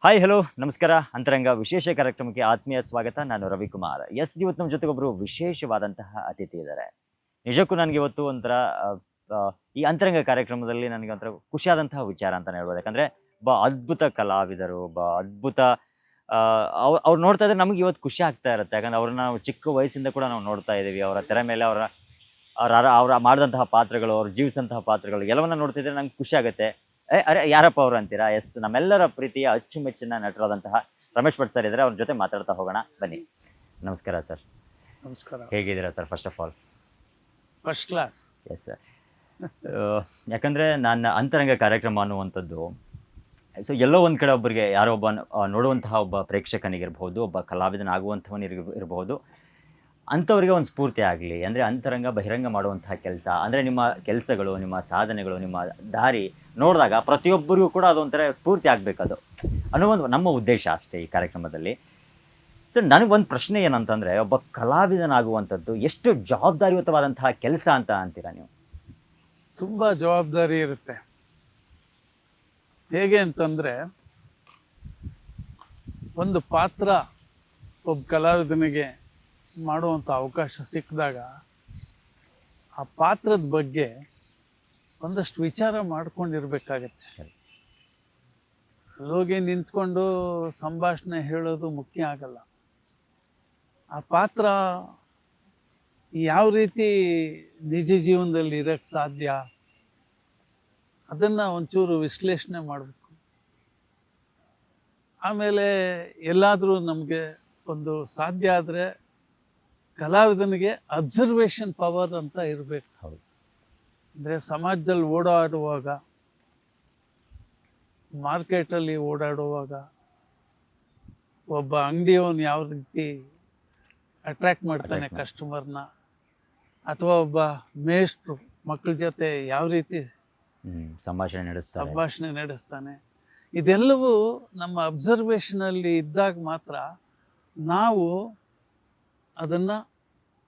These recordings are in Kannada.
ಹಾಯ್ ಹಲೋ ನಮಸ್ಕಾರ. ಅಂತರಂಗ ವಿಶೇಷ ಕಾರ್ಯಕ್ರಮಕ್ಕೆ ಆತ್ಮೀಯ ಸ್ವಾಗತ. ನಾನು ರವಿಕುಮಾರ್. ಇವತ್ತು ನಮ್ಮ ಜೊತೆಗೆ ಒಬ್ಬರು ವಿಶೇಷವಾದಂತಹ ಅತಿಥಿ ಇದ್ದಾರೆ. ನಿಜಕ್ಕೂ ನನಗೆ ಇವತ್ತು ಒಂಥರ ಈ ಅಂತರಂಗ ಕಾರ್ಯಕ್ರಮದಲ್ಲಿ ನನಗೆ ಒಂಥರ ಖುಷಿಯಾದಂತಹ ವಿಚಾರ ಅಂತಲೇ ಹೇಳ್ಬೋದು. ಯಾಕಂದರೆ ಒಬ್ಬ ಅದ್ಭುತ ಕಲಾವಿದರು, ಒಬ್ಬ ಅದ್ಭುತ ಅವ್ರು ನೋಡ್ತಾ ಇದ್ರೆ ನಮಗೆ ಇವತ್ತು ಖುಷಿ ಆಗ್ತಾ ಇರುತ್ತೆ. ಯಾಕಂದರೆ ಅವ್ರನ್ನ ನಾವು ಚಿಕ್ಕ ವಯಸ್ಸಿಂದ ಕೂಡ ನಾವು ನೋಡ್ತಾ ಇದ್ದೀವಿ. ಅವರ ತೆರೆ ಮೇಲೆ ಅವರ ಮಾಡಿದಂತಹ ಪಾತ್ರಗಳು, ಅವ್ರು ಜೀವಿಸಿದಂತಹ ಪಾತ್ರಗಳು ಎಲ್ಲವನ್ನ ನೋಡ್ತಿದ್ರೆ ನಂಗೆ ಖುಷಿ ಆಗುತ್ತೆ. ಅರೆ ಯಾರಪ್ಪ ಅವರು ಅಂತೀರಾ? ಎಸ್, ನಮ್ಮೆಲ್ಲರ ಪ್ರೀತಿಯ ಅಚ್ಚುಮೆಚ್ಚಿನ ನಟರಾದಂತಹ ರಮೇಶ್ ಭಟ್ ಸರ್ ಇದ್ದಾರೆ. ಅವ್ರ ಜೊತೆ ಮಾತಾಡ್ತಾ ಹೋಗೋಣ ಬನ್ನಿ. ನಮಸ್ಕಾರ ಸರ್. ನಮಸ್ಕಾರ. ಹೇಗಿದ್ದೀರಾ sir? First of all first class. Yes sir. ಯಾಕಂದರೆ ನನ್ನ ಅಂತರಂಗ ಕಾರ್ಯಕ್ರಮ ಅನ್ನುವಂಥದ್ದು ಸೊ ಎಲ್ಲೋ ಒಂದು ಕಡೆ ಒಬ್ಬರಿಗೆ ಯಾರೋ ಒಬ್ಬ ನೋಡುವಂತಹ ಒಬ್ಬ ಪ್ರೇಕ್ಷಕನಿಗಿರ್ಬೋದು, ಒಬ್ಬ ಕಲಾವಿದನಾಗುವಂಥವನಿರ್ಬೋದು, ಅಂಥವ್ರಿಗೆ ಒಂದು ಸ್ಫೂರ್ತಿ ಆಗಲಿ ಅಂದರೆ ಅಂತರಂಗ ಬಹಿರಂಗ ಮಾಡುವಂತಹ ಕೆಲಸ ಅಂದರೆ ನಿಮ್ಮ ಕೆಲಸಗಳು, ನಿಮ್ಮ ಸಾಧನೆಗಳು, ನಿಮ್ಮ ದಾರಿ ನೋಡಿದಾಗ ಪ್ರತಿಯೊಬ್ಬರಿಗೂ ಕೂಡ ಅದೊಂಥರ ಸ್ಫೂರ್ತಿ ಆಗಬೇಕದು ಅನ್ನೋ ಒಂದು ನಮ್ಮ ಉದ್ದೇಶ ಅಷ್ಟೇ ಈ ಕಾರ್ಯಕ್ರಮದಲ್ಲಿ. ಸೊ ನನಗೊಂದು ಪ್ರಶ್ನೆ ಏನಂತಂದರೆ, ಒಬ್ಬ ಕಲಾವಿದನಾಗುವಂಥದ್ದು ಎಷ್ಟು ಜವಾಬ್ದಾರಿಯುತವಾದಂತಹ ಕೆಲಸ ಅಂತ ಅಂತೀರಾ ನೀವು? ತುಂಬ ಜವಾಬ್ದಾರಿ ಇರುತ್ತೆ. ಹೇಗೆ ಅಂತಂದರೆ, ಒಂದು ಪಾತ್ರ ಒಬ್ಬ ಕಲಾವಿದನಿಗೆ ಮಾಡುವಂಥ ಅವಕಾಶ ಸಿಕ್ಕಿದಾಗ ಆ ಪಾತ್ರದ ಬಗ್ಗೆ ಒಂದಷ್ಟು ವಿಚಾರ ಮಾಡ್ಕೊಂಡಿರ್ಬೇಕಾಗತ್ತೆ. ಅಲ್ಲೋಗಿ ನಿಂತ್ಕೊಂಡು ಸಂಭಾಷಣೆ ಹೇಳೋದು ಮುಖ್ಯ ಆಗಲ್ಲ. ಆ ಪಾತ್ರ ಯಾವ ರೀತಿ ನಿಜ ಜೀವನದಲ್ಲಿ ಇರೋಕ್ಕೆ ಸಾಧ್ಯ ಅದನ್ನು ಒಂಚೂರು ವಿಶ್ಲೇಷಣೆ ಮಾಡಬೇಕು. ಆಮೇಲೆ ಎಲ್ಲಾದರೂ ನಮಗೆ ಒಂದು ಸಾಧ್ಯ ಆದರೆ ಕಲಾವಿದನಿಗೆ ಅಬ್ಸರ್ವೇಷನ್ ಪವರ್ ಅಂತ ಇರಬೇಕು. ಹೌದು. ಅಂದರೆ ಸಮಾಜದಲ್ಲಿ ಓಡಾಡುವಾಗ, ಮಾರ್ಕೆಟಲ್ಲಿ ಓಡಾಡುವಾಗ, ಒಬ್ಬ ಅಂಗಡಿಯವನು ಯಾವ ರೀತಿ ಅಟ್ರ್ಯಾಕ್ಟ್ ಮಾಡ್ತಾನೆ ಕಸ್ಟಮರ್ನ, ಅಥವಾ ಒಬ್ಬ ಮೇಷ್ಟ್ರು ಮಕ್ಕಳ ಜೊತೆ ಯಾವ ರೀತಿ ಸಂಭಾಷಣೆ ನಡೆಸ್ತಾನೆ, ಇದೆಲ್ಲವೂ ನಮ್ಮ ಅಬ್ಸರ್ವೇಷನಲ್ಲಿ ಇದ್ದಾಗ ಮಾತ್ರ ನಾವು ಅದನ್ನು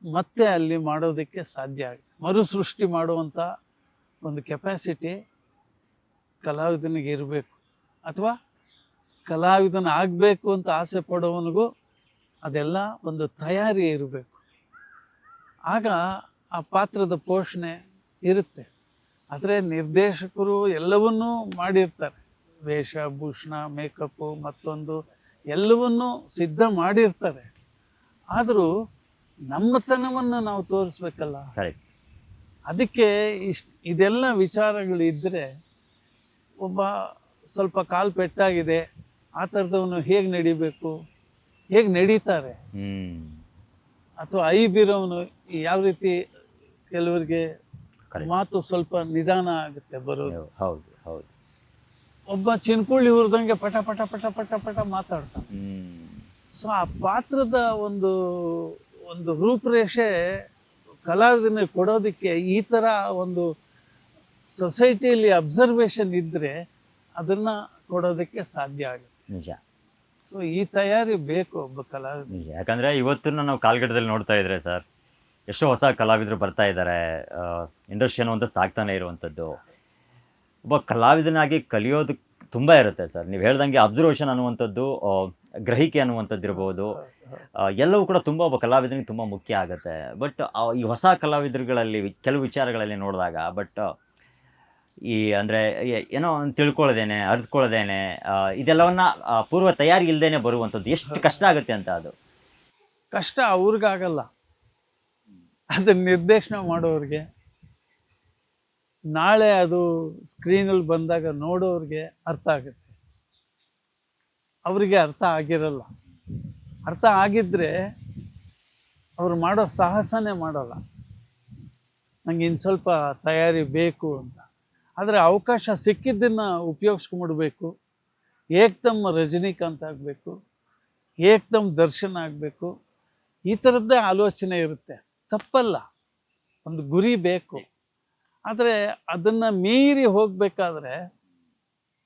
ಮತ್ತೆ ಅಲ್ಲಿ ಮಾಡೋದಕ್ಕೆ ಸಾಧ್ಯ ಆಗುತ್ತೆ. ಮರುಸೃಷ್ಟಿ ಮಾಡುವಂಥ ಒಂದು ಕೆಪಾಸಿಟಿ ಕಲಾವಿದನಿಗೆ ಇರಬೇಕು. ಅಥವಾ ಕಲಾವಿದನ ಆಗಬೇಕು ಅಂತ ಆಸೆ ಪಡೋವನಿಗೂ ಅದೆಲ್ಲ ಒಂದು ತಯಾರಿ ಇರಬೇಕು. ಆಗ ಆ ಪಾತ್ರದ ಪೋಷಣೆ ಇರುತ್ತೆ. ಆದರೆ ನಿರ್ದೇಶಕರು ಎಲ್ಲವನ್ನೂ ಮಾಡಿರ್ತಾರೆ, ವೇಷಭೂಷಣ, ಮೇಕಪ್ಪು, ಮತ್ತೊಂದು ಎಲ್ಲವನ್ನೂ ಸಿದ್ಧ ಮಾಡಿರ್ತಾರೆ. ಆದರೂ ನಮ್ಮತನವನ್ನು ನಾವು ತೋರಿಸ್ಬೇಕಲ್ಲ. ಅದಕ್ಕೆ ಇದೆಲ್ಲ ವಿಚಾರಗಳಿದ್ದರೆ ಒಬ್ಬ ಸ್ವಲ್ಪ ಕಾಲು ಪೆಟ್ಟಾಗಿದೆ, ಆ ಥರದವನು ಹೇಗೆ ನಡಿಬೇಕು, ಹೇಗೆ ನಡೀತಾರೆ, ಅಥವಾ ಐಬಿರೋವನು ಯಾವ ರೀತಿ, ಕೆಲವರಿಗೆ ಮಾತು ಸ್ವಲ್ಪ ನಿಧಾನ ಆಗುತ್ತೆ ಬರೋದು. ಹೌದು ಹೌದು. ಒಬ್ಬ ಚಿನ್ಕುಳ್ಳಿ ಹುರಿದಂಗೆ ಪಟ ಪಟ ಪಟ ಪಟ ಪಟ ಮಾತಾಡ್ತಾನೆ. ಸೊ ಆ ಪಾತ್ರದ ಒಂದು ಒಂದು ರೂಪರೇಷೆ ಕಲಾವಿದನಿಗೆ ಕೊಡೋದಕ್ಕೆ ಈ ಥರ ಒಂದು ಸೊಸೈಟಿಯಲ್ಲಿ ಅಬ್ಸರ್ವೇಷನ್ ಇದ್ದರೆ ಅದನ್ನು ಕೊಡೋದಕ್ಕೆ ಸಾಧ್ಯ ಆಗುತ್ತೆ. ನಿಜ. ಸೊ ಈ ತಯಾರಿ ಬೇಕು ಒಬ್ಬ ಕಲಾವಿದ. ನಿಜ. ಯಾಕಂದರೆ ಇವತ್ತು ನಾವು ಕಾಲ್ಗಡದಲ್ಲಿ ನೋಡ್ತಾ ಇದ್ರೆ ಸರ್, ಎಷ್ಟೋ ಹೊಸ ಕಲಾವಿದರು ಬರ್ತಾ ಇದ್ದಾರೆ. ಇಂಡಸ್ಟ್ರಿ ಅನ್ನುವಂಥ ಸಾಗ್ತಾನೆ ಇರುವಂಥದ್ದು. ಒಬ್ಬ ಕಲಾವಿದನಾಗಿ ಕಲಿಯೋದು ತುಂಬ ಇರುತ್ತೆ ಸರ್. ನೀವು ಹೇಳ್ದಂಗೆ ಅಬ್ಸರ್ವೇಷನ್ ಅನ್ನುವಂಥದ್ದು, ಗ್ರಹಿಕೆ ಅನ್ನುವಂಥದ್ದು ಇರ್ಬೋದು, ಎಲ್ಲವೂ ಕೂಡ ತುಂಬ ಒಬ್ಬ ಕಲಾವಿದನಿಗೆ ತುಂಬ ಮುಖ್ಯ ಆಗುತ್ತೆ. ಬಟ್ ಈ ಹೊಸ ಕಲಾವಿದರುಗಳಲ್ಲಿ ಕೆಲವು ವಿಚಾರಗಳಲ್ಲಿ ನೋಡಿದಾಗ ಈ ಅಂದರೆ ಏನೋ ತಿಳ್ಕೊಳ್ಳೋದೇನೆ, ಅರಿತುಕೊಳ್ಳೋದೇನೆ, ಇದೆಲ್ಲವನ್ನ ಪೂರ್ವ ತಯಾರಿ ಇಲ್ಲದೇನೆ ಬರುವಂಥದ್ದು ಎಷ್ಟು ಕಷ್ಟ ಆಗುತ್ತೆ ಅಂತ. ಅದು ಕಷ್ಟ ಅವ್ರಿಗಾಗಲ್ಲ, ಅದನ್ನು ನಿರ್ದೇಶನ ಮಾಡೋರಿಗೆ, ನಾಳೆ ಅದು ಸ್ಕ್ರೀನಲ್ಲಿ ಬಂದಾಗ ನೋಡೋರಿಗೆ ಅರ್ಥ ಆಗುತ್ತೆ. ಅವರಿಗೆ ಅರ್ಥ ಆಗಿರಲ್ಲ. ಅರ್ಥ ಆಗಿದ್ದರೆ ಅವರು ಮಾಡೋ ಸಾಹಸನೇ ಮಾಡೋಲ್ಲ, ನಂಗೆ ಇನ್ನು ಸ್ವಲ್ಪ ತಯಾರಿ ಬೇಕು ಅಂತ. ಆದರೆ ಅವಕಾಶ ಸಿಕ್ಕಿದ್ದನ್ನು ಉಪಯೋಗಿಸ್ಕೊಂಡ್ಬಿಡ್ಬೇಕು. ಏಕ್ದಮ್ ರಜನಿಕಾಂತ್ ಆಗಬೇಕು, ಏಕ್ದಮ್ ದರ್ಶನ್ ಆಗಬೇಕು, ಈ ಥರದ್ದೇ ಆಲೋಚನೆ ಇರುತ್ತೆ. ತಪ್ಪಲ್ಲ, ಒಂದು ಗುರಿ ಬೇಕು. ಆದರೆ ಅದನ್ನು ಮೀರಿ ಹೋಗಬೇಕಾದ್ರೆ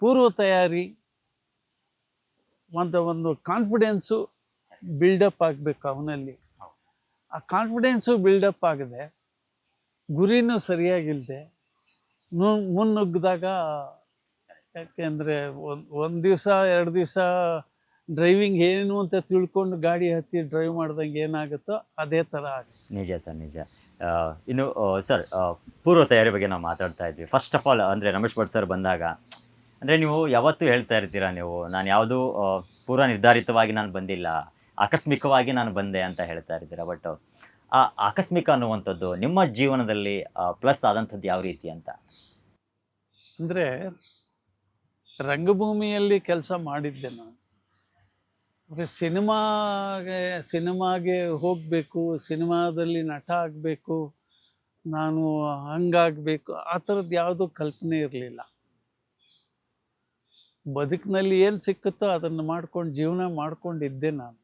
ಪೂರ್ವ ತಯಾರಿ, ಒಂದು ಕಾನ್ಫಿಡೆನ್ಸು ಬಿಲ್ಡಪ್ ಆಗಬೇಕು ಅವನಲ್ಲಿ. ಆ ಕಾನ್ಫಿಡೆನ್ಸು ಬಿಲ್ಡಪ್ ಆಗದೆ, ಗುರಿನೂ ಸರಿಯಾಗಿಲ್ಲದೆ ಮುನ್ನುಗ್ಗಿದಾಗ ಯಾಕೆಂದರೆ ಒಂದು ದಿವಸ 2 ದಿವಸ ಡ್ರೈವಿಂಗ್ ಏನು ಅಂತ ತಿಳ್ಕೊಂಡು ಗಾಡಿ ಹತ್ತಿ ಡ್ರೈವ್ ಮಾಡ್ದಂಗೆ ಏನಾಗುತ್ತೋ ಅದೇ ಥರ ಆಗುತ್ತೆ. ನಿಜ ಸರ್, ನಿಜ. ಇನ್ನು ಸರ್, ಪೂರ್ವ ತಯಾರಿ ಬಗ್ಗೆ ನಾವು ಮಾತಾಡ್ತಾ ಇದ್ವಿ. ಫಸ್ಟ್ ಆಫ್ ಆಲ್ ಅಂದರೆ ರಮೇಶ್ ಭಟ್ ಸರ್ ಬಂದಾಗ, ಅಂದರೆ ನೀವು ಯಾವತ್ತೂ ಹೇಳ್ತಾ ಇರ್ತೀರಾ, ನೀವು ನಾನು ಯಾವುದೂ ಪೂರ್ವ ನಿರ್ಧಾರಿತವಾಗಿ ನಾನು ಬಂದಿಲ್ಲ, ಆಕಸ್ಮಿಕವಾಗಿ ನಾನು ಬಂದೆ ಅಂತ ಹೇಳ್ತಾ ಇರ್ತೀರಾ. ಬಟ್ ಆ ಆಕಸ್ಮಿಕ ಅನ್ನುವಂಥದ್ದು ನಿಮ್ಮ ಜೀವನದಲ್ಲಿ ಪ್ಲಸ್ ಆದಂಥದ್ದು ಯಾವ ರೀತಿ ಅಂತ? ಅಂದರೆ ರಂಗಭೂಮಿಯಲ್ಲಿ ಕೆಲಸ ಮಾಡಿದ್ದೆ ನಾನು. ಅಂದರೆ ಸಿನಿಮಾಗೆ ಹೋಗಬೇಕು, ಸಿನಿಮಾದಲ್ಲಿ ನಟ ಆಗಬೇಕು, ನಾನು ಹಂಗಾಗಬೇಕು, ಆ ಥರದ್ದು ಯಾವುದೂ ಕಲ್ಪನೆ ಇರಲಿಲ್ಲ. ಬದುಕಿನಲ್ಲಿ ಏನು ಸಿಕ್ಕುತ್ತೋ ಅದನ್ನು ಮಾಡ್ಕೊಂಡು ಜೀವನ ಮಾಡ್ಕೊಂಡಿದ್ದೆ ನಾನು.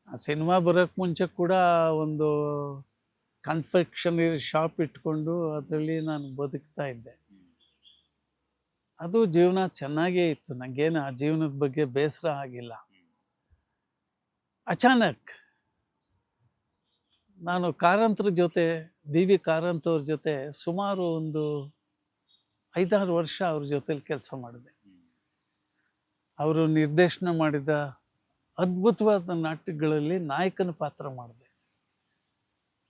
ಆ ಸಿನಿಮಾ ಬರೋಕ್ಕೆ ಮುಂಚೆ ಕೂಡ ಒಂದು ಕನ್ಫೆಕ್ಷನರಿ ಶಾಪ್ ಇಟ್ಕೊಂಡು ಅದರಲ್ಲಿ ನಾನು ಬದುಕ್ತಾ ಇದ್ದೆ. ಅದು ಜೀವನ ಚೆನ್ನಾಗೇ ಇತ್ತು, ನನಗೇನು ಆ ಜೀವನದ ಬಗ್ಗೆ ಬೇಸರ ಆಗಿಲ್ಲ. ಅಚಾನಕ್ ನಾನು ಕಾರಂತರ ಜೊತೆ, ವಿ ಕಾರಂತ್ ಅವ್ರ ಜೊತೆ ಸುಮಾರು ಒಂದು 5-6 ವರ್ಷ ಅವ್ರ ಜೊತೆಲಿ ಕೆಲಸ ಮಾಡಿದೆ. ಅವರು ನಿರ್ದೇಶನ ಮಾಡಿದ ಅದ್ಭುತವಾದ ನಾಟಕಗಳಲ್ಲಿ ನಾಯಕನ ಪಾತ್ರ ಮಾಡಿದೆ.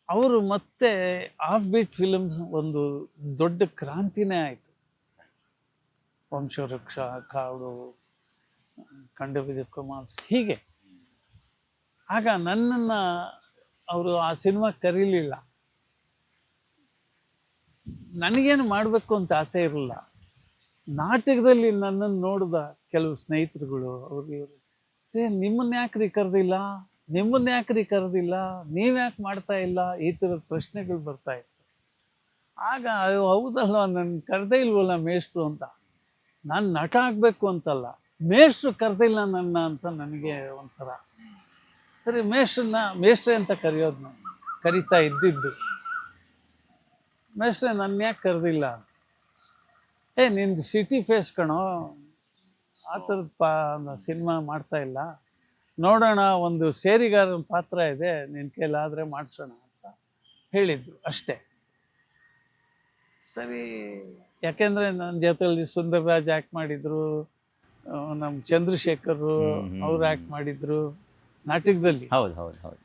ಅವರು ಮತ್ತೆ ಆಫ್ ಬೀಟ್ ಫಿಲ್ಮ್ಸ್ ಒಂದು ದೊಡ್ಡ ಕ್ರಾಂತಿನೇ ಆಯಿತು. ವಂಶವೃಕ್ಷ, ಕಾಡು, ಖಂಡವಿದ ಕುಮಾರ್, ಹೀಗೆ. ಆಗ ನನ್ನನ್ನು ಅವರು ಆ ಸಿನಿಮಾ ಕರೀಲಿಲ್ಲ. ನನಗೇನು ಮಾಡಬೇಕು ಅಂತ ಆಸೆ ಇರಲಿಲ್ಲ. ನಾಟಕದಲ್ಲಿ ನನ್ನನ್ನು ನೋಡಿದ ಕೆಲವು ಸ್ನೇಹಿತರುಗಳು ಅವ್ರಿಗೆ, ನಿಮ್ಮನ್ನ ಯಾಕ್ರಿ ಕರೆದಿಲ್ಲ, ನಿಮ್ಮನ್ನ ಯಾಕ್ರಿ ಕರೆದಿಲ್ಲ, ನೀವ್ಯಾಕೆ ಮಾಡ್ತಾ ಇಲ್ಲ, ಈ ಥರದ ಪ್ರಶ್ನೆಗಳು ಬರ್ತಾ ಇತ್ತು. ಆಗ ಹೌದಲ್ವ, ನನ್ನ ಕರೆದೇ ಇಲ್ವಲ್ಲ ಮೇಷ್ಟ್ರು ಅಂತ. ನಾನು ನಟ ಆಗಬೇಕು ಅಂತಲ್ಲ, ಮೇಷ್ಟ್ರು ಕರೆದಿಲ್ಲ ನನ್ನ ಅಂತ ನನಗೆ ಒಂಥರ. ಸರಿ, ಮೇಷ್ಟ್ರೆ ಅಂತ ಕರೆಯೋದು, ನಾನು ಕರಿತಾ ಇದ್ದಿದ್ದು. ಮೇಷ್ಟ್ರೆ ನನ್ನ ಯಾಕೆ ಕರೆದಿಲ್ಲ? ನಿಂದು ಸಿಟಿ ಫೇಸ್ ಕಣೋ, ಆ ಥರದ ಸಿನಿಮಾ ಮಾಡ್ತಾ ಇಲ್ಲ, ನೋಡೋಣ, ಒಂದು ಸೇರಿಗಾರನ ಪಾತ್ರ ಇದೆ, ನಿನ್ನ ಕೈಲಾದರೆ ಮಾಡಿಸೋಣ ಅಂತ ಹೇಳಿದ್ರು ಅಷ್ಟೇ. ಸರಿ, ಯಾಕೆಂದರೆ ನನ್ನ ಜೊತೆಯಲ್ಲಿ ಸುಂದರ್ರಾಜ್ ಆ್ಯಕ್ಟ್ ಮಾಡಿದರು, ನಮ್ಮ ಚಂದ್ರಶೇಖರು ಅವ್ರು ಆ್ಯಕ್ಟ್ ಮಾಡಿದರು ನಾಟಕದಲ್ಲಿ. ಹೌದು ಹೌದು ಹೌದು.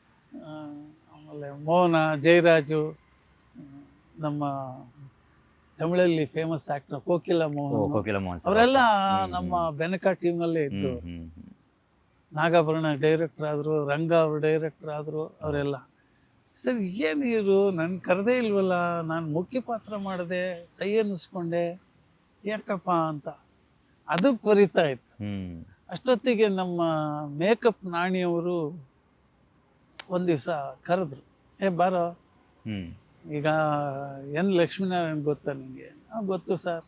ಆಮೇಲೆ ಮೋಹನ, ಜಯರಾಜು, ನಮ್ಮ ತಮಿಳಲ್ಲಿ ಫೇಮಸ್ ಆ್ಯಕ್ಟರ್ ಕೋಕಿಲ ಮೋಹನ್, ಅವರೆಲ್ಲ ನಮ್ಮ ಬೆನಕ ಟೀಮಲ್ಲೇ ಇದ್ದು. ನಾಗಾಭರಣ ಡೈರೆಕ್ಟರ್ ಆದರು, ರಂಗ ಅವರು ಡೈರೆಕ್ಟರ್ ಆದರು, ಅವರೆಲ್ಲ. ಸರಿ, ಏನಿರು ನನ್ನ ಕರೆದೇ ಇಲ್ವಲ್ಲ, ನಾನು ಮುಖ್ಯ ಪಾತ್ರ ಮಾಡಿದೆ, ಸೈ ಅನ್ನಿಸ್ಕೊಂಡೆ, ಯಾಕಪ್ಪ ಅಂತ ಅದು ಕೊರಿತಾ ಇತ್ತು. ಅಷ್ಟೊತ್ತಿಗೆ ನಮ್ಮ ಮೇಕಪ್ ನಾಣಿಯವರು ಒಂದು ದಿವಸ ಕರೆದ್ರು, ಬಾರೋ, ಈಗ ಎನ್ ಲಕ್ಷ್ಮೀನಾರಾಯಣ್ ಗೊತ್ತಾ ನಿಮಗೆ? ಗೊತ್ತು ಸರ್,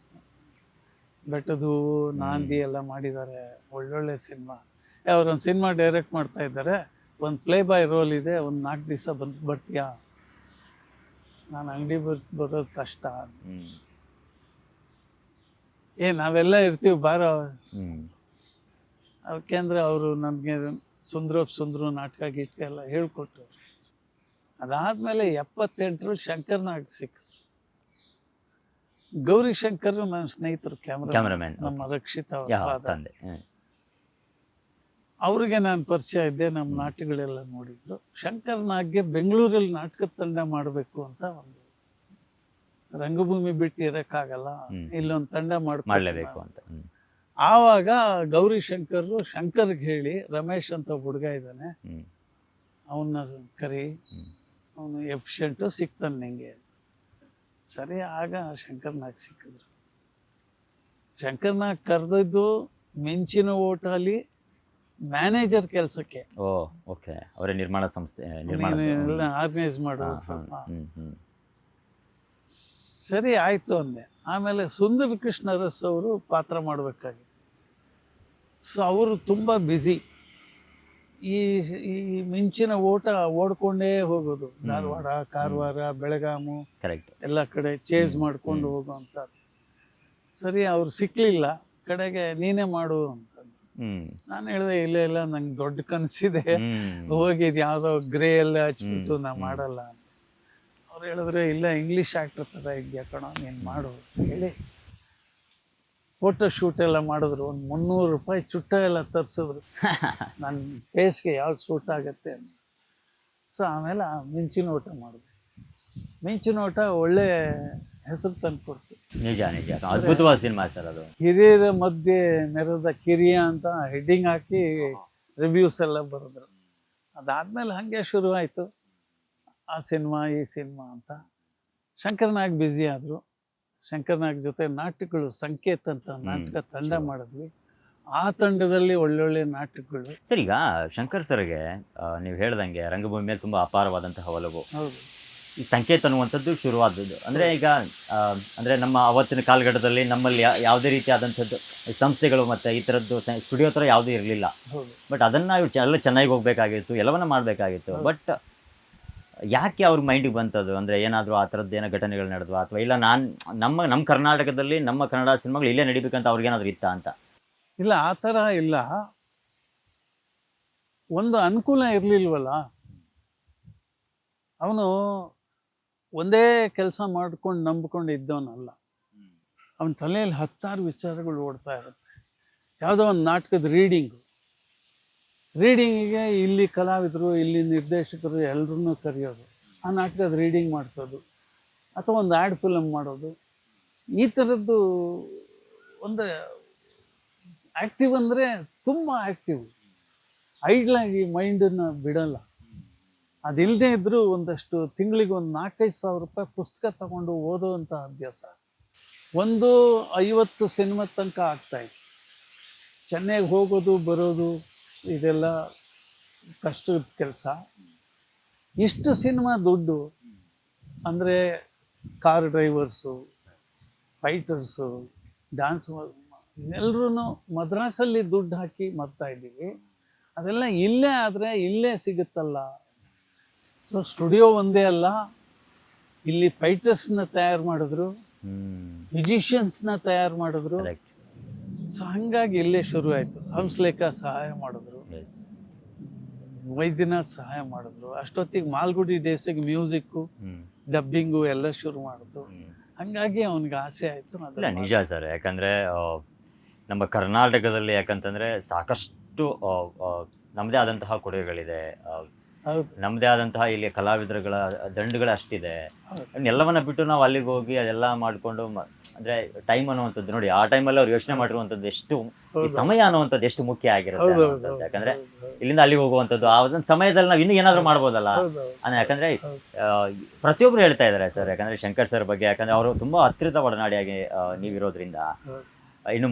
ಬೆಟ್ಟದು ನಾಂದಿ ಎಲ್ಲ ಮಾಡಿದ್ದಾರೆ, ಒಳ್ಳೊಳ್ಳೆ ಸಿನಿಮಾ. ಅವರೊಂದು ಸಿನಿಮಾ ಡೈರೆಕ್ಟ್ ಮಾಡ್ತಾ ಇದ್ದಾರೆ, ಒಂದು ಪ್ಲೇ ಬಾಯ್ ರೋಲ್ ಇದೆ, ಒಂದು 4 ದಿವಸ ಬರ್ತೀಯಾ? ನಾನು ಅಂಗಡಿ ಬರೋದು ಕಷ್ಟ. ನಾವೆಲ್ಲ ಇರ್ತೀವಿ, ಬಾರೋ. ಯಾಕೆಂದರೆ ಅವರು ನನಗೆ ಸುಂದ್ರು ನಾಟಕ ಗೀಟಕ ಎಲ್ಲ ಹೇಳ್ಕೊಟ್ರು. ಅದಾದಮೇಲೆ 78ರಲ್ಲಿ ಶಂಕರ್ನಾಗ್ ಸಿಕ್ಕಿದ್ರು. ಗೌರಿ ಶಂಕರ್ ನನ್ನ ಸ್ನೇಹಿತರು, ಕ್ಯಾಮ್ರಾಮನ್, ನಮ್ಮ ರಕ್ಷಿತ ತಂದೆ. ಅವ್ರಿಗೆ ನಾನು ಪರಿಚಯ ಇದ್ದೆ, ನಮ್ಮ ನಾಟಕಗಳೆಲ್ಲ ನೋಡಿದ್ರು. ಶಂಕರ್ನಾಗ್ಗೆ ಬೆಂಗಳೂರಲ್ಲಿ ನಾಟಕ ತಂಡ ಮಾಡಬೇಕು ಅಂತ ಒಂದು, ರಂಗಭೂಮಿ ಬಿಟ್ಟು ಇರೋಕ್ಕಾಗಲ್ಲ, ಇಲ್ಲೊಂದು ತಂಡ ಮಾಡಲೇಬೇಕು ಅಂತ. ಆವಾಗ ಗೌರಿ ಶಂಕರ್ಗೆ ಹೇಳಿ, ರಮೇಶ್ ಅಂತ ಹುಡುಗ ಇದ್ದಾನೆ, ಅವನ್ನ ಕರಿ, ಅವನು ಎಫಿಷಿಯೆಂಟು, ಸಿಗ್ತಾನೆ ನಿಂಗೆ. ಸರಿ, ಆಗ ಶಂಕರ್ನಾಗ್ ಸಿಕ್ಕಿದ್ರು. ಶಂಕರ್ನಾಗ್ ಕರೆದಿದ್ದು ಮಿಂಚಿನ ಓಟಲ್ಲಿ ಮ್ಯಾನೇಜರ್ ಕೆಲಸಕ್ಕೆ. ಓಕೆ, ಅವರೇ ನಿರ್ಮಾಣ ಸಂಸ್ಥೆ ಆರ್ಗನೈಸ್ ಮಾಡೋದು ಸ್ವಲ್ಪ. ಸರಿ ಆಯಿತು ಅಂದೆ. ಆಮೇಲೆ ಸುಂದರ ಕೃಷ್ಣ ಅರಸ್ ಅವರು ಪಾತ್ರ ಮಾಡಬೇಕಾಗಿತ್ತು. ಸೊ ಅವರು ತುಂಬ ಬ್ಯುಸಿ. ಈ ಮಿಂಚಿನ ಓಟ ಓಡ್ಕೊಂಡೇ ಹೋಗೋದು, ಧಾರವಾಡ, ಕಾರವಾರ, ಬೆಳಗಾಮು, ಎಲ್ಲ ಕಡೆ ಚೇಸ್ ಮಾಡ್ಕೊಂಡು ಹೋಗುವಂಥ. ಸರಿ, ಅವ್ರು ಸಿಕ್ಕಲಿಲ್ಲ. ಕಡೆಗೆ ನೀನೇ ಮಾಡು ಅಂತಂದು. ನಾನು ಹೇಳಿದೆ, ಇಲ್ಲ ನಂಗೆ ದೊಡ್ಡ ಕನಸಿದೆ, ಹೋಗಿದ್ದು ಯಾವುದೋ ಗ್ರೇ ಎಲ್ಲ ಹಚ್ಬಿಟ್ಟು ನಾ ಮಾಡಲ್ಲ ಅಂತ. ಅವ್ರು ಹೇಳಿದ್ರೆ, ಇಲ್ಲ ಇಂಗ್ಲೀಷ್ ಆ್ಯಕ್ಟರ್ ಥರ ಇದೆಯಾ ಕಣೋ, ನೀನು ಮಾಡು ಹೇಳಿ ಫೋಟೋ ಶೂಟ್ ಎಲ್ಲ ಮಾಡಿದ್ರು. ಒಂದು 300 ರೂಪಾಯಿ ಚುಟ್ಟ ಎಲ್ಲ ತರಿಸಿದ್ರು ನನ್ನ ಫೇಸ್ಗೆ ಯಾವ್ದು ಸೂಟ್ ಆಗುತ್ತೆ ಅಂತ. ಸೊ ಆಮೇಲೆ ಆ ಮಿಂಚಿನ ಓಟ ಮಾಡಿದೆ. ಮಿಂಚಿನ ಓಟ ಒಳ್ಳೆ ಹೆಸರು ತಂದು ಕೊಡ್ತು. ನಿಜ ನಿಜ, ಅದ್ಭುತವಾದ ಸಿನಿಮಾ ಸರ್ ಅದು. ಹಿರಿಯರ ಮಧ್ಯೆ ಮೆರೆದ ಕಿರಿಯ ಅಂತ ಹೆಡ್ಡಿಂಗ್ ಹಾಕಿ ರಿವ್ಯೂಸ್ ಎಲ್ಲ ಬರೆದ್ರು. ಅದಾದ್ಮೇಲೆ ಹಾಗೆ ಶುರುವಾಯಿತು ಆ ಸಿನಿಮಾ ಈ ಸಿನಿಮಾ ಅಂತ. ಶಂಕರ್ನಾಗ್ ಬ್ಯುಸಿ ಆದರು. ಶಂಕರ್ನಾಗ್ ಜೊತೆ ನಾಟಕಗಳು, ಸಂಕೇತ್ ಅಂತ ನಾಟಕ ತಂಡ ಮಾಡಿದ್ವಿ. ಆ ತಂಡದಲ್ಲಿ ಒಳ್ಳೊಳ್ಳೆ ನಾಟಕಗಳು. ಸರ್, ಈಗ ಶಂಕರ್ ಸರ್ಗೆ ನೀವು ಹೇಳ್ದಂಗೆ ರಂಗಭೂಮಿ ಮೇಲೆ ತುಂಬ ಅಪಾರವಾದಂತಹ ಒಲವು. ಹೌದು. ಈ ಸಂಕೇತ ಅನ್ನುವಂಥದ್ದು ಶುರುವಾದದ್ದು ಅಂದರೆ ಈಗ ಅಂದರೆ ನಮ್ಮ ಅವತ್ತಿನ ಕಾಲಘಟ್ಟದಲ್ಲಿ ನಮ್ಮಲ್ಲಿ ಯಾವುದೇ ರೀತಿಯಾದಂಥದ್ದು ಸಂಸ್ಥೆಗಳು ಮತ್ತು ಈ ಥರದ್ದು ಸ್ಟುಡಿಯೋ ಥರ ಯಾವುದೂ ಇರಲಿಲ್ಲ. ಹೌದು. ಬಟ್ ಅದನ್ನು ಎಲ್ಲ ಚೆನ್ನಾಗಿ ಹೋಗಬೇಕಾಗಿತ್ತು, ಎಲ್ಲವನ್ನ ಮಾಡಬೇಕಾಗಿತ್ತು. ಬಟ್ ಯಾಕೆ ಅವ್ರ ಮೈಂಡಿಗೆ ಬಂತದು? ಅಂದರೆ ಏನಾದರೂ ಆ ಥರದ್ದು ಏನೋ ಘಟನೆಗಳು ನಡೆದ್ವಾ, ಅಥವಾ ಇಲ್ಲ ನಮ್ಮ ಕರ್ನಾಟಕದಲ್ಲಿ ನಮ್ಮ ಕನ್ನಡ ಸಿನಿಮಾಗಳು ಇಲ್ಲೇ ನಡಿಬೇಕಂತ ಅವ್ರಿಗೇನಾದರೂ ಇತ್ತಾ ಅಂತ? ಇಲ್ಲ, ಆ ಥರ ಇಲ್ಲ. ಒಂದು ಅನುಕೂಲ ಇರಲಿಲ್ವಲ್ಲ. ಅವನು ಒಂದೇ ಕೆಲಸ ಮಾಡ್ಕೊಂಡು ನಂಬ್ಕೊಂಡು ಇದ್ದವನಲ್ಲ. ಅವನ ತಲೆಯಲ್ಲಿ 10 ವಿಚಾರಗಳು ಓಡ್ತಾ ಇರುತ್ತೆ. ಯಾವುದೋ ಒಂದು ನಾಟಕದ ರೀಡಿಂಗಿಗೆ ಇಲ್ಲಿ ಕಲಾವಿದರು, ಇಲ್ಲಿ ನಿರ್ದೇಶಕರು ಎಲ್ಲರನ್ನೂ ಕರೆಯೋದು, ಆ ನಾಟಕದ ರೀಡಿಂಗ್ ಮಾಡಿಸೋದು, ಅಥವಾ ಒಂದು ಆ್ಯಡ್ ಫಿಲಮ್ ಮಾಡೋದು. ಈ ಥರದ್ದು ಒಂದು ಆ್ಯಕ್ಟಿವ್ ಅಂದರೆ ತುಂಬ ಆ್ಯಕ್ಟಿವ್. ಐಡ್ಲಾಗಿ ಮೈಂಡನ್ನು ಬಿಡಲ್ಲ. ಅದಿಲ್ಲದೆ ಇದ್ದರೂ ಒಂದಷ್ಟು ತಿಂಗಳಿಗೆ ಒಂದು 4-5 ಸಾವಿರ ರೂಪಾಯಿ ಪುಸ್ತಕ ತಗೊಂಡು ಓದೋವಂಥ ಅಭ್ಯಾಸ. 50 ಸಿನಿಮಾ ತನಕ ಆಗ್ತಾಯಿತ್ತು. ಚೆನ್ನೈಗೆ ಹೋಗೋದು ಬರೋದು ಇದೆಲ್ಲ ಕಷ್ಟದ ಕೆಲಸ. ಇಷ್ಟು ಸಿನಿಮಾ ದುಡ್ಡು ಅಂದರೆ ಕಾರ್ ಡ್ರೈವರ್ಸು, ಫೈಟರ್ಸು, ಡ್ಯಾನ್ಸ್ ಎಲ್ಲರೂ ಮದ್ರಾಸಲ್ಲಿ ದುಡ್ಡು ಹಾಕಿ ಮಾಡ್ತಾ ಇದ್ದೀವಿ. ಅದೆಲ್ಲ ಇಲ್ಲೇ ಆದರೆ ಇಲ್ಲೇ ಸಿಗುತ್ತಲ್ಲ. ಸೊ ಸ್ಟುಡಿಯೋ ಒಂದೇ ಅಲ್ಲ, ಇಲ್ಲಿ ಫೈಟರ್ಸ್ನ ತಯಾರು ಮಾಡಿದ್ರು, ಮ್ಯೂಸಿಷಿಯನ್ಸ್ನ ತಯಾರು ಮಾಡಿದ್ರು. ಸೊ ಹಂಗಾಗಿ ಇಲ್ಲೇ ಶುರು ಆಯಿತು. ಹಂಸಲೇಖ ಸಹಾಯ ಮಾಡಿದ್ರು, ವೈದ್ಯನಾಥ್ ಸಹಾಯ ಮಾಡಿದ್ರು. ಅಷ್ಟೊತ್ತಿಗೆ ಮಾಲ್ಗುಡಿ ಡೇಸಿಗೆ ಮ್ಯೂಸಿಕ್ಕು, ಡಬ್ಬಿಂಗು ಎಲ್ಲ ಶುರು ಮಾಡಿದ್ರು. ಹಂಗಾಗಿ ಅವನಿಗೆ ಆಸೆ ಆಯಿತು. ಇಲ್ಲ, ನಿಜ ಸರ್. ಯಾಕಂದರೆ ನಮ್ಮ ಕರ್ನಾಟಕದಲ್ಲಿ ಯಾಕಂತಂದರೆ ಸಾಕಷ್ಟು ನಮ್ಮದೇ ಆದಂತಹ ಕೊಡುಗೆಗಳಿದೆ. ನಮ್ಮದೇ ಆದಂತಹ ಇಲ್ಲಿ ಕಲಾವಿದರುಗಳ ದಂಡುಗಳು ಅಷ್ಟಿದೆ. ಎಲ್ಲವನ್ನ ಬಿಟ್ಟು ನಾವು ಅಲ್ಲಿಗೆ ಹೋಗಿ ಅದೆಲ್ಲ ಮಾಡಿಕೊಂಡು ಅಂದರೆ ಟೈಮ್ ಅನ್ನುವಂಥದ್ದು ನೋಡಿ, ಆ ಟೈಮಲ್ಲಿ ಅವ್ರು ಯೋಚನೆ ಮಾಡಿರುವಂಥದ್ದು ಎಷ್ಟು, ಈ ಸಮಯ ಅನ್ನುವಂಥದ್ದು ಎಷ್ಟು ಮುಖ್ಯ ಆಗಿರುತ್ತೆ ಅನ್ನುವಂಥದ್ದು. ಯಾಕಂದರೆ ಇಲ್ಲಿಂದ ಅಲ್ಲಿಗೆ ಹೋಗುವಂಥದ್ದು ಆ ಒಂದು ಸಮಯದಲ್ಲಿ ನಾವು ಇನ್ನೂ ಏನಾದರೂ ಮಾಡ್ಬೋದಲ್ಲ ಅನ್ನೋ. ಯಾಕಂದರೆ ಪ್ರತಿಯೊಬ್ಬರು ಹೇಳ್ತಾ ಇದ್ದಾರೆ ಸರ್, ಯಾಕಂದರೆ ಶಂಕರ್ ಸರ್ ಬಗ್ಗೆ. ಯಾಕಂದರೆ ಅವರು ತುಂಬ ಹತ್ತಿರದ ಒಡನಾಡಿಯಾಗಿ ನೀವಿರೋದ್ರಿಂದ. ಇನ್ನು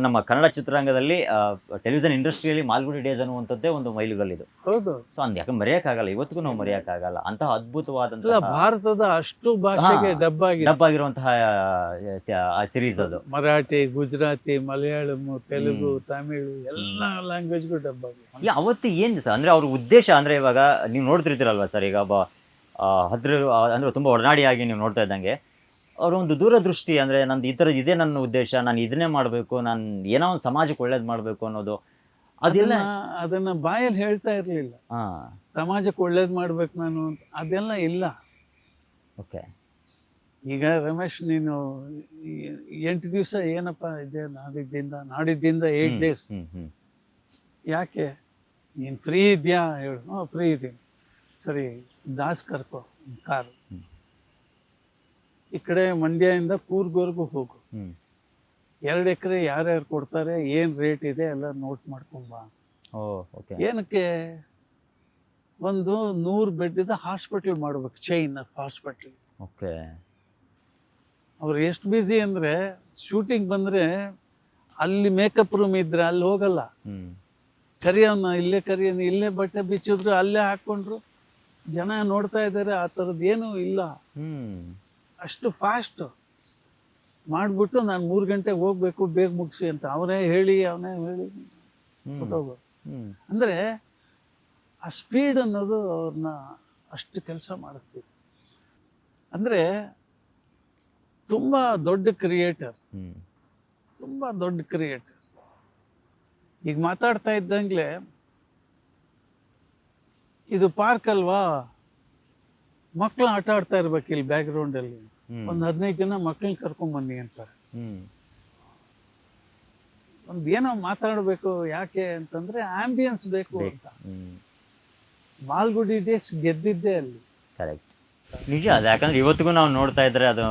ನಮ್ಮ ಕನ್ನಡ ಚಿತ್ರರಂಗದಲ್ಲಿ ಟೆಲಿವಿಷನ್ ಇಂಡಸ್ಟ್ರಿಯಲ್ಲಿ ಮಾಲ್ಗುಡಿ ಡೇಸ್ ಅನ್ನುವಂಥದ್ದೇ ಒಂದು ಮೈಲುಗಲ್ಲಿದು. ಹೌದು. ಸೊ ಯಾಕೆ ಮರೆಯೋಕ್ಕಾಗಲ್ಲ, ಇವತ್ತಿಗೂ ನಾವು ಮರೆಯೋಕ್ಕಾಗಲ್ಲ. ಅಂತಹ ಅದ್ಭುತವಾದಂತಹ ಭಾರತದ ಅಷ್ಟು ಭಾಷೆಗೆ ಡಬ್ ಆಗಿರುವಂತಹ ಸಿರೀಸ್ ಅದು. ಮರಾಠಿ, ಗುಜರಾತಿ, ಮಲಯಾಳಂ, ತೆಲುಗು, ತಮಿಳು ಎಲ್ಲ ಲ್ಯಾಂಗ್ವೇಜ್ಗೂ ಡಬ್ ಆಗಿದೆ. ಅವತ್ತು ಏನು ಸರ್ ಅಂದರೆ ಅವ್ರ ಉದ್ದೇಶ ಅಂದರೆ, ಇವಾಗ ನೀವು ನೋಡ್ತಿರ್ತೀರಲ್ವ ಸರ್, ಈಗ ಅಂದರೆ ತುಂಬ ಒಡನಾಡಿಯಾಗಿ ನೀವು ನೋಡ್ತಾ ಇದ್ದಂಗೆ ಅವರ ಒಂದು ದೂರದೃಷ್ಟಿ. ಅಂದರೆ ನಂದು ಈ ಥರದ್ದು ಇದೇ ನನ್ನ ಉದ್ದೇಶ, ನಾನು ಇದನ್ನೇ ಮಾಡಬೇಕು, ನಾನು ಏನೋ ಒಂದು ಸಮಾಜಕ್ಕೆ ಒಳ್ಳೇದು ಮಾಡಬೇಕು ಅನ್ನೋದು ಅದನ್ನ ಬಾಯಲ್ಲಿ ಹೇಳ್ತಾ ಇರಲಿಲ್ಲ. ಸಮಾಜಕ್ಕೆ ಒಳ್ಳೇದು ಮಾಡ್ಬೇಕು ನಾನು ಅಂತ ಅದೆಲ್ಲ ಇಲ್ಲ. ಓಕೆ. ಈಗ ರಮೇಶ್, ನೀನು 8 ದಿವಸ ಏನಪ್ಪ ಇದೆ, ನಾಡಿದ್ದಿಂದ 8 ಡೇಸ್ ಯಾಕೆ, ನೀನು ಫ್ರೀ ಇದೆಯಾ ಹೇಳು. ಫ್ರೀ ಇದ್ದೀನಿ. ಸರಿ, ದಾಸ್ ಕರ್ಕೋ ಕಾರು, ಈ ಕಡೆ ಮಂಡ್ಯದಿಂದ ಕೂರ್ಗ್ವರೆಗೂ ಹೋಗು. 2 ಎಕರೆ ಯಾರ್ಯಾರು ಕೊಡ್ತಾರೆ, ಏನು ರೇಟ್ ಇದೆ ಎಲ್ಲ ನೋಟ್ ಮಾಡ್ಕೊಂಬ. ಏನಕ್ಕೆ? ಒಂದು 100 ಬೆಡ್ ಹಾಸ್ಪಿಟಲ್ ಮಾಡ್ಬೇಕು, ಚೈನ್ ಆಫ್ ಹಾಸ್ಪಿಟಲ್. ಓಕೆ. ಅವ್ರು ಎಷ್ಟು ಬ್ಯುಸಿ ಅಂದರೆ, ಶೂಟಿಂಗ್ ಬಂದರೆ ಅಲ್ಲಿ ಮೇಕಪ್ ರೂಮ್ ಇದ್ರೆ ಅಲ್ಲಿ ಹೋಗಲ್ಲ. ಕರಿಯೋನ ಇಲ್ಲೇ, ಕರಿಯೋನ ಇಲ್ಲೇ, ಬಟ್ಟೆ ಬಿಚ್ಚಿದ್ರು ಅಲ್ಲೇ ಹಾಕ್ಕೊಂಡ್ರು, ಜನ ನೋಡ್ತಾ ಇದ್ದಾರೆ. ಆ ಥರದ್ದು ಏನೂ ಇಲ್ಲ. ಅಷ್ಟು ಫಾಸ್ಟ್ ಮಾಡಿಬಿಟ್ಟು ನಾನು 3 ಗಂಟೆಗೆ ಹೋಗ್ಬೇಕು, ಬೇಗ ಮುಗಿಸಿ ಅಂತ ಅವನೇ ಹೇಳಿ ಹೊಟ್ಟೋಗೋದು. ಅಂದರೆ ಆ ಸ್ಪೀಡ್ ಅನ್ನೋದು ಅವ್ರನ್ನ ಅಷ್ಟು ಕೆಲಸ ಮಾಡಿಸ್ತಿತ್ತು. ಅಂದರೆ ತುಂಬ ದೊಡ್ಡ ಕ್ರಿಯೇಟರ್. ಈಗ ಮಾತಾಡ್ತಾ ಇದ್ದಂಗ್ಲೆ, ಇದು ಪಾರ್ಕ್ ಅಲ್ವಾ, ಮಕ್ಕಳು ಆಟ ಆಡ್ತಾ ಇರ್ಬೇಕು ಇಲ್ಲಿ ಬ್ಯಾಕ್ಗ್ರೌಂಡಲ್ಲಿ, ಒಂದು 15 ಜನ ಮಕ್ಕಳನ್ನ ಕರ್ಕೊಂಬನ್ನಿ ಅಂತಾರೆ. ಒಂದು ಏನೋ ಮಾತಾಡಬೇಕು. ಯಾಕೆ ಅಂತಂದ್ರೆ ಆಂಬಿಯನ್ಸ್ ಬೇಕು ಅಂತ. ಮಾಲ್ಗುಡಿ ಡೇಸ್ ಗೆದ್ದಿದ್ದೆ ಅಲ್ಲಿ. ಕರೆಕ್ಟ್, ನಿಜ ಅದು. ಯಾಕಂದ್ರೆ ಇವತ್ತಿಗೂ ನಾವು ನೋಡ್ತಾ ಇದ್ರೆ ಅದು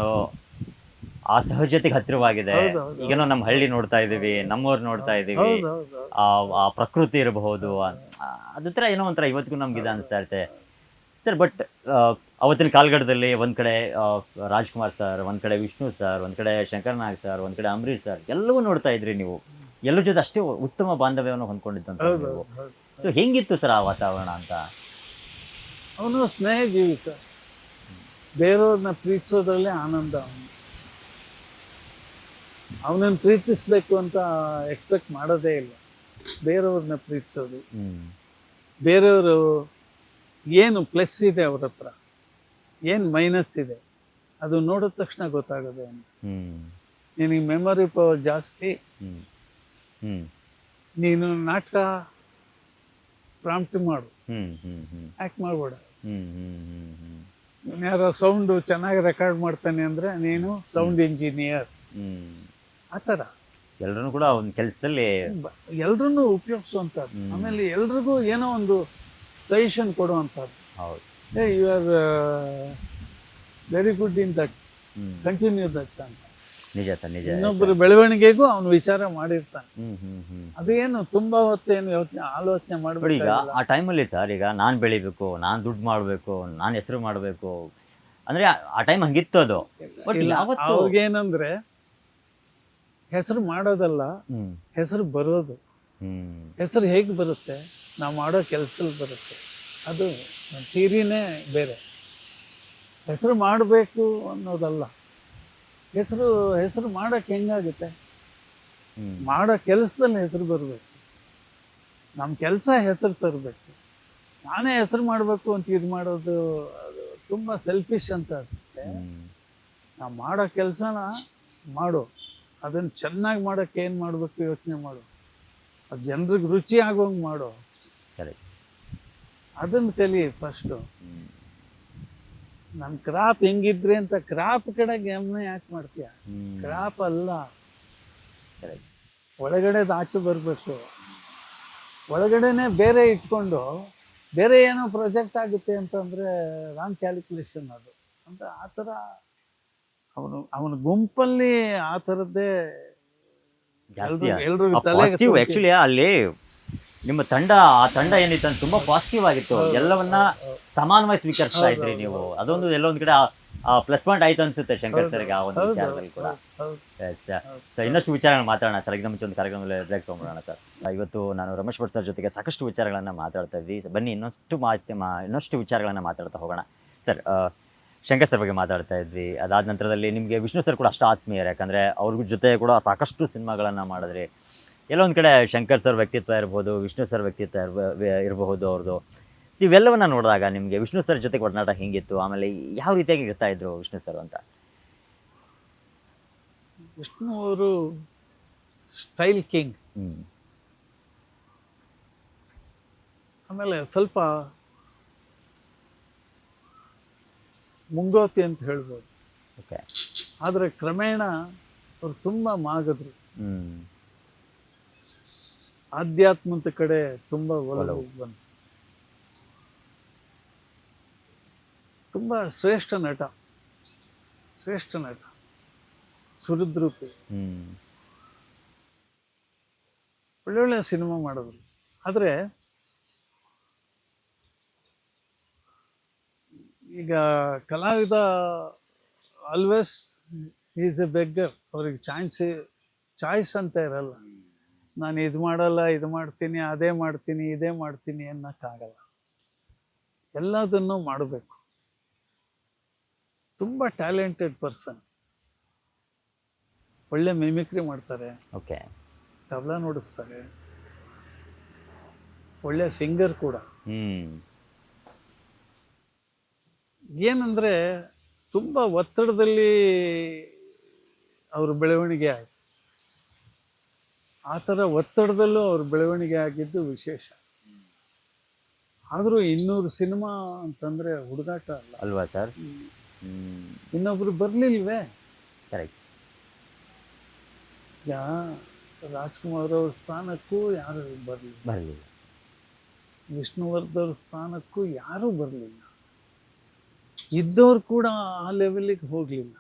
ಆ ಸಹಜತೆಗೆ ಹತ್ತಿರವಾಗಿದೆ. ಹೌದು, ಹೌದು, ಈಗ ನಮ್ಮ ಹಳ್ಳಿ ನೋಡ್ತಾ ಇದೀವಿ, ನಮ್ಮೂರು ನೋಡ್ತಾ ಇದೀವಿ, ಹೌದು ಹೌದು ಆ ಪ್ರಕೃತಿ ಇರಬಹುದು, ಅದ್ರ ಏನೋ ಒಂಥರ ಇವತ್ತಿಗೂ ನಮ್ಗೆ ಇದು ಅನಿಸ್ತಾ ಇರುತ್ತೆ ಸರ್. ಬಟ್ ಅವತ್ತಿನ ಕಾಲಘಟ್ಟದಲ್ಲಿ ಒಂದ್ ಕಡೆ ರಾಜ್ಕುಮಾರ್ ಸರ್, ಒಂದ್ ಕಡೆ ವಿಷ್ಣು ಸರ್, ಒಂದ್ ಕಡೆ ಶಂಕರ್ ನಾಗ್ ಸರ್, ಒಂದ್ ಕಡೆ ಅಂಬರೀಶ್ ಸರ್, ಎಲ್ಲವೂ ನೋಡ್ತಾ ಇದ್ರಿ ನೀವು. ಎಲ್ಲರ ಜೊತೆ ಅಷ್ಟೇ ಉತ್ತಮ ಬಾಂಧವ್ಯವನ್ನು ಹೊಂದ್ಕೊಂಡಿದ್ದಂತ ಹೌದು ನೀವು. ಹೌದು. ಸೊ ಹೆಂಗಿತ್ತು ಸರ್ ಆ ವಾತಾವರಣ ಅಂತ? ಅವನು ಸ್ನೇಹ ಜೀವಿತ, ಬೇರೆಯವ್ರನ್ನ ಪ್ರೀತಿಸೋದ್ರಲ್ಲೇ ಆನಂದ. ಅವನನ್ನು ಪ್ರೀತಿಸ್ಬೇಕು ಅಂತ ಎಕ್ಸ್ಪೆಕ್ಟ್ ಮಾಡೋದೇ ಇಲ್ಲ. ಬೇರೆಯವ್ರನ್ನ ಪ್ರೀತಿಸೋದು, ಬೇರೆಯವರು ಏನು ಪ್ಲಸ್ ಇದೆ ಅವ್ರ ಹತ್ರ, ಏನು ಮೈನಸ್ ಇದೆ, ಅದು ನೋಡಿದ ತಕ್ಷಣ ಗೊತ್ತಾಗೋದು ಅವನು. ನಿನಗೆ ಮೆಮೊರಿ ಪವರ್ ಜಾಸ್ತಿ, ನೀನು ನಾಟಕ ಪ್ರಾಂಪ್ಟ್ ಮಾಡು, ಆ್ಯಕ್ಟ್ ಮಾಡಬೇಡ. ಯಾರೋ ಸೌಂಡು ಚೆನ್ನಾಗಿ ರೆಕಾರ್ಡ್ ಮಾಡ್ತಾನೆ ಅಂದರೆ ನೀನು ಸೌಂಡ್ ಇಂಜಿನಿಯರ್. ಆ ಥರ ಎಲ್ಲರೂ ಕೂಡ ಒಂದು ಕೆಲಸದಲ್ಲಿ ಎಲ್ರನ್ನೂ ಉಪಯೋಗಿಸುವಂಥದ್ದು. ಆಮೇಲೆ ಎಲ್ರಿಗೂ ಏನೋ ಒಂದು ಸಜೆಷನ್ ಕೊಡುವಂಥದ್ದು. ಹೌದು, you are very good in that, continue that ಅಂತ. ನಿಜ ಸರ್, ನಿಜ. ಇನ್ನೊಬ್ಬರ ಬೆಳವಣಿಗೆಗೂ ಅವನು ವಿಚಾರ ಮಾಡಿರ್ತಾನೆ. ಅದೇನು ತುಂಬಾ ಹೊತ್ತೇನು ಆಲೋಚನೆ ನೋಡಿ. ಈಗ ಆ ಟೈಮಲ್ಲಿ ಸರ್, ಈಗ ನಾನು ಬೆಳಿಬೇಕು, ನಾನು ದುಡ್ಡು ಮಾಡಬೇಕು, ನಾನು ಹೆಸರು ಮಾಡಬೇಕು ಅಂದ್ರೆ ಆ ಟೈಮ್ ಹಂಗಿತ್ತು ಅದು. ಬಟ್ ಅವ್ರಿಗೇನಂದ್ರೆ ಹೆಸರು ಮಾಡೋದಲ್ಲ, ಹೆಸರು ಬರೋದು. ಹೆಸರು ಹೇಗೆ ಬರುತ್ತೆ? ನಾವು ಮಾಡೋ ಕೆಲಸದಲ್ಲಿ ಬರುತ್ತೆ. ಅದು ಥಿಯರಿನೇ ಬೇರೆ. ಹೆಸರು ಮಾಡಬೇಕು ಅನ್ನೋದಲ್ಲ. ಹೆಸರು ಮಾಡೋಕ್ಕೆ ಹೆಂಗಾಗುತ್ತೆ? ಮಾಡೋ ಕೆಲಸದಲ್ಲಿ ಹೆಸರು ಬರಬೇಕು. ನಮ್ಮ ಕೆಲಸ ಹೆಸರು ತರಬೇಕು. ನಾನೇ ಹೆಸರು ಮಾಡಬೇಕು ಅಂತ ಇದು ಮಾಡೋದು ಅದು ತುಂಬ ಸೆಲ್ಫಿಶ್ ಅಂತ ಅನಿಸುತ್ತೆ. ನಾವು ಮಾಡೋ ಕೆಲಸನ ಮಾಡು, ಅದನ್ನು ಚೆನ್ನಾಗಿ ಮಾಡೋಕ್ಕೆ ಏನು ಮಾಡಬೇಕು ಯೋಚನೆ ಮಾಡು, ಅದು ಜನರಿಗೆ ರುಚಿ ಆಗೋಂಗೆ ಮಾಡು, ಅದನ್ನು ಕಲಿ ಫಸ್ಟು. ನನ್ನ ಕ್ರಾಪ್ ಹೆಂಗಿದ್ರೆ ಅಂತ ಕ್ರಾಪ್ ಕಡೆ ಗಮನ ಯಾಕೆ ಮಾಡ್ತೀಯ? ಕ್ರಾಪ್ ಅಲ್ಲ, ಒಳಗಡೆದು ಆಚೆ ಬರಬೇಕು. ಒಳಗಡೆನೆ ಬೇರೆ ಇಟ್ಕೊಂಡು ಬೇರೆ ಏನೋ ಪ್ರೊಜೆಕ್ಟ್ ಆಗುತ್ತೆ ಅಂತಂದರೆ ರಾಂಗ್ ಕ್ಯಾಲ್ಕುಲೇಷನ್ ಅದು ಅಂತ. ಆ ಥರ ಅವನ ಗುಂಪಲ್ಲಿ ಆ ಥರದ್ದೇ ಜಾಸ್ತಿ ಎಲ್ರು ಪಾಸಿಟಿವ್. ಆಕ್ಚುಲಿ ಅಲ್ಲಿ ನಿಮ್ಮ ಆ ತಂಡ ಏನಿತ್ತು ಅಂತ ತುಂಬಾ ಪಾಸಿಟಿವ್ ಆಗಿತ್ತು. ಎಲ್ಲವನ್ನ ಸಮಾನವಾಗಿ ಸ್ವೀಕರಿಸ್ತಾ ಇದ್ರಿ ನೀವು. ಅದೊಂದು ಎಲ್ಲೊಂದ್ ಕಡೆ ಪ್ಲಸ್ ಪಾಯಿಂಟ್ ಆಯ್ತು ಅನ್ಸುತ್ತೆ ಶಂಕರ್ ಸರ್ಗೆ ಆ ಒಂದು ವಿಚಾರದಲ್ಲಿ ಕೂಡ. ಸರ್, ಇನ್ನಷ್ಟು ವಿಚಾರಗಳನ್ನ ಮಾತಾಡೋಣ ಸರ್. ಇದಕ್ಕೆ ಮುಂಚೆ ಒಂದು ಕಾರ್ಯಕ್ರಮದಲ್ಲಿ ಬ್ರೇಕ್ ತೊಗೊಂಡ್ಬಿಡೋಣ ಸರ್. ಇವತ್ತು ನಾನು ರಮೇಶ್ ಭಟ್ ಸರ್ ಜೊತೆಗೆ ಸಾಕಷ್ಟು ವಿಚಾರಗಳನ್ನ ಮಾತಾಡ್ತಾ ಇದ್ವಿ. ಬನ್ನಿ ಇನ್ನಷ್ಟು ವಿಚಾರಗಳನ್ನ ಮಾತಾಡ್ತಾ ಹೋಗೋಣ ಸರ್. ಶಂಕರ್ ಸರ್ ಬಗ್ಗೆ ಮಾತಾಡ್ತಾ ಇದ್ವಿ. ಅದಾದ ನಂತರದಲ್ಲಿ ನಿಮಗೆ ವಿಷ್ಣು ಸರ್ ಕೂಡ ಅಷ್ಟು ಆತ್ಮೀಯರು, ಯಾಕಂದರೆ ಅವ್ರ ಜೊತೆ ಕೂಡ ಸಾಕಷ್ಟು ಸಿನಿಮಾಗಳನ್ನು ಮಾಡಿದ್ರಿ. ಎಲ್ಲೊಂದು ಕಡೆ ಶಂಕರ್ ಸರ್ ವ್ಯಕ್ತಿತ್ವ ಇರ್ಬೋದು, ವಿಷ್ಣು ಸರ್ ವ್ಯಕ್ತಿತ್ವ ಇರಬಹುದು ಅವ್ರದ್ದು. ಸೊ ಇವೆಲ್ಲವನ್ನ ನೋಡಿದಾಗ ನಿಮಗೆ ವಿಷ್ಣು ಸರ್ ಜೊತೆಗೆ ಒಡನಾಟ ಹೆಂಗಿತ್ತು? ಆಮೇಲೆ ಯಾವ ರೀತಿಯಾಗಿ ಇರ್ತಾ ಇದ್ರು ವಿಷ್ಣು ಸರ್ ಅಂತ? ವಿಷ್ಣು ಅವರು ಸ್ಟೈಲ್ ಕಿಂಗ್. ಆಮೇಲೆ ಸ್ವಲ್ಪ ಮುಂಗೋತಿ ಅಂತ ಹೇಳ್ಬೋದು. ಓಕೆ. ಆದರೆ ಕ್ರಮೇಣ ಅವ್ರು ತುಂಬ ಮಾಗದ್ರು. ಆಧ್ಯಾತ್ಮದ ಕಡೆ ತುಂಬ ಒಲವು ಬಂತು. ತುಂಬ ಶ್ರೇಷ್ಠ ನಟ, ಸುಹೃದ್ರೂಪಿ. ಒಳ್ಳೊಳ್ಳೆ ಸಿನಿಮಾ ಮಾಡಿದ್ರು. ಆದರೆ ಈಗ ಕಲಾವಿದ ಆಲ್ವೇಸ್ ಈಸ್ ಎ ಬೆಗ್ಗರ್. ಅವ್ರಿಗೆ ಚಾಯ್ಸ್ ಅಂತ ಇರಲ್ಲ. ನಾನು ಇದು ಮಾಡಲ್ಲ, ಇದು ಮಾಡ್ತೀನಿ, ಅದೇ ಮಾಡ್ತೀನಿ, ಇದೇ ಮಾಡ್ತೀನಿ ಅನ್ನೋಕ್ಕಾಗಲ್ಲ. ಎಲ್ಲದನ್ನೂ ಮಾಡಬೇಕು. ತುಂಬ ಟ್ಯಾಲೆಂಟೆಡ್ ಪರ್ಸನ್. ಒಳ್ಳೆ ಮಿಮಿಕ್ರಿ ಮಾಡ್ತಾರೆ, ಓಕೆ, ತಬಲಾ ನುಡಿಸ್ತಾರೆ, ಒಳ್ಳೆ ಸಿಂಗರ್ ಕೂಡ. ಏನಂದರೆ ತುಂಬ ಒತ್ತಡದಲ್ಲಿ ಅವ್ರ ಬೆಳವಣಿಗೆ ಆಯಿತು. ಆ ಥರ ಒತ್ತಡದಲ್ಲೂ ಅವ್ರ ಬೆಳವಣಿಗೆ ಆಗಿದ್ದು ವಿಶೇಷ. ಆದರೂ 200 ಸಿನಿಮಾ ಅಂತಂದರೆ ಹುಡುಗಾಟ ಅಲ್ವಾ ಸರ್? ಇನ್ನೊಬ್ರು ಬರಲಿಲ್ವೇ? ಕರೆಕ್ಟ್. ರಾಜ್ಕುಮಾರ್ ಅವ್ರ ಸ್ಥಾನಕ್ಕೂ ಯಾರು ಬರಲಿಲ್ಲ, ಬರಲಿಲ್ಲ. ವಿಷ್ಣುವರ್ಧನ್ ಅವ್ರ ಸ್ಥಾನಕ್ಕೂ ಯಾರೂ ಬರಲಿಲ್ಲ, ಇದ್ದವ್ರು ಕೂಡ ಆ ಲೆವೆಲಿಗೆ ಹೋಗಲಿಲ್ಲ.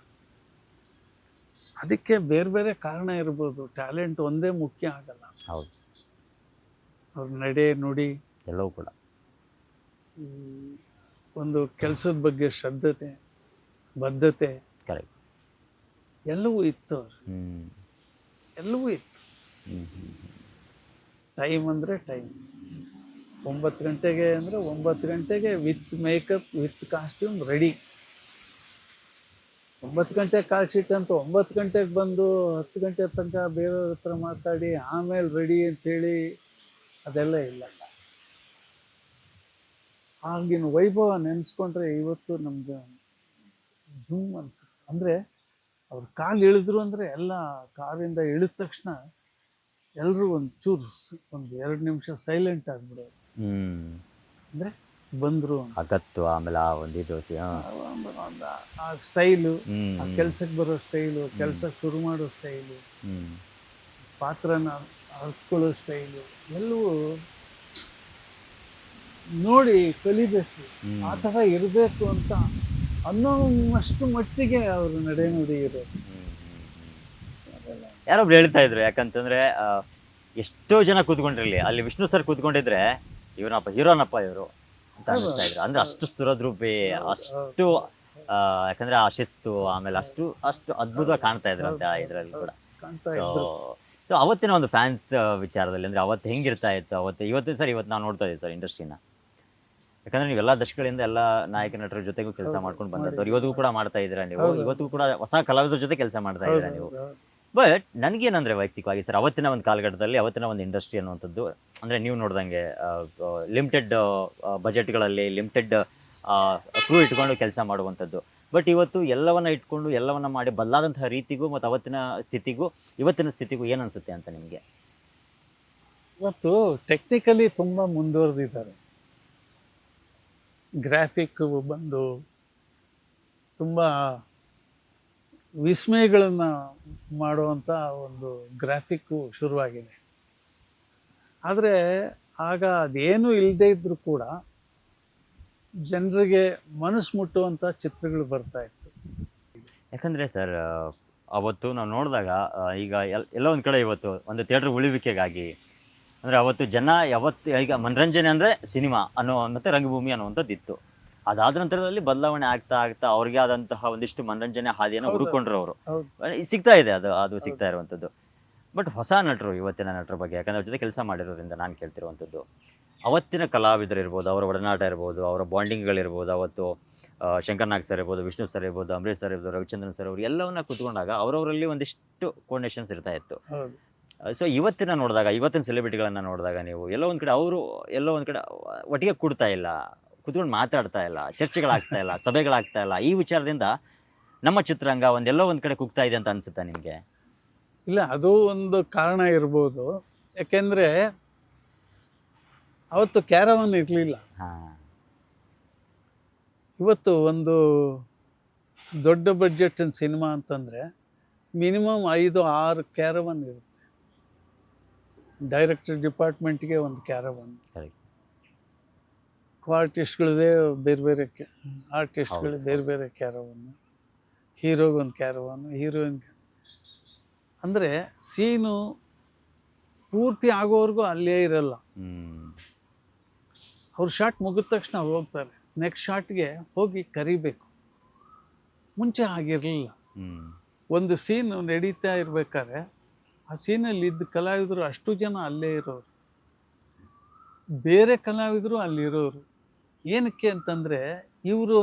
ಅದಕ್ಕೆ ಬೇರೆ ಬೇರೆ ಕಾರಣ ಇರ್ಬೋದು, ಟ್ಯಾಲೆಂಟ್ ಒಂದೇ ಮುಖ್ಯ ಆಗಲ್ಲ. ಹೌದು, ಅವ್ರ ನಡೆ ನುಡಿ, ಎಲ್ಲವೂ ಕೂಡ. ಒಂದು ಕೆಲಸದ ಬಗ್ಗೆ ಶ್ರದ್ಧತೆ, ಬದ್ಧತೆ, ಕರೆಕ್ಟ್. ಎಲ್ಲವೂ ಇತ್ತು ಅವ್ರು, ಹ್ಮ್ ಎಲ್ಲವೂ ಇತ್ತು. ಹ್ಮ್ ಟೈಮ್ ಅಂದರೆ ಟೈಮ್, 9 ಗಂಟೆಗೆ ಅಂದರೆ 9 ಗಂಟೆಗೆ with makeup with costume ready. 9 ಗಂಟೆಗೆ ಕಾಲ್ ಶೀಟ್ ಅಂತ 9 ಗಂಟೆಗೆ ಬಂದು 10 ಗಂಟೆ ತನಕ ಬೇರೆಯವ್ರ ಹತ್ರ ಮಾತಾಡಿ ಆಮೇಲೆ ರೆಡಿ ಅಂತೇಳಿ ಅದೆಲ್ಲ ಇಲ್ಲ. ಆಗಿನ ವೈಭವ ನೆನೆಸ್ಕೊಂಡ್ರೆ ಇವತ್ತು ನಮ್ಗೆ ಜೂಮ್ ಅನ್ಸುತ್ತೆ. ಅಂದರೆ ಅವ್ರ ಕಾಲು ಇಳಿದ್ರು ಅಂದರೆ ಎಲ್ಲ ಕಾರಿಂದ ಇಳಿದ ತಕ್ಷಣ ಎಲ್ಲರೂ ಒಂಚೂರು ಒಂದು 2 ನಿಮಿಷ ಸೈಲೆಂಟ್ ಆಗಿಬಿಡೋರು. ಅಂದರೆ ಬಂದರು ಅಗತ್ತು, ಆಮೇಲೆ ಆ ಒಂದು ಇದು ಆ ಸ್ಟೈಲು, ಆ ಕೆಲ್ಸಕ್ಕೆ ಬರೋ ಸ್ಟೈಲು, ಕೆಲಸ ಶುರು ಮಾಡೋ ಸ್ಟೈಲು, ಪಾತ್ರನ ಹರ್ಕೊಳ್ಳೋ ಸ್ಟೈಲು ಎಲ್ಲವೂ ನೋಡಿ ಕಲಿಬೇಕು. ಆ ಥರ ಇರಬೇಕು ಅಂತ ಅನ್ನೋಷ್ಟು ಮಟ್ಟಿಗೆ ಅವರು ನಡೆ ನುಡಿ ಇರೋದು. ಯಾರೊಬ್ರು ಹೇಳ್ತಾ ಇದ್ರು, ಯಾಕಂತಂದ್ರೆ ಎಷ್ಟೋ ಜನ ಕೂತ್ಕೊಂಡಿರ್ಲಿ, ಅಲ್ಲಿ ವಿಷ್ಣು ಸರ್ ಕೂತ್ಕೊಂಡಿದ್ರೆ ಇವನಪ್ಪ ಹೀರೋನಪ್ಪ ಇವರು ಅಂತ ಅನಿಸ್ತಾ ಇದ್ರು. ಅಂದ್ರೆ ಅಷ್ಟು ಸ್ತುರದ್ರೂಪಿ, ಅಷ್ಟು ಯಾಕಂದ್ರೆ ಆ ಶಿಸ್ತು, ಆಮೇಲೆ ಅಷ್ಟು ಅದ್ಭುತವಾಗಿ ಕಾಣ್ತಾ ಇದ್ರು ಅಂತ ಇದ್ರಲ್ಲಿ ಕೂಡ. ಸೊ ಅವತ್ತಿನ ಒಂದು ಫ್ಯಾನ್ಸ್ ವಿಚಾರದಲ್ಲಿ ಅಂದ್ರೆ ಅವತ್ತು ಹೆಂಗಿರ್ತಾ ಇತ್ತು, ಇವತ್ತು ಸರ್ ಇವತ್ತು ನಾವು ನೋಡ್ತಾ ಇದ್ದೀವಿ ಸರ್ ಇಂಡಸ್ಟ್ರಿನ. ಯಾಕಂದ್ರೆ ನೀವೆಲ್ಲ ದಶಕಗಳಿಂದ ಎಲ್ಲ ನಾಯಕ ನಟರ ಜೊತೆಗೂ ಕೆಲಸ ಮಾಡ್ಕೊಂಡು ಬಂದವ್ರು, ಇವತ್ತಿಗೂ ಕೂಡ ಮಾಡ್ತಾ ಇದ್ದೀರಾ ನೀವು, ಇವತ್ತಿಗೂ ಕೂಡ ಹೊಸ ಕಲಾವಿದರ ಜೊತೆ ಕೆಲಸ ಮಾಡ್ತಾ ಇದ್ದೀರಾ ನೀವು. ಬಟ್ ನನಗೇನಂದ್ರೆ ವೈಯಕ್ತಿಕವಾಗಿ ಸರ್, ಅವತ್ತಿನ ಒಂದು ಕಾಲಘಟ್ಟದಲ್ಲಿ ಅವತ್ತಿನ ಒಂದು ಇಂಡಸ್ಟ್ರಿ ಅನ್ನುವಂಥದ್ದು ಅಂದರೆ ನೀವು ನೋಡ್ದಂಗೆ ಲಿಮಿಟೆಡ್ ಬಜೆಟ್ಗಳಲ್ಲಿ ಲಿಮಿಟೆಡ್ ಕ್ರೂ ಇಟ್ಕೊಂಡು ಕೆಲಸ ಮಾಡುವಂಥದ್ದು. ಬಟ್ ಇವತ್ತು ಎಲ್ಲವನ್ನ ಇಟ್ಕೊಂಡು ಎಲ್ಲವನ್ನ ಮಾಡಿ ಬದಲಾದಂತಹ ರೀತಿಗೂ ಮತ್ತು ಅವತ್ತಿನ ಸ್ಥಿತಿಗೂ ಇವತ್ತಿನ ಸ್ಥಿತಿಗೂ ಏನು ಅನಿಸುತ್ತೆ ಅಂತ ನಿಮಗೆ? ಇವತ್ತು ಟೆಕ್ನಿಕಲಿ ತುಂಬ ಮುಂದುವರೆದಿದ್ದಾರೆ. ಗ್ರಾಫಿಕ್ ಬಂದು ತುಂಬ ವಿಸ್ಮಯಗಳನ್ನು ಮಾಡುವಂಥ ಒಂದು ಗ್ರಾಫಿಕ್ಕು ಶುರುವಾಗಿದೆ. ಆದರೆ ಆಗ ಅದೇನೂ ಇಲ್ಲದೇ ಇದ್ದರೂ ಕೂಡ ಜನರಿಗೆ ಮನಸ್ಸು ಮುಟ್ಟುವಂಥ ಚಿತ್ರಗಳು ಬರ್ತಾ ಇತ್ತು. ಯಾಕಂದರೆ ಸರ್ ಅವತ್ತು ನಾವು ನೋಡಿದಾಗ ಈಗ ಎಲ್ಲ ಒಂದು ಕಡೆ ಇವತ್ತು ಒಂದು ಥಿಯೇಟ್ರ್ ಉಳಿವಿಕೆಗಾಗಿ ಅಂದರೆ ಅವತ್ತು ಜನ ಈಗ ಮನರಂಜನೆ ಅಂದರೆ ಸಿನಿಮಾ ಮತ್ತು ರಂಗಭೂಮಿ ಅನ್ನುವಂಥದ್ದು ಇತ್ತು. ಅದಾದ ನಂತರದಲ್ಲಿ ಬದಲಾವಣೆ ಆಗ್ತಾ ಆಗ್ತಾ ಅವ್ರಿಗೆ ಆದಂತಹ ಒಂದಿಷ್ಟು ಮನರಂಜನೆ ಹಾದಿಯನ್ನು ಹುಡುಕೊಂಡ್ರು ಅವರು. ಸಿಗ್ತಾ ಇದೆ, ಅದು ಸಿಗ್ತಾ ಇರುವಂಥದ್ದು. ಬಟ್ ಹೊಸ ನಟರು, ಇವತ್ತಿನ ನಟರ ಬಗ್ಗೆ ಯಾಕಂದರೆ ಅವ್ರ ಜೊತೆ ಕೆಲಸ ಮಾಡಿರೋದ್ರಿಂದ ನಾನು ಕೇಳ್ತಿರುವಂಥದ್ದು, ಅವತ್ತಿನ ಕಲಾವಿದರು ಇರ್ಬೋದು, ಅವರ ಒಡನಾಟ ಇರ್ಬೋದು, ಅವರ ಬಾಂಡಿಂಗ್ಗಳಿರ್ಬೋದು, ಅವತ್ತು ಶಂಕರ್ ನಾಗ್ ಸರ್ ಇರ್ಬೋದು, ವಿಷ್ಣು ಸರ್ ಇರ್ಬೋದು, ಅಂಬರೀಶ್ ಸರ್ ಇರ್ಬೋದು, ರವಿಚಂದ್ರನ್ ಸರ್ ಅವರು ಎಲ್ಲವನ್ನ ಕೂತ್ಕೊಂಡಾಗ ಅವರವರಲ್ಲಿ ಒಂದಿಷ್ಟು ಕೋರ್ಡಿನೇಷನ್ಸ್ ಇರ್ತಾ ಇತ್ತು. ಸೊ ಇವತ್ತಿನ ಸೆಲೆಬ್ರಿಟಿಗಳನ್ನು ನೋಡಿದಾಗ ನೀವು ಎಲ್ಲೋ ಒಂದು ಕಡೆ ಅವರು ಎಲ್ಲೋ ಒಂದು ಕಡೆ ಒಟ್ಟಿಗೆ ಕೂಡ್ತಾ ಇಲ್ಲ, ಕೂತ್ಕೊಂಡು ಮಾತಾಡ್ತಾ ಇಲ್ಲ, ಚರ್ಚೆಗಳಾಗ್ತಾ ಇಲ್ಲ, ಸಭೆಗಳಾಗ್ತಾ ಇಲ್ಲ. ಈ ವಿಚಾರದಿಂದ ನಮ್ಮ ಚಿತ್ರರಂಗ ಎಲ್ಲೋ ಒಂದು ಕಡೆ ಕುಗ್ತಾ ಇದೆ ಅಂತ ಅನಿಸುತ್ತಾ ನಿಮಗೆ? ಇಲ್ಲ, ಅದು ಒಂದು ಕಾರಣ ಇರ್ಬೋದು. ಯಾಕೆಂದರೆ ಅವತ್ತು ಕ್ಯಾರವನ್ ಇರಲಿಲ್ಲ. ಇವತ್ತು ಒಂದು ದೊಡ್ಡ ಬಡ್ಜೆಟ್ಟಿನ ಸಿನಿಮಾ ಅಂತಂದರೆ ಮಿನಿಮಮ್ 5-6 ಕ್ಯಾರವನ್ ಇರುತ್ತೆ. ಡೈರೆಕ್ಟರ್ ಡಿಪಾರ್ಟ್ಮೆಂಟ್ಗೆ ಒಂದು ಕ್ಯಾರವನ್, ಆರ್ಟಿಸ್ಟ್ಗಳದೇ ಬೇರೆ ಬೇರೆ ಆರ್ಟಿಸ್ಟ್ಗಳು ಬೇರೆ ಬೇರೆ ಕ್ಯಾರವನ್ನು, ಹೀರೋಗೊಂದು ಕ್ಯಾರವನ್ನು, ಹೀರೋಯಿನ್. ಅಂದರೆ ಸೀನು ಪೂರ್ತಿ ಆಗೋವರೆಗೂ ಅಲ್ಲೇ ಇರಲ್ಲ. ಅವ್ರ ಶಾಟ್ ಮುಗಿದ ತಕ್ಷಣ ಹೋಗ್ತಾರೆ, ನೆಕ್ಸ್ಟ್ ಶಾಟ್ಗೆ ಹೋಗಿ ಕರಿಬೇಕು. ಮುಂಚೆ ಆಗಿರಲಿಲ್ಲ. ಒಂದು ಸೀನು ನಡೀತಾ ಇರ್ಬೇಕಾದ್ರೆ ಆ ಸೀನಲ್ಲಿ ಇದ್ದ ಕಲಾವಿದರು ಅಷ್ಟು ಜನ ಅಲ್ಲೇ ಇರೋರು, ಬೇರೆ ಕಲಾವಿದರು ಅಲ್ಲಿರೋರು. ಏನಕ್ಕೆ ಅಂತಂದರೆ ಇವರು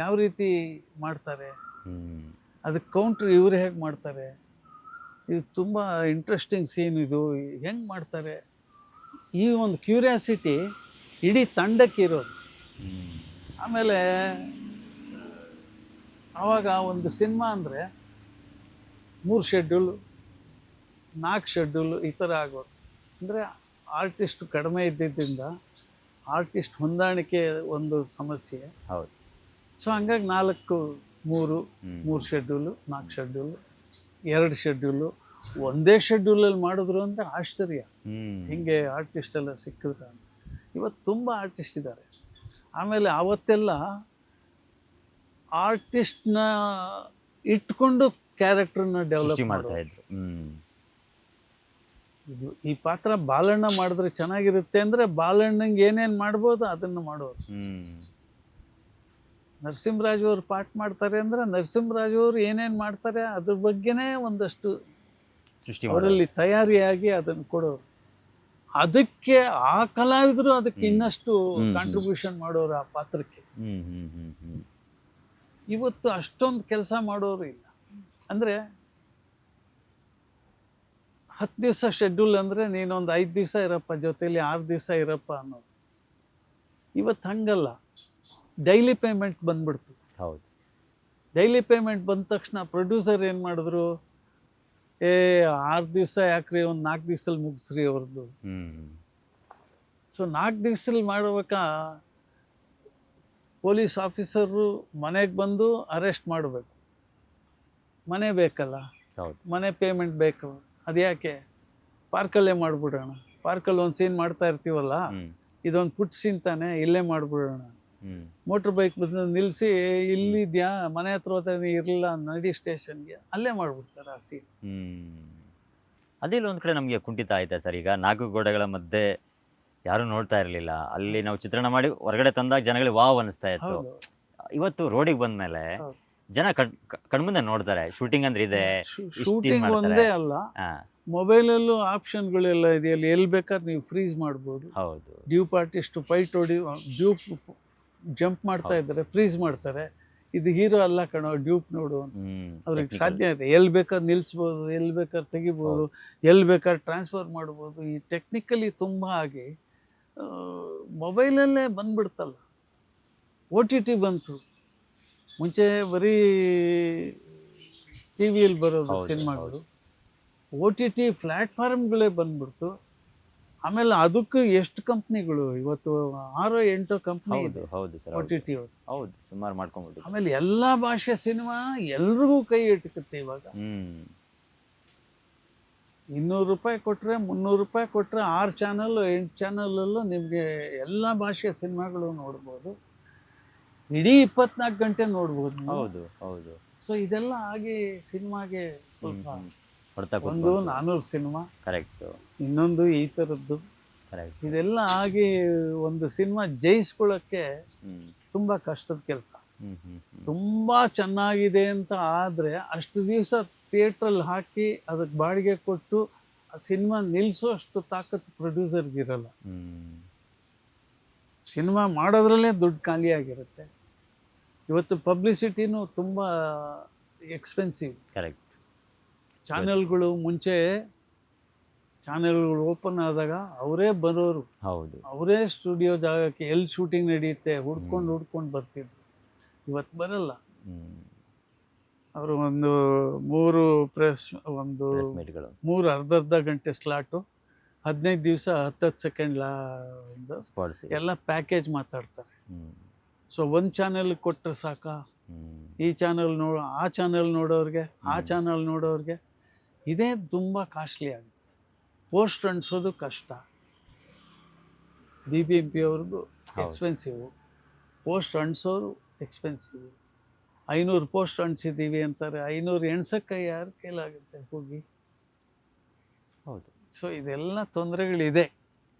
ಯಾವ ರೀತಿ ಮಾಡ್ತಾರೆ, ಅದಕ್ಕೆ ಕೌಂಟ್ರ್ ಇವರು ಹೇಗೆ ಮಾಡ್ತಾರೆ, ಇದು ತುಂಬ ಇಂಟ್ರೆಸ್ಟಿಂಗ್ ಸೀನ್, ಇದು ಹೆಂಗೆ ಮಾಡ್ತಾರೆ, ಈ ಒಂದು ಕ್ಯೂರಿಯಾಸಿಟಿ ಇಡೀ ತಂಡಕ್ಕೆ ಇರೋದು. ಆಮೇಲೆ ಆವಾಗ ಒಂದು ಸಿನಿಮಾ ಅಂದರೆ 3 ಶೆಡ್ಯೂಲು 4 ಶೆಡ್ಯೂಲು ಈ ಥರ ಆಗೋದು. ಅಂದರೆ ಆರ್ಟಿಸ್ಟ್ ಕಡಿಮೆ ಇದ್ದಿದ್ದರಿಂದ ಆರ್ಟಿಸ್ಟ್ ಹೊಂದಾಣಿಕೆ ಒಂದು ಸಮಸ್ಯೆ. ಹೌದು. ಸೊ ಹಂಗಾಗಿ 3 ಶೆಡ್ಯೂಲು 4 ಶೆಡ್ಯೂಲು 2 ಶೆಡ್ಯೂಲು ಒಂದೇ ಶೆಡ್ಯೂಲಲ್ಲಿ ಮಾಡಿದ್ರು ಅಂದರೆ ಆಶ್ಚರ್ಯ, ಹ್ಮ್ ಹಿಂಗೆ ಆರ್ಟಿಸ್ಟ್ ಎಲ್ಲ ಸಿಕ್ಕಿದ್ರೆ. ಇವತ್ತು ತುಂಬ ಆರ್ಟಿಸ್ಟ್ ಇದ್ದಾರೆ. ಆಮೇಲೆ ಅವತ್ತೆಲ್ಲ ಆರ್ಟಿಸ್ಟ್ನ ಇಟ್ಕೊಂಡು ಕ್ಯಾರೆಕ್ಟರ್ನ ಡೆವಲಪ್ ಸೃಷ್ಟಿ ಮಾಡ್ತಾ ಮಾಡ್ತಾ ಇದ್ರು. ಹ್ಮ್ ಇದು ಈ ಪಾತ್ರ ಬಾಲಣ್ಣ ಮಾಡಿದ್ರೆ ಚೆನ್ನಾಗಿರುತ್ತೆ ಅಂದರೆ ಬಾಲಣ್ಣಂಗೆ ಏನೇನು ಮಾಡ್ಬೋದು ಅದನ್ನು ಮಾಡೋರು. ಹ್ಮ್ ನರಸಿಂಹರಾಜ್ ಅವ್ರು ಪಾಠ ಮಾಡ್ತಾರೆ ಅಂದರೆ ನರಸಿಂಹರಾಜ್ ಅವರು ಏನೇನು ಮಾಡ್ತಾರೆ ಅದ್ರ ಬಗ್ಗೆನೇ ಒಂದಷ್ಟು ಸೃಷ್ಟಿ ಅವರಲ್ಲಿ ತಯಾರಿಯಾಗಿ ಅದನ್ನು ಕೊಡೋರು. ಅದಕ್ಕೆ ಆ ಕಲಾವಿದರು ಅದಕ್ಕೆ ಇನ್ನಷ್ಟು ಕಾಂಟ್ರಿಬ್ಯೂಷನ್ ಮಾಡೋರು ಆ ಪಾತ್ರಕ್ಕೆ. ಹ್ಮ್ ಹ್ಮ್ ಹ್ಮ್ ಹ್ಮ್ ಇವತ್ತು ಅಷ್ಟೊಂದು ಕೆಲಸ ಮಾಡೋರು ಇಲ್ಲ. ಅಂದರೆ 10 ದಿವಸ ಶೆಡ್ಯೂಲ್ ಅಂದರೆ ನೀನೊಂದು 5 ದಿವಸ ಇರಪ್ಪ, ಜೊತೆಲಿ 6 ದಿವಸ ಇರಪ್ಪ ಅನ್ನೋದು. ಇವತ್ತು ಹಂಗಲ್ಲ, ಡೈಲಿ ಪೇಮೆಂಟ್ ಬಂದ್ಬಿಡ್ತು. ಹೌದು. ಡೈಲಿ ಪೇಮೆಂಟ್ ಬಂದ ತಕ್ಷಣ ಪ್ರೊಡ್ಯೂಸರ್ ಏನು ಮಾಡಿದ್ರು, 6 ದಿವಸ ಯಾಕ್ರಿ, ಒಂದು 4 ದಿವಸಲ್ಲಿ ಮುಗಿಸ್ರಿ ಅವ್ರದ್ದು. ಹ್ಮ್ ಸೊ 4 ದಿವಸಲ್ಲಿ ಮಾಡ್ಬೇಕಾ ಪೊಲೀಸ್ ಆಫೀಸರು ಮನೆಗೆ ಬಂದು ಅರೆಸ್ಟ್ ಮಾಡಬೇಕು. ಮನೆ ಬೇಕಲ್ಲ, ಹೌದು. ಮನೆ ಪೇಮೆಂಟ್ ಬೇಕು. ಅದ್ಯಾಕೆ ಪಾರ್ಕಲ್ಲೇ ಮಾಡಿಬಿಡೋಣ, ಪಾರ್ಕಲ್ಲಿ ಒಂದು ಸೀನ್ ಮಾಡ್ತಾ ಇರ್ತೀವಲ್ಲ, ಹ್ಮ್ ಇದೊಂದು ಪುಟ್ ಸೀನ್ ತಾನೆ, ಇಲ್ಲೇ ಮಾಡಿಬಿಡೋಣ. ಹ್ಮ್ ಮೋಟ್ರ್ ಬೈಕ್ ಬಂದು ನಿಲ್ಲಿಸಿ, ಇಲ್ಲಿದ್ಯಾ ಮನೆ ಹತ್ರ ಹೋದ್ರೆ ಇರಲಿಲ್ಲ, ನಡಿ ಸ್ಟೇಷನ್ಗೆ, ಅಲ್ಲೇ ಮಾಡಿಬಿಡ್ತಾರೆ ಆ ಸೀನ್. ಅದಿಲ್ಲ ಒಂದ್ ಕಡೆ ನಮಗೆ ಕುಂಠಿತ ಆಯ್ತಾ ಸರ್? ಈಗ 4 ಗೋಡೆಗಳ ಮಧ್ಯೆ ಯಾರು ನೋಡ್ತಾ ಇರಲಿಲ್ಲ, ಅಲ್ಲಿ ನಾವು ಚಿತ್ರಣ ಮಾಡಿ ಹೊರಗಡೆ ತಂದಾಗ ಜನಗಳಿಗೆ ವಾವ್ ಅನಿಸ್ತಾ ಇತ್ತು. ಹೌದು. ಇವತ್ತು ರೋಡಿಗೆ ಬಂದ್ಮೇಲೆ ಹೌದು. ಜನ ಕಣ್ಮುಂದೆ ನೋಡ್ತಾರೆ, ಶೂಟಿಂಗ್ ಅಂದ್ರೆ ಇದೆ, ಇಷ್ಟ್ ಶೂಟಿಂಗ್ ಮಾಡ್ತಾರೆ. ಒಂದೇ ಅಲ್ಲ, ಹಾ ಮೊಬೈಲಲ್ಲೂ ಆಪ್ಷನ್ಗಳೆಲ್ಲ ಇದೆಯಲ್ಲ, ಎಲ್ಲಿ ಬೇಕಾದ್ರೆ ನೀವು ಫ್ರೀಸ್ ಮಾಡ್ಬೋದು. ಹೌದು. Dupe artist fight dupe jump ಮಾಡ್ತಾ ಇದ್ದಾರೆ, ಫ್ರೀಸ್ ಮಾಡ್ತಾರೆ. ಇದು ಹೀರೋ ಅಲ್ಲ ಕಣೋ, ಡ್ಯೂಪ್ ನೋಡು ಅಂತ. ಅವ್ರಿಗೆ ಸಾಧ್ಯ ಇದೆ, ಎಲ್ಲಿ ಬೇಕಾದ್ರೆ ನಿಲ್ಲಿಸ್ಬೋದು, ಎಲ್ಲಿ ಬೇಕಾದ್ರೆ ತೆಗಿಬೋದು, ಎಲ್ಲಿ ಬೇಕಾದ್ರೆ ಟ್ರಾನ್ಸ್ಫರ್ ಮಾಡ್ಬೋದು. ಈ ಟೆಕ್ನಿಕಲಿ ತುಂಬ ಆಗಿ ಮೊಬೈಲಲ್ಲೇ ಬಂದ್ಬಿಡ್ತಲ್ಲ. OTT ಬಂತು, ಮುಂಚೆ ಬರೀ ಟಿ ವಿಯಲ್ಲಿ ಬರೋದು ಸಿನಿಮಾಗಳು. OTT ಪ್ಲ್ಯಾಟ್ಫಾರ್ಮ್ಗಳೇ ಬಂದ್ಬಿಡ್ತು. ಆಮೇಲೆ ಅದಕ್ಕೆ ಎಷ್ಟು ಕಂಪ್ನಿಗಳು ಇವತ್ತು, 6-8 ಕಂಪ್ನಿ ಇದೆ ಹೌದು ಸರ್. OTT ಅವರು. ಹೌದು, ಸುಮಾರು ಮಾಡ್ಕೊಂಡ್ಬಿಟ್ಟು. ಆಮೇಲೆ ಎಲ್ಲ ಭಾಷೆ ಸಿನಿಮಾ ಎಲ್ರಿಗೂ ಕೈ ಎಟುಕುತ್ತೆ ಇವಾಗ. 200 ರೂಪಾಯಿ ಕೊಟ್ಟರೆ, 300 ರೂಪಾಯಿ ಕೊಟ್ಟರೆ 6 ಚಾನಲ್ 8 ಚಾನಲಲ್ಲೂ ನಿಮಗೆ ಎಲ್ಲ ಭಾಷೆಯ ಸಿನಿಮಾಗಳು ನೋಡ್ಬೋದು. ಇಡೀ 24 ಗಂಟೆ ನೋಡ್ಬೋದು. ಹೌದು ಹೌದು. ಸೊ ಇದೆಲ್ಲ ಆಗಿ ಸಿನಿಮಾಗೆ ಸ್ವಲ್ಪ ಹೊಡ್ತಾ ಒಂದು 400 ಸಿನಿಮಾ, ಕರೆಕ್ಟ್, ಇನ್ನೊಂದು ಈ ಥರದ್ದು, ಕರೆಕ್ಟ್. ಇದೆಲ್ಲ ಆಗಿ ಒಂದು ಸಿನಿಮಾ ಜಯಿಸ್ಕೊಳ್ಳೋಕ್ಕೆ ತುಂಬ ಕಷ್ಟದ ಕೆಲಸ. ತುಂಬ ಚೆನ್ನಾಗಿದೆ ಅಂತ ಆದರೆ ಅಷ್ಟು ದಿವಸ ಥಿಯೇಟ್ರಲ್ಲಿ ಹಾಕಿ ಅದಕ್ಕೆ ಬಾಡಿಗೆ ಕೊಟ್ಟು ಆ ಸಿನಿಮಾ ನಿಲ್ಲಿಸೋಷ್ಟು ತಾಕತ್ತು ಪ್ರೊಡ್ಯೂಸರ್ಗಿರಲ್ಲ. ಸಿನಿಮಾ ಮಾಡೋದ್ರಲ್ಲೇ ದುಡ್ಡು ಖಾಲಿಯಾಗಿರುತ್ತೆ. ಇವತ್ತು ಪಬ್ಲಿಸಿಟಿನೂ ತುಂಬ ಎಕ್ಸ್ಪೆನ್ಸಿವ್. ಕರೆಕ್ಟ್. ಚಾನೆಲ್ಗಳು ಮುಂಚೆ ಚಾನೆಲ್ಗಳು ಓಪನ್ ಆದಾಗ ಅವರೇ ಬರೋರು, ಹೌದು, ಅವರೇ ಸ್ಟುಡಿಯೋ ಜಾಗಕ್ಕೆ ಎಲ್ಲಿ ಶೂಟಿಂಗ್ ನಡೆಯುತ್ತೆ ಹುಡ್ಕೊಂಡು ಬರ್ತಿದ್ರು. ಇವತ್ತು ಬರಲ್ಲ. ಅವರು ಒಂದು 3 ಅರ್ಧ ಗಂಟೆ ಸ್ಲಾಟು, 15 ದಿವಸ 10 ಸೆಕೆಂಡ್ ಎಲ್ಲ ಪ್ಯಾಕೇಜ್ ಮಾತಾಡ್ತಾರೆ. ಸೊ ಒಂದು ಚಾನೆಲ್ ಕೊಟ್ಟರೆ ಸಾಕ, ಈ ಚಾನಲ್ ಆ ಚಾನಲ್ ನೋಡೋರಿಗೆ, ಆ ಚಾನಲ್ ನೋಡೋರಿಗೆ ಇದೇ ತುಂಬ ಕಾಸ್ಟ್ಲಿ ಆಗುತ್ತೆ. ಪೋಸ್ಟ್ ಅಂಟಿಸೋದು ಕಷ್ಟ. BBMP ಅವ್ರಿಗೂ ಎಕ್ಸ್ಪೆನ್ಸಿವ್, ಪೋಸ್ಟ್ ಅಂಟಿಸೋರು ಎಕ್ಸ್ಪೆನ್ಸಿವ್. 500 ಪೋಸ್ಟ್ ಅಂಟಿಸಿದ್ದೀವಿ ಅಂತಾರೆ, 500 ಎಣ್ಸಕ್ಕೆ ಯಾರ ಕೈಲಾಗುತ್ತೆ ಹೋಗಿ? ಹೌದು. ಸೊ ಇದೆಲ್ಲ ತೊಂದರೆಗಳಿದೆ.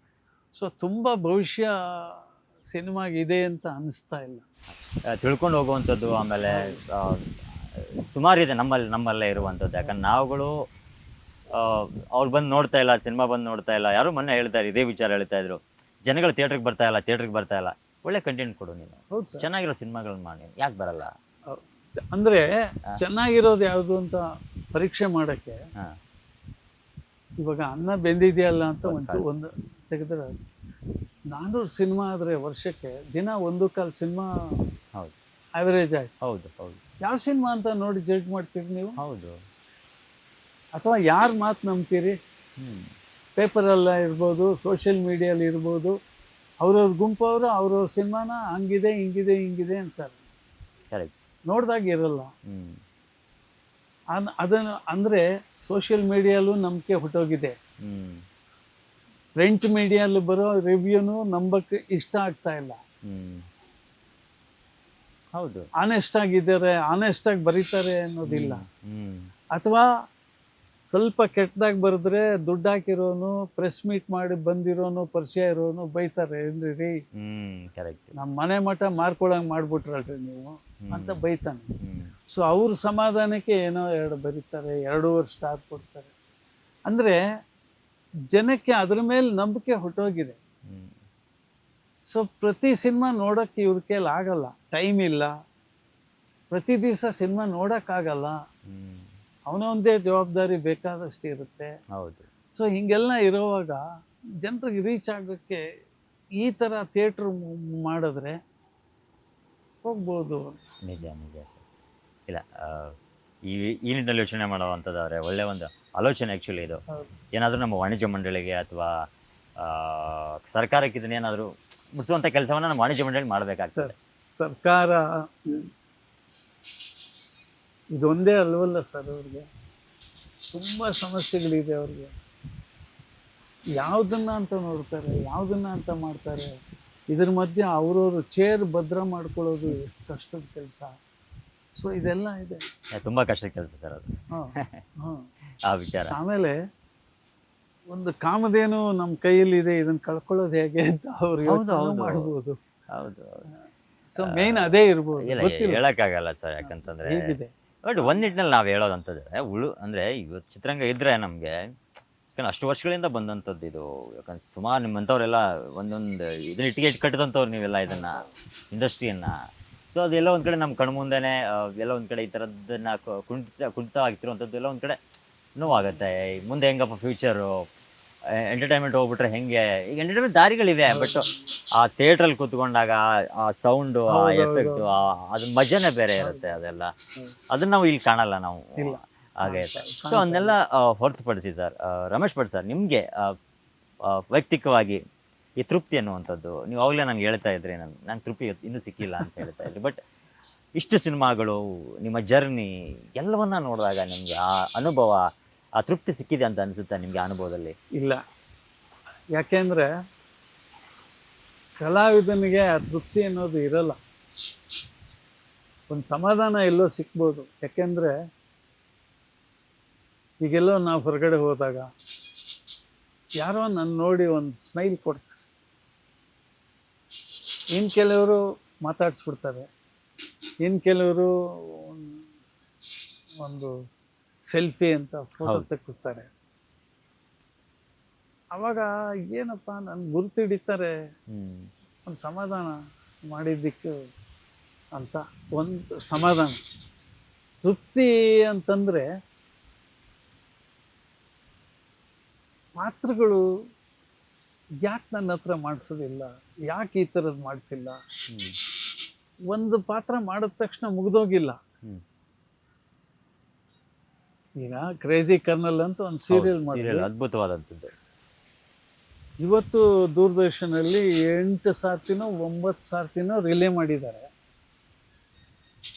ಸೊ ತುಂಬ ಭವಿಷ್ಯ ಸಿನಿಮಾಗಿದೆ ಅಂತ ಅನಿಸ್ತಾ ಇಲ್ಲ. ತಿಳ್ಕೊಂಡು ಹೋಗುವಂಥದ್ದು ಆಮೇಲೆ ಸುಮಾರಿದೆ ನಮ್ಮಲ್ಲೇ ಇರುವಂಥದ್ದು. ಯಾಕಂದ್ರೆ ನಾವುಗಳು ಅವ್ರು ಬಂದು ನೋಡ್ತಾ ಇಲ್ಲ, ಸಿನಿಮಾ ಬಂದು ನೋಡ್ತಾ ಇಲ್ಲ. ಯಾರು ಮೊನ್ನೆ ಹೇಳ್ತಾರೆ, ಇದೇ ವಿಚಾರ ಹೇಳ್ತಾ ಇದ್ರು, ಜನಗಳು ಥಿಯೇಟ್ರಿಗೆ ಬರ್ತಾ ಇಲ್ಲ. ಒಳ್ಳೆ ಕಂಟೆಂಟ್ ಕೊಡು ನೀನು, ಹೌದು ಸರ್, ಚೆನ್ನಾಗಿರೋ ಸಿನಿಮಾಗಳನ್ನ ಮಾಡಿ, ಯಾಕೆ ಬರಲ್ಲ? ಅಂದರೆ ಚೆನ್ನಾಗಿರೋದು ಯಾವುದು ಅಂತ ಪರೀಕ್ಷೆ ಮಾಡೋಕ್ಕೆ ಇವಾಗ ಅನ್ನ ಬೆಂದಿದೆಯಲ್ಲ ಅಂತ ಒಂದು ತೆಗೆದ್ರೆ 400 ಸಿನಿಮಾ ಆದರೆ ವರ್ಷಕ್ಕೆ ದಿನ 1.25 ಸಿನಿಮಾ ಆವರೇಜ್ ಆಯ್ತು. ಹೌದು ಹೌದು. ಯಾವ ಸಿನಿಮಾ ಅಂತ ನೋಡಿ ಜಡ್ಜ್ ಮಾಡ್ತೀರಿ ನೀವು? ಹೌದು. ಅಥವಾ ಯಾರ ಮಾತು ನಂಬ್ತೀರಿ? ಪೇಪರಲ್ಲ ಇರ್ಬೋದು, ಸೋಷಿಯಲ್ ಮೀಡಿಯಲ್ಲಿ ಇರ್ಬೋದು, ಅವ್ರವ್ರ ಗುಂಪವರು ಅವ್ರವ್ರ ಸಿನಿಮಾನ ಹಂಗಿದೆ ಹಿಂಗಿದೆ ಅಂತಾರೆ. ಕರೆಕ್ಟ್. ನೋಡ್ದಾಗ ಇರಲ್ಲ. ಅದನ್ನು ಅಂದರೆ ಸೋಷಿಯಲ್ ಮೀಡಿಯಲ್ಲೂ ನಂಬಿಕೆ ಹೊಟ್ಟೋಗಿದೆ. ಹ್ಮ್ ಪ್ರಿಂಟ್ ಮೀಡಿಯಲ್ಲಿ ಬರೋ ರಿವ್ಯೂನು ನಂಬಕ್ಕೆ ಇಷ್ಟ ಆಗ್ತಾ ಇಲ್ಲ. ಹ್ಮ್ ಹೌದು. ಆನೆಸ್ಟ್ ಆಗಿದ್ದಾರೆ, ಆನೆಸ್ಟ್ ಆಗಿ ಬರೀತಾರೆ ಅನ್ನೋದಿಲ್ಲ. ಹ್ಮ್ ಅಥವಾ ಸ್ವಲ್ಪ ಕೆಟ್ಟದಾಗಿ ಬರೆದ್ರೆ ದುಡ್ಡು ಹಾಕಿರೋನು, ಪ್ರೆಸ್ ಮೀಟ್ ಮಾಡಿ ಬಂದಿರೋನು, ಪರಿಚಯ ಇರೋನು ಬೈತಾರೆ, ಏನ್ರಿ ರೀ ಕರೆಕ್ಟ್. ನಮ್ಮ ಮನೆ ಮಠ ಮಾರ್ಕೊಳಂಗೆ ಮಾಡ್ಬಿಟ್ರಲ್ರಿ ನೀವು ಅಂತ ಬೈತಾನೆ. ಹ್ಮ್ ಸೊ ಅವ್ರ ಸಮಾಧಾನಕ್ಕೆ ಏನೋ ಎರಡು ಬರೀತಾರೆ, 2.5 ಸ್ಟಾರ್ ಕೊಡ್ತಾರೆ. ಅಂದರೆ ಜನಕ್ಕೆ ಅದ್ರ ಮೇಲೆ ನಂಬಿಕೆ ಹೊಟ್ಟೋಗಿದೆ. ಹ್ಮ್ ಸೊ ಪ್ರತಿ ಸಿನಿಮಾ ನೋಡೋಕ್ಕೆ ಇವ್ರ ಕೈಲಿ ಆಗಲ್ಲ, ಟೈಮ್ ಇಲ್ಲ. ಪ್ರತಿ ದಿವಸ ಸಿನಿಮಾ ನೋಡೋಕ್ಕಾಗಲ್ಲ, ಹ್ಮ್ ಅವನೊಂದೇ ಜವಾಬ್ದಾರಿ ಬೇಕಾದಷ್ಟು ಇರುತ್ತೆ. ಹೌದು. ಸೊ ಹಿಂಗೆಲ್ಲ ಇರೋವಾಗ ಜನರಿಗೆ ರೀಚ್ ಆಗೋಕ್ಕೆ ಈ ಥರ ಥಿಯೇಟ್ರ್ ಮಾಡಿದ್ರೆ ಹೋಗ್ಬೋದು. ನಿಜ ನಿಜ ಸರ್. ಇಲ್ಲ ಈ ನಿಟ್ಟಿನಲ್ಲಿ ಯೋಚನೆ ಮಾಡುವಂಥದ್ದಾದ್ರೆ ಒಳ್ಳೆ ಒಂದು ಆಲೋಚನೆ ಆ್ಯಕ್ಚುಲಿ ಇದು. ಏನಾದರೂ ನಮ್ಮ ವಾಣಿಜ್ಯ ಮಂಡಳಿಗೆ ಅಥವಾ ಸರ್ಕಾರಕ್ಕೆ ಇದನ್ನೇನಾದರೂ ಮುಟ್ಟಿಸುವಂಥ ಕೆಲಸವನ್ನು ನಮ್ಮ ವಾಣಿಜ್ಯ ಮಂಡಳಿ ಮಾಡಬೇಕಾಗ್ತದೆ. ಸರ್ಕಾರ ಇದೊಂದೇ ಅಲ್ವಲ್ಲ ಸರ್, ಅವ್ರಿಗೆ ತುಂಬ ಸಮಸ್ಯೆಗಳಿದೆ. ಅವ್ರಿಗೆ ಯಾವುದನ್ನ ಅಂತ ನೋಡ್ತಾರೆ, ಯಾವುದನ್ನ ಅಂತ ಮಾಡ್ತಾರೆ. ಇದ್ರ ಮಧ್ಯೆ ಅವ್ರವ್ರ ಚೇರ್ ಭದ್ರ ಮಾಡ್ಕೊಳ್ಳೋದು ಎಷ್ಟು ಕಷ್ಟದ ಕೆಲಸ. ಸೊ ಇದೆಲ್ಲ ಇದೆ, ತುಂಬ ಕಷ್ಟದ ಕೆಲಸ ಸರ್ ಅದು. ಹಾಂ ಆ ವಿಚಾರ. ಆಮೇಲೆ ಒಂದು ಕಾಮಧೇನು ನಮ್ಮ ಕೈಯಲ್ಲಿದೆ, ಇದನ್ನ ಕಳ್ಕೊಳ್ಳೋದು ಹೇಗೆ ಅಂತ ಅವ್ರು ಮಾಡ್ಬೋದು. ಹೌದು. ಸೊ ಮೇನ್ ಅದೇ ಇರ್ಬೋದು. ಇಲ್ಲ ಹೇಳಕ್ಕಾಗಲ್ಲ ಸರ್, ಯಾಕಂತಂದ್ರೆ ಹೀಗಿದೆ. ಬಟ್ ಒಂದು ನಿಟ್ಟಿನಲ್ಲಿ ನಾವು ಹೇಳೋದಂತಂದ್ರೆ ಅಂದರೆ ಇವತ್ತು ಚಿತ್ರರಂಗ ಇದ್ರೆ ನಮಗೆ, ಯಾಕಂದ್ರೆ ಅಷ್ಟು ವರ್ಷಗಳಿಂದ ಬಂದಂಥದ್ದು ಇದು. ಯಾಕಂದ್ರೆ ಸುಮಾರು ನಿಮ್ಮಂಥವ್ರೆಲ್ಲ ಒಂದೊಂದು ಇದನ್ನ ಇಟ್ಟಿಗೆ ಕಟ್ಟಿದಂಥವ್ರು ನೀವೆಲ್ಲ ಇದನ್ನ ಇಂಡಸ್ಟ್ರಿಯನ್ನ. ಸೊ ಅದೆಲ್ಲ ಒಂದು ಕಡೆ ನಮ್ಮ ಕಣ್ಮುಂದೆನೇ ಎಲ್ಲ ಒಂದು ಕಡೆ ಈ ಥರದ್ದನ್ನ ಕುಂಠಿತ ಆಗ್ತಿರುವಂಥದ್ದು ಎಲ್ಲ ಒಂದು ಕಡೆ ನೋವಾಗುತ್ತೆ. ಮುಂದೆ ಹೆಂಗಪ್ಪ ಫ್ಯೂಚರು, ಎಂಟರ್ಟೈನ್ಮೆಂಟ್ ಹೋಗ್ಬಿಟ್ರೆ ಹೆಂಗೆ? ಈಗ ಎಂಟರ್ಟೈನ್ಮೆಂಟ್ ದಾರಿಗಳಿವೆ, ಬಟ್ ಆ ಥಿಯೇಟ್ರಲ್ಲಿ ಕೂತ್ಕೊಂಡಾಗ ಆ ಸೌಂಡು, ಆ ಎಫೆಕ್ಟು, ಅದ್ರ ಮಜಾನೇ ಬೇರೆ ಇರುತ್ತೆ. ಅದೆಲ್ಲ ಅದನ್ನ ನಾವು ಇಲ್ಲಿ ಕಾಣಲ್ಲ ನಾವು, ಹಾಗೆ. ಸೊ ಅದನ್ನೆಲ್ಲ ಹೊರತುಪಡಿಸಿ ಸರ್, ರಮೇಶ್ ಭಟ್ ಸರ್, ನಿಮಗೆ ವೈಯಕ್ತಿಕವಾಗಿ ಈ ತೃಪ್ತಿ ಅನ್ನುವಂಥದ್ದು, ನೀವು ಅವಾಗಲೇ ನನಗೆ ಹೇಳ್ತಾ ಇದ್ರಿ, ನಂಗೆ ತೃಪ್ತಿ ಇನ್ನೂ ಸಿಕ್ಕಿಲ್ಲ ಅಂತ ಹೇಳ್ತಾ ಇದ್ರಿ. ಬಟ್ ಇಷ್ಟು ಸಿನಿಮಾಗಳು, ನಿಮ್ಮ ಜರ್ನಿ ಎಲ್ಲವನ್ನ ನೋಡಿದಾಗ ನಿಮಗೆ ಆ ಅನುಭವ, ಆ ತೃಪ್ತಿ ಸಿಕ್ಕಿದೆ ಅಂತ ಅನಿಸುತ್ತಾ ನಿಮಗೆ ಆ ಅನುಭವದಲ್ಲಿ? ಇಲ್ಲ, ಯಾಕೆಂದರೆ ಕಲಾವಿದನಿಗೆ ಆ ತೃಪ್ತಿ ಅನ್ನೋದು ಇರಲ್ಲ. ಒಂದು ಸಮಾಧಾನ ಎಲ್ಲೋ ಸಿಕ್ಬೋದು. ಯಾಕೆಂದರೆ ಈಗೆಲ್ಲೋ ನಾವು ಹೊರಗಡೆ ಹೋದಾಗ ಯಾರೋ ನನ್ನ ನೋಡಿ ಒಂದು ಸ್ಮೈಲ್ ಕೊಡ್ತಾರೆ, ಇನ್ನು ಕೆಲವರು ಮಾತಾಡಿಸ್ಬಿಡ್ತಾರೆ, ಇನ್ನು ಕೆಲವರು ಒಂದು ಸೆಲ್ಫಿ ಅಂತ ಫೋಟೋ ತೆಕ್ಕಿಸ್ತಾರೆ. ಅವಾಗ ಏನಪ್ಪ ನನ್ನ ಗುರುತು ಹಿಡಿತಾರೆ, ಒಂದು ಸಮಾಧಾನ ಮಾಡಿದ್ದಕ್ಕೆ ಅಂತ ಒಂದು ಸಮಾಧಾನ. ತೃಪ್ತಿ ಅಂತಂದರೆ ಪಾತ್ರಗಳು ಯಾಕೆ ನನ್ನ ಹತ್ರ ಮಾಡಿಸೋದಿಲ್ಲ, ಯಾಕೆ ಈ ಥರದ್ದು ಮಾಡಿಸಿಲ್ಲ. ಒಂದು ಪಾತ್ರ ಮಾಡಿದ ತಕ್ಷಣ ಮುಗಿದೋಗಿಲ್ಲ. ಈಗ ಕ್ರೇಜಿ ಕರ್ನಲ್ ಅಂತ ಒಂದು ಸೀರಿಯಲ್ ಮಾಡಿದ್ರು, ಅದ್ಭುತವಾದಂಥದ್ದು. ಇವತ್ತು ದೂರದರ್ಶನಲ್ಲಿ 8 ಸಾರ್ತಿನೋ 9 ಸಾರ್ತಿನೋ ರಿಲೇ ಮಾಡಿದ್ದಾರೆ.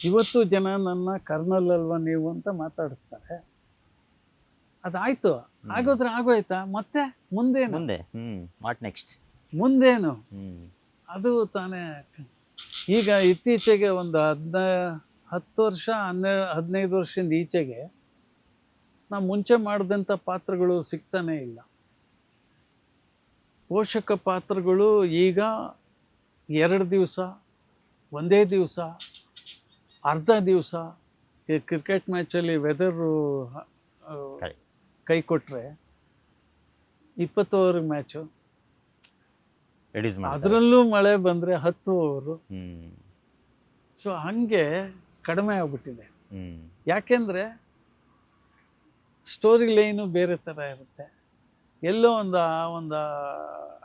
ಇವತ್ತು ಜನ ನನ್ನ ಕರ್ನಲ್ ಅಲ್ವಾ ನೀವು ಅಂತ ಮಾತಾಡಿಸ್ತಾರೆ. ಅದಾಯ್ತು, ಆಗೋದ್ರೆ ಆಗೋಯ್ತಾ, ಮತ್ತೆ ಮುಂದೇನು, ವಾಟ್ ನೆಕ್ಸ್ಟ್, ಮುಂದೇನು, ಅದು ತಾನೇ. ಈಗ ಇತ್ತೀಚೆಗೆ ಒಂದು 10 ವರ್ಷ 15 ವರ್ಷದಿಂದ ಈಚೆಗೆ ನಾವು ಮುಂಚೆ ಮಾಡಿದಂಥ ಪಾತ್ರಗಳು ಸಿಗ್ತಾನೇ ಇಲ್ಲ. ಪೋಷಕ ಪಾತ್ರಗಳು ಈಗ 2 ದಿವಸ, ಒಂದೇ ದಿವಸ, ಅರ್ಧ ದಿವಸ. ಈ ಕ್ರಿಕೆಟ್ ಮ್ಯಾಚಲ್ಲಿ ವೆದರು ಕೈ ಕೊಟ್ಟರೆ 20 ಓವರ್ ಮ್ಯಾಚು, ಅದರಲ್ಲೂ ಮಳೆ ಬಂದರೆ 10 ಓವರು. ಸೊ ಹಾಗೆ ಕಡಿಮೆ ಆಗ್ಬಿಟ್ಟಿದೆ. ಯಾಕೆಂದರೆ ಸ್ಟೋರಿ ಲೈನು ಬೇರೆ ಥರ ಇರುತ್ತೆ. ಎಲ್ಲೋ ಒಂದು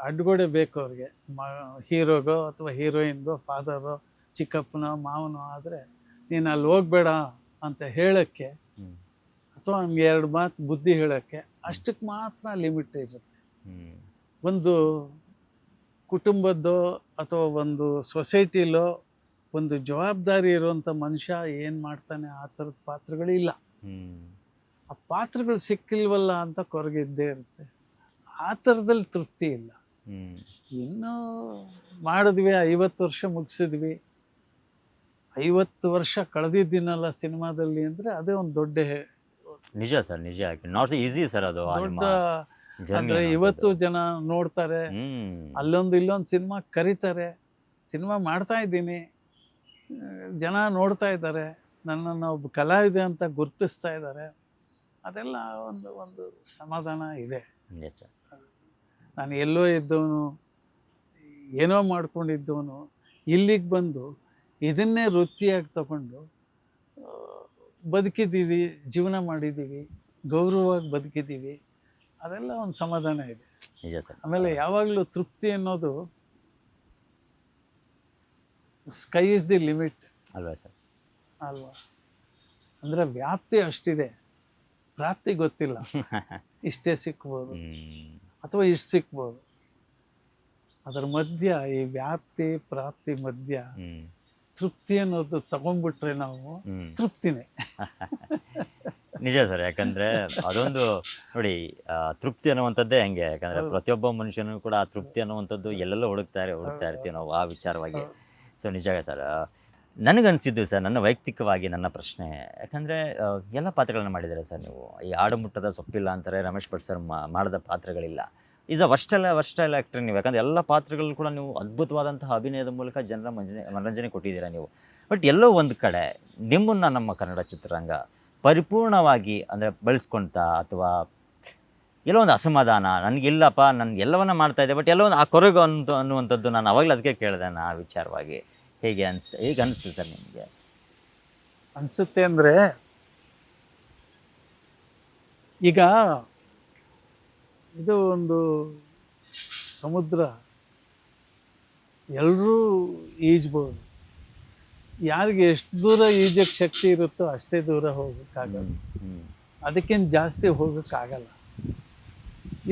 ಅಡ್ಗೋಡೆ ಬೇಕು ಅವ್ರಿಗೆ, ಹೀರೋಗೋ ಅಥವಾ ಹೀರೋಯಿನ್ಗೋ, ಫಾದರೋ, ಚಿಕ್ಕಪ್ಪನೋ, ಮಾವನೋ. ಆದರೆ ನೀನು ಅಲ್ಲಿ ಹೋಗ್ಬೇಡ ಅಂತ ಹೇಳೋಕ್ಕೆ, ಅಥವಾ ಅವ್ನಿಗೆ 2 ಮಾತು ಬುದ್ಧಿ ಹೇಳೋಕ್ಕೆ ಅಷ್ಟಕ್ಕೆ ಮಾತ್ರ ಲಿಮಿಟ್ ಇರುತ್ತೆ. ಒಂದು ಕುಟುಂಬದ್ದೋ ಅಥವಾ ಒಂದು ಸೊಸೈಟಿಲೋ ಒಂದು ಜವಾಬ್ದಾರಿ ಇರುವಂಥ ಮನುಷ್ಯ ಏನು ಮಾಡ್ತಾನೆ, ಆ ಥರದ ಪಾತ್ರಗಳಿಲ್ಲ. ಆ ಪಾತ್ರಗಳು ಸಿಕ್ಕಿಲ್ವಲ್ಲ ಅಂತ ಕೊರಗಿದ್ದೇ ಇರುತ್ತೆ. ಆ ಥರದಲ್ಲಿ ತೃಪ್ತಿ ಇಲ್ಲ. ಹ್ಮ್ ಇನ್ನೂ ಮಾಡಿದ್ವಿ, 50 ವರ್ಷ ಮುಗಿಸಿದ್ವಿ, 50 ವರ್ಷ ಕಳೆದಿದ್ದೀನಲ್ಲ ಸಿನಿಮಾದಲ್ಲಿ ಅಂದರೆ ಅದೇ ಒಂದು ದೊಡ್ಡ ನಿಜ ಸರ್, ನಿಜ. ನಾಟ್ ಈಸಿ ಸರ್ ಅದು ಆ ನಿಮ್ಮ ದೊಡ್ಡ journey ಅಂದರೆ ಅನ್ನೋಂಥದ್ದು. ಇವತ್ತು ಜನ ನೋಡ್ತಾರೆ, ಹ್ಮ್ ಅಲ್ಲೊಂದು ಇಲ್ಲೊಂದು ಸಿನಿಮಾ ಕರೀತಾರೆ, ಸಿನಿಮಾ ಮಾಡ್ತಾ ಇದ್ದೀನಿ, ಜನ ನೋಡ್ತಾ ಇದ್ದಾರೆ, ನನ್ನನ್ನು ಒಬ್ಬ ಕಲಾವಿದೆ ಅಂತ ಗುರುತಿಸ್ತಾ ಇದ್ದಾರೆ, ಅದೆಲ್ಲ ಒಂದು ಒಂದು ಸಮಾಧಾನ ಇದೆ. Yes sir. ನಾನು ಎಲ್ಲೋ ಇದ್ದವನು, ಏನೋ ಮಾಡ್ಕೊಂಡಿದ್ದವನು ಇಲ್ಲಿಗೆ ಬಂದು ಇದನ್ನೇ ವೃತ್ತಿಯಾಗಿ ತಗೊಂಡು ಬದುಕಿದ್ದೀವಿ, ಜೀವನ ಮಾಡಿದ್ದೀವಿ, ಗೌರವವಾಗಿ ಬದುಕಿದ್ದೀವಿ, ಅದೆಲ್ಲ ಒಂದು ಸಮಾಧಾನ ಇದೆ. ನಿಜ ಸರ್. ಆಮೇಲೆ ಯಾವಾಗಲೂ ತೃಪ್ತಿ ಅನ್ನೋದು ಸ್ಕೈ ಇಸ್ ದಿ ಲಿಮಿಟ್ ಅಲ್ವಾ ಸರ್? ಅಲ್ವಾ? ಅಂದರೆ ವ್ಯಾಪ್ತಿ ಅಷ್ಟಿದೆ, ಪ್ರಾಪ್ತಿ ಗೊತ್ತಿಲ್ಲ. ಇಷ್ಟೇ ಸಿಕ್ಬೋದು ಹ್ಮ್ ಅಥವಾ ಇಷ್ಟು ಸಿಕ್ಬೋದು. ಅದರ ಮಧ್ಯ, ಈ ವ್ಯಾಪ್ತಿ ಪ್ರಾಪ್ತಿ ಮಧ್ಯ ಹ್ಮ್ ತೃಪ್ತಿ ಅನ್ನೋದು ತಗೊಂಡ್ಬಿಟ್ರೆ ನಾವು ಹ್ಮ್ ತೃಪ್ತಿನೇ. ನಿಜ ಸರ್. ಯಾಕಂದ್ರೆ ಅದೊಂದು ನೋಡಿ, ತೃಪ್ತಿ ಅನ್ನುವಂಥದ್ದೇ ಹೆಂಗೆ, ಯಾಕಂದ್ರೆ ಪ್ರತಿಯೊಬ್ಬ ಮನುಷ್ಯನೂ ಕೂಡ ಆ ತೃಪ್ತಿ ಅನ್ನುವಂಥದ್ದು ಎಲ್ಲೆಲ್ಲೋ ಹುಡುಕ್ತಾ ಇರ್ತೀವಿ ನಾವು ಆ ವಿಚಾರವಾಗಿ. ಸೊ ನಿಜ ಸರ್. ನನಗನ್ಸಿದ್ದು ಸರ್, ನನ್ನ ವೈಯಕ್ತಿಕವಾಗಿ ನನ್ನ ಪ್ರಶ್ನೆ, ಯಾಕಂದರೆ ಎಲ್ಲ ಪಾತ್ರಗಳನ್ನ ಮಾಡಿದ್ದಾರೆ ಸರ್ ನೀವು. ಈ ಆಡು ಮುಟ್ಟದ ಸೊಪ್ಪಿಲ್ಲ ಅಂತಾರೆ, ರಮೇಶ್ ಭಟ್ ಸರ್ ಮಾಡಿದ ಪಾತ್ರಗಳಿಲ್ಲ. ಈಸ್ ಅ ವರ್ಸ್ಟೈಲ್ ಆ್ಯಕ್ಟರ್ ನೀವು. ಯಾಕಂದರೆ ಎಲ್ಲ ಪಾತ್ರಗಳು ಕೂಡ ನೀವು ಅದ್ಭುತವಾದಂತಹ ಅಭಿನಯದ ಮೂಲಕ ಜನರ ಮನರಂಜನೆ ಕೊಟ್ಟಿದ್ದೀರಾ ನೀವು. ಬಟ್ ಎಲ್ಲೋ ಒಂದು ಕಡೆ ನಿಮ್ಮನ್ನು ನಮ್ಮ ಕನ್ನಡ ಚಿತ್ರರಂಗ ಪರಿಪೂರ್ಣವಾಗಿ ಅಂದರೆ ಬಳಸ್ಕೊಳ್ತಾ, ಅಥವಾ ಎಲ್ಲೋ ಒಂದು ಅಸಮಾಧಾನ, ನನಗಿಲ್ಲಪ್ಪ, ನಾನು ಎಲ್ಲವನ್ನ ಮಾಡ್ತಾಯಿದ್ದೆ, ಬಟ್ ಎಲ್ಲೋ ಒಂದು ಆ ಕೊರಗು ಅನ್ನುವಂಥದ್ದು, ನಾನು ಅವಾಗಲೇ ಅದಕ್ಕೆ ಕೇಳಿದೆ ಆ ವಿಚಾರವಾಗಿ. ಹೇಗೆ ಅನಿಸ್ತು ಸರ್ ನಿಮಗೆ? ಅನಿಸುತ್ತೆ ಅಂದರೆ, ಈಗ ಇದು ಒಂದು ಸಮುದ್ರ, ಎಲ್ಲರೂ ಈಜ್ಬೋದು, ಯಾರಿಗೆ ಎಷ್ಟು ದೂರ ಈಜಕ್ಕೆ ಶಕ್ತಿ ಇರುತ್ತೋ ಅಷ್ಟೇ ದೂರ ಹೋಗೋಕ್ಕಾಗಲ್ಲ, ಅದಕ್ಕಿಂತ ಜಾಸ್ತಿ ಹೋಗೋಕ್ಕಾಗಲ್ಲ.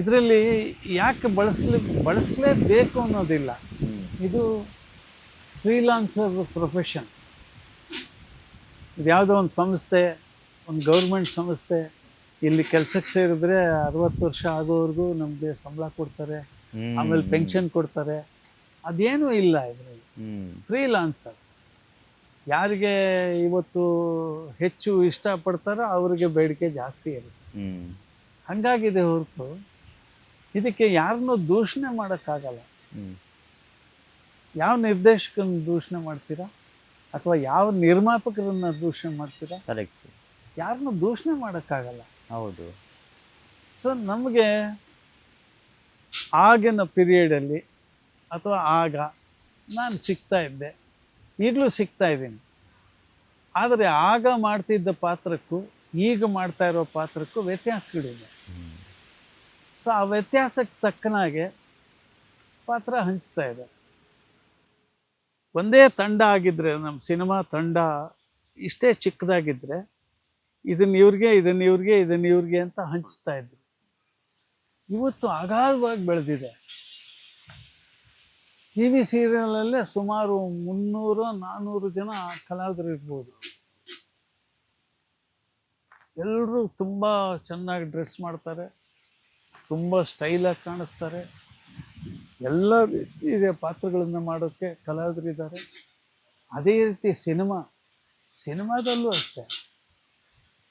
ಇದರಲ್ಲಿ ಯಾಕೆ ಬಳಸಲೇಬೇಕು ಅನ್ನೋದಿಲ್ಲ. ಇದು ಫ್ರೀಲಾನ್ಸರ್ ಪ್ರೊಫೆಷನ್. ಇದು ಯಾವುದೋ ಒಂದು ಸಂಸ್ಥೆ, ಒಂದು ಗೌರ್ಮೆಂಟ್ ಸಂಸ್ಥೆ, ಇಲ್ಲಿ ಕೆಲಸಕ್ಕೆ ಸೇರಿದ್ರೆ 60 ವರ್ಷ ಆಗೋವರೆಗೂ ನಮಗೆ ಸಂಬಳ ಕೊಡ್ತಾರೆ, ಆಮೇಲೆ ಪೆನ್ಷನ್ ಕೊಡ್ತಾರೆ, ಅದೇನೂ ಇಲ್ಲ ಇದರಲ್ಲಿ. ಫ್ರೀಲಾನ್ಸರ್ ಯಾರಿಗೆ ಇವತ್ತು ಹೆಚ್ಚು ಇಷ್ಟಪಡ್ತಾರೋ ಅವರಿಗೆ ಬೇಡಿಕೆ ಜಾಸ್ತಿ ಇರುತ್ತೆ. ಹಾಗಾಗಿದೆ ಹೊರತು ಇದಕ್ಕೆ ಯಾರನ್ನೂ ದೂಷಣೆ ಮಾಡೋಕ್ಕಾಗಲ್ಲ. ಯಾವ ನಿರ್ದೇಶಕನ ದೂಷಣೆ ಮಾಡ್ತೀರಾ, ಅಥವಾ ಯಾವ ನಿರ್ಮಾಪಕರನ್ನ ದೂಷಣೆ ಮಾಡ್ತೀರಾ? ಕರೆಕ್ಟ್. ಯಾರನ್ನೂ ದೂಷಣೆ ಮಾಡೋಕ್ಕಾಗಲ್ಲ. ಹೌದು. ಸೊ ನಮಗೆ ಆಗಿನ ಪೀರಿಯಡಲ್ಲಿ ಅಥವಾ ಆಗ ನಾನು ಸಿಗ್ತಾ ಇದ್ದೆ, ಈಗಲೂ ಸಿಗ್ತಾ ಇದ್ದೀನಿ. ಆದರೆ ಆಗ ಮಾಡ್ತಿದ್ದ ಪಾತ್ರಕ್ಕೂ ಈಗ ಮಾಡ್ತಾ ಇರೋ ಪಾತ್ರಕ್ಕೂ ವ್ಯತ್ಯಾಸಗಳಿದೆ. ಸೊ ಆ ವ್ಯತ್ಯಾಸಕ್ಕೆ ತಕ್ಕನಾಗೆ ಪಾತ್ರ ಹಂಚ್ತಾ ಇದೆ. ಒಂದೇ ತಂಡ ಆಗಿದ್ದರೆ, ನಮ್ಮ ಸಿನಿಮಾ ತಂಡ ಇಷ್ಟೇ ಚಿಕ್ಕದಾಗಿದ್ದರೆ ಇದನ್ನ ಇವ್ರಿಗೆ ಅಂತ ಹಂಚ್ತಾ ಇದ್ರು. ಇವತ್ತು ಅಗಾಧವಾಗಿ ಬೆಳೆದಿದೆ. ಟಿ ವಿ ಸೀರಿಯಲಲ್ಲೇ ಸುಮಾರು 300-400 ಜನ ಕಲಾವಿದರು ಇರ್ಬೋದು. ಎಲ್ಲರೂ ತುಂಬ ಚೆನ್ನಾಗಿ ಡ್ರೆಸ್ ಮಾಡ್ತಾರೆ, ತುಂಬ ಸ್ಟೈಲಾಗಿ ಕಾಣಿಸ್ತಾರೆ, ಎಲ್ಲ ಇದೆ ಪಾತ್ರಗಳನ್ನು ಮಾಡೋಕ್ಕೆ ಕಲಾವಿದರಿದ್ದಾರೆ. ಅದೇ ರೀತಿ ಸಿನಿಮಾದಲ್ಲೂ ಅಷ್ಟೇ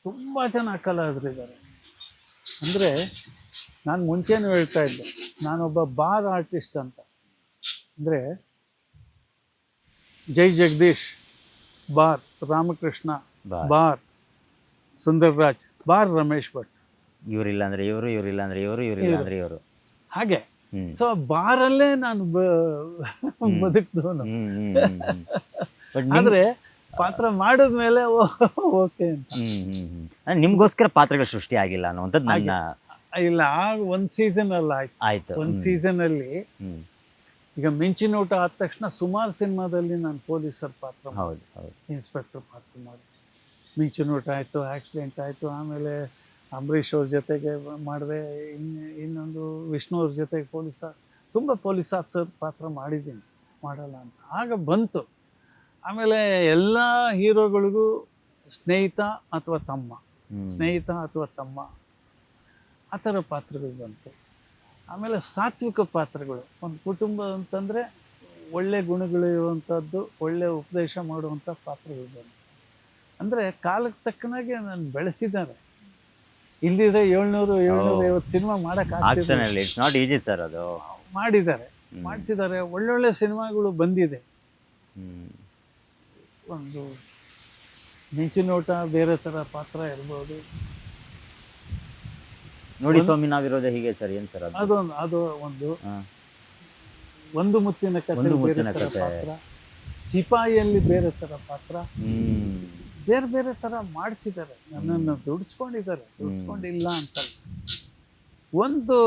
ತುಂಬ ಜನ ಕಲಾವಿದರಿದ್ದಾರೆ. ಅಂದರೆ ನಾನು ಮುಂಚೆನೂ ಹೇಳ್ತಾ ಇದ್ದೆ, ನಾನೊಬ್ಬ ಬಾರ್ ಆರ್ಟಿಸ್ಟ್ ಅಂತ. ಅಂದರೆ ಜೈ ಜಗದೀಶ್ ಬಾರ್, ರಾಮಕೃಷ್ಣ ಬಾರ್, ಸುಂದರ್ ರಾಜ್ ಬಾರ್, ರಮೇಶ್ ಭಟ್. ಇವರಿಲ್ಲ ಅಂದ್ರೆ ಇವರು, ಇವರಿಲ್ಲ ಅಂದ್ರೆ ಇವರು, ಇವರಿಲ್ಲ ಅಂದ್ರೆ ಇವರು, ಹಾಗೆ. ಸೊ ಬಾರಲ್ಲೇ ನಾನು ಬದುಕಿದವನು. ಆದರೆ ಪಾತ್ರ ಮಾಡಿದ್ಮೇಲೆ ಓಕೆ ಅಂತ. ನಿಮ್ಗೋಸ್ಕರ ಪಾತ್ರಗಳು ಸೃಷ್ಟಿ ಆಗಿಲ್ಲ ಅನ್ನುವಂಥದ್ದು ನನ್ನ. ಇಲ್ಲ, ಆಗ ಒಂದು ಸೀಸನ್ ಅಲ್ಲಿ ಆಯ್ತು. ಒಂದು ಸೀಸನ್ ಅಲ್ಲಿ ಈಗ ಮಿಂಚಿನ ಊಟ ಆದ ತಕ್ಷಣ ಸುಮಾರು ಸಿನಿಮಾದಲ್ಲಿ ನಾನು ಪೊಲೀಸರ್ ಪಾತ್ರ, ಇನ್ಸ್ಪೆಕ್ಟರ್ ಪಾತ್ರ ಮಾಡಿ. ಮಿಂಚಿನ ಊಟ ಆಯಿತು, ಆಕ್ಸಿಡೆಂಟ್ ಆಯಿತು, ಆಮೇಲೆ ಅಂಬರೀಷ್ ಅವ್ರ ಜೊತೆಗೆ ಮಾಡಿದೆ, ಇನ್ನೊಂದು ವಿಷ್ಣು ಅವ್ರ ಜೊತೆಗೆ ತುಂಬ ಪೊಲೀಸ್ ಆಫೀಸರ್ ಪಾತ್ರ ಮಾಡಿದ್ದೀನಿ, ಮಾಡಲ್ಲ ಅಂತ. ಆಗ ಬಂತು. ಆಮೇಲೆ ಎಲ್ಲ ಹೀರೋಗಳಿಗೂ ಸ್ನೇಹಿತ ಅಥವಾ ತಮ್ಮ ಸ್ನೇಹಿತ ಅಥವಾ ತಮ್ಮ, ಆ ಥರ ಪಾತ್ರಗಳು ಬಂತು. ಆಮೇಲೆ ಸಾತ್ವಿಕ ಪಾತ್ರಗಳು, ಒಂದು ಕುಟುಂಬ ಅಂತಂದರೆ ಒಳ್ಳೆ ಗುಣಗಳಿರುವಂಥದ್ದು, ಒಳ್ಳೆ ಉಪದೇಶ ಮಾಡುವಂಥ ಪಾತ್ರಗಳು ಬಂತು. ಅಂದರೆ ಕಾಲಕ್ಕೆ ತಕ್ಕನಾಗೆ ನಾನು ಬೆಳೆಸಿದ್ದಾರೆ. ಇಲ್ಲಿದ್ರೆ 700-750 ಸಿನಿಮಾ ಆಗ್ತಾನೆ ಇಲ್ಲ. ಇಟ್ಸ್ ನಾಟ್ ಈಸಿ ಸರ್ ಅದು. ಮಾಡಿದ್ದಾರೆ, ಮಾಡಿಸಿದ್ದಾರೆ. ಒಳ್ಳೊಳ್ಳೆ ಸಿನಿಮಾಗಳು ಬಂದಿದೆ. ಒಂದು ಮಿಂಚಿನೋಟ ಬೇರೆ ಥರ ಪಾತ್ರ ಇರ್ಬೋದು. ನೋಡಿ ಸ್ವಾಮಿ ನಾವಿರೋದೇ ಹೀಗೆ ಸರ್. ಏನು ಸರ್ ಅದು? ಅದು ಒಂದು ಮುತ್ತಿನ ಕಥೆ ಬೇರೆ ಥರ ಪಾತ್ರ, ಸಿಪಾಯಿಯಲ್ಲಿ ಬೇರೆ ಥರ ಪಾತ್ರ, ಬೇರೆ ಬೇರೆ ಥರ ಮಾಡಿಸಿದ್ದಾರೆ. ನನ್ನನ್ನು ದುಡಿಸ್ಕೊಂಡಿಲ್ಲ ಅಂತಲ್ಲ. ಒಂದು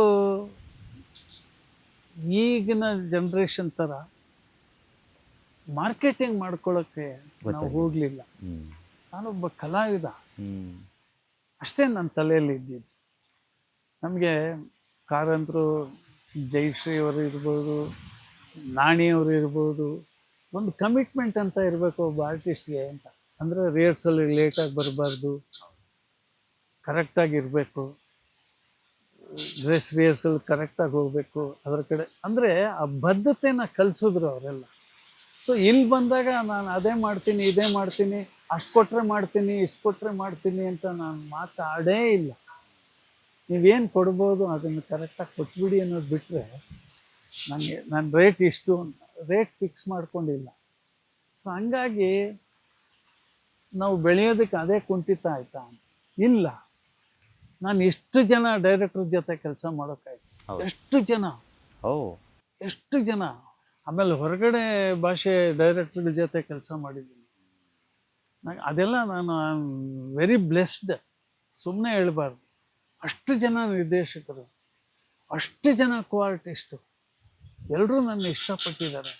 ಈಗಿನ ಜನ್ರೇಷನ್ ಥರ ಮಾರ್ಕೆಟಿಂಗ್ ಮಾಡ್ಕೊಳ್ಳೋಕ್ಕೆ ನಾವು ಹೋಗಲಿಲ್ಲ. ನಾನೊಬ್ಬ ಕಲಾವಿದ ಅಷ್ಟೇ ನನ್ನ ತಲೆಯಲ್ಲಿ ಇದ್ದಿದ್ದು. ನಮಗೆ ಕಾರಂತರು, ಜಯಶ್ರೀ ಅವರು ಇರ್ಬೋದು, ನಾಣಿಯವರು ಇರ್ಬೋದು, ಒಂದು ಕಮಿಟ್ಮೆಂಟ್ ಅಂತ ಇರಬೇಕು ಒಬ್ಬ ಆರ್ಟಿಸ್ಟ್ಗೆ ಅಂತ. ಅಂದರೆ ರಿಹರ್ಸಲ್ ಲೇಟಾಗಿ ಬರಬಾರ್ದು, ಕರೆಕ್ಟಾಗಿ ಇರಬೇಕು, ಡ್ರೆಸ್ ರಿಹರ್ಸಲ್ ಕರೆಕ್ಟಾಗಿ ಹೋಗಬೇಕು, ಅದರ ಕಡೆ ಅಂದರೆ ಆ ಬದ್ಧತೆನ ಕಲಿಸಿದ್ರು ಅವರೆಲ್ಲ. ಸೊ ಇಲ್ಲಿ ಬಂದಾಗ ನಾನು ಅದೇ ಮಾಡ್ತೀನಿ, ಇದೇ ಮಾಡ್ತೀನಿ, ಅಷ್ಟು ಕೊಟ್ಟರೆ ಮಾಡ್ತೀನಿ, ಇಷ್ಟು ಕೊಟ್ಟರೆ ಮಾಡ್ತೀನಿ ಅಂತ ನಾನು ಮಾತಾಡೇ ಇಲ್ಲ. ನೀವೇನು ಕೊಡ್ಬೋದು ಅದನ್ನು ಕರೆಕ್ಟಾಗಿ ಕೊಟ್ಬಿಡಿ ಅನ್ನೋದು ಬಿಟ್ಟರೆ ನಾನು ರೇಟ್ ಇಷ್ಟು ರೇಟ್ ಫಿಕ್ಸ್ ಮಾಡ್ಕೊಂಡಿಲ್ಲ. ಸೊ ಹಂಗಾಗಿ ನಾವು ಬೆಳೆಯೋದಕ್ಕೆ ಅದೇ ಕುಂಠಿತ ಆಯ್ತಾ? ಇಲ್ಲ. ನಾನು ಎಷ್ಟು ಜನ ಡೈರೆಕ್ಟರ್ ಜೊತೆ ಕೆಲಸ ಮಾಡೋಕ್ಕಾಯ್ತು, ಎಷ್ಟು ಜನ. ಆಮೇಲೆ ಹೊರಗಡೆ ಭಾಷೆ ಡೈರೆಕ್ಟರ್ ಜೊತೆ ಕೆಲಸ ಮಾಡಿದ್ದೀನಿ. ಅದೆಲ್ಲ ನಾನು ವೆರಿ ಬ್ಲೆಸ್ಡ್. ಸುಮ್ಮನೆ ಹೇಳ್ಬಾರ್ದು. ಅಷ್ಟು ಜನ ನಿರ್ದೇಶಕರು, ಅಷ್ಟು ಜನ ಕೋ-ಆರ್ಟಿಸ್ಟು, ಎಲ್ಲರೂ ನನ್ನ ಇಷ್ಟಪಟ್ಟಿದ್ದಾರೆ.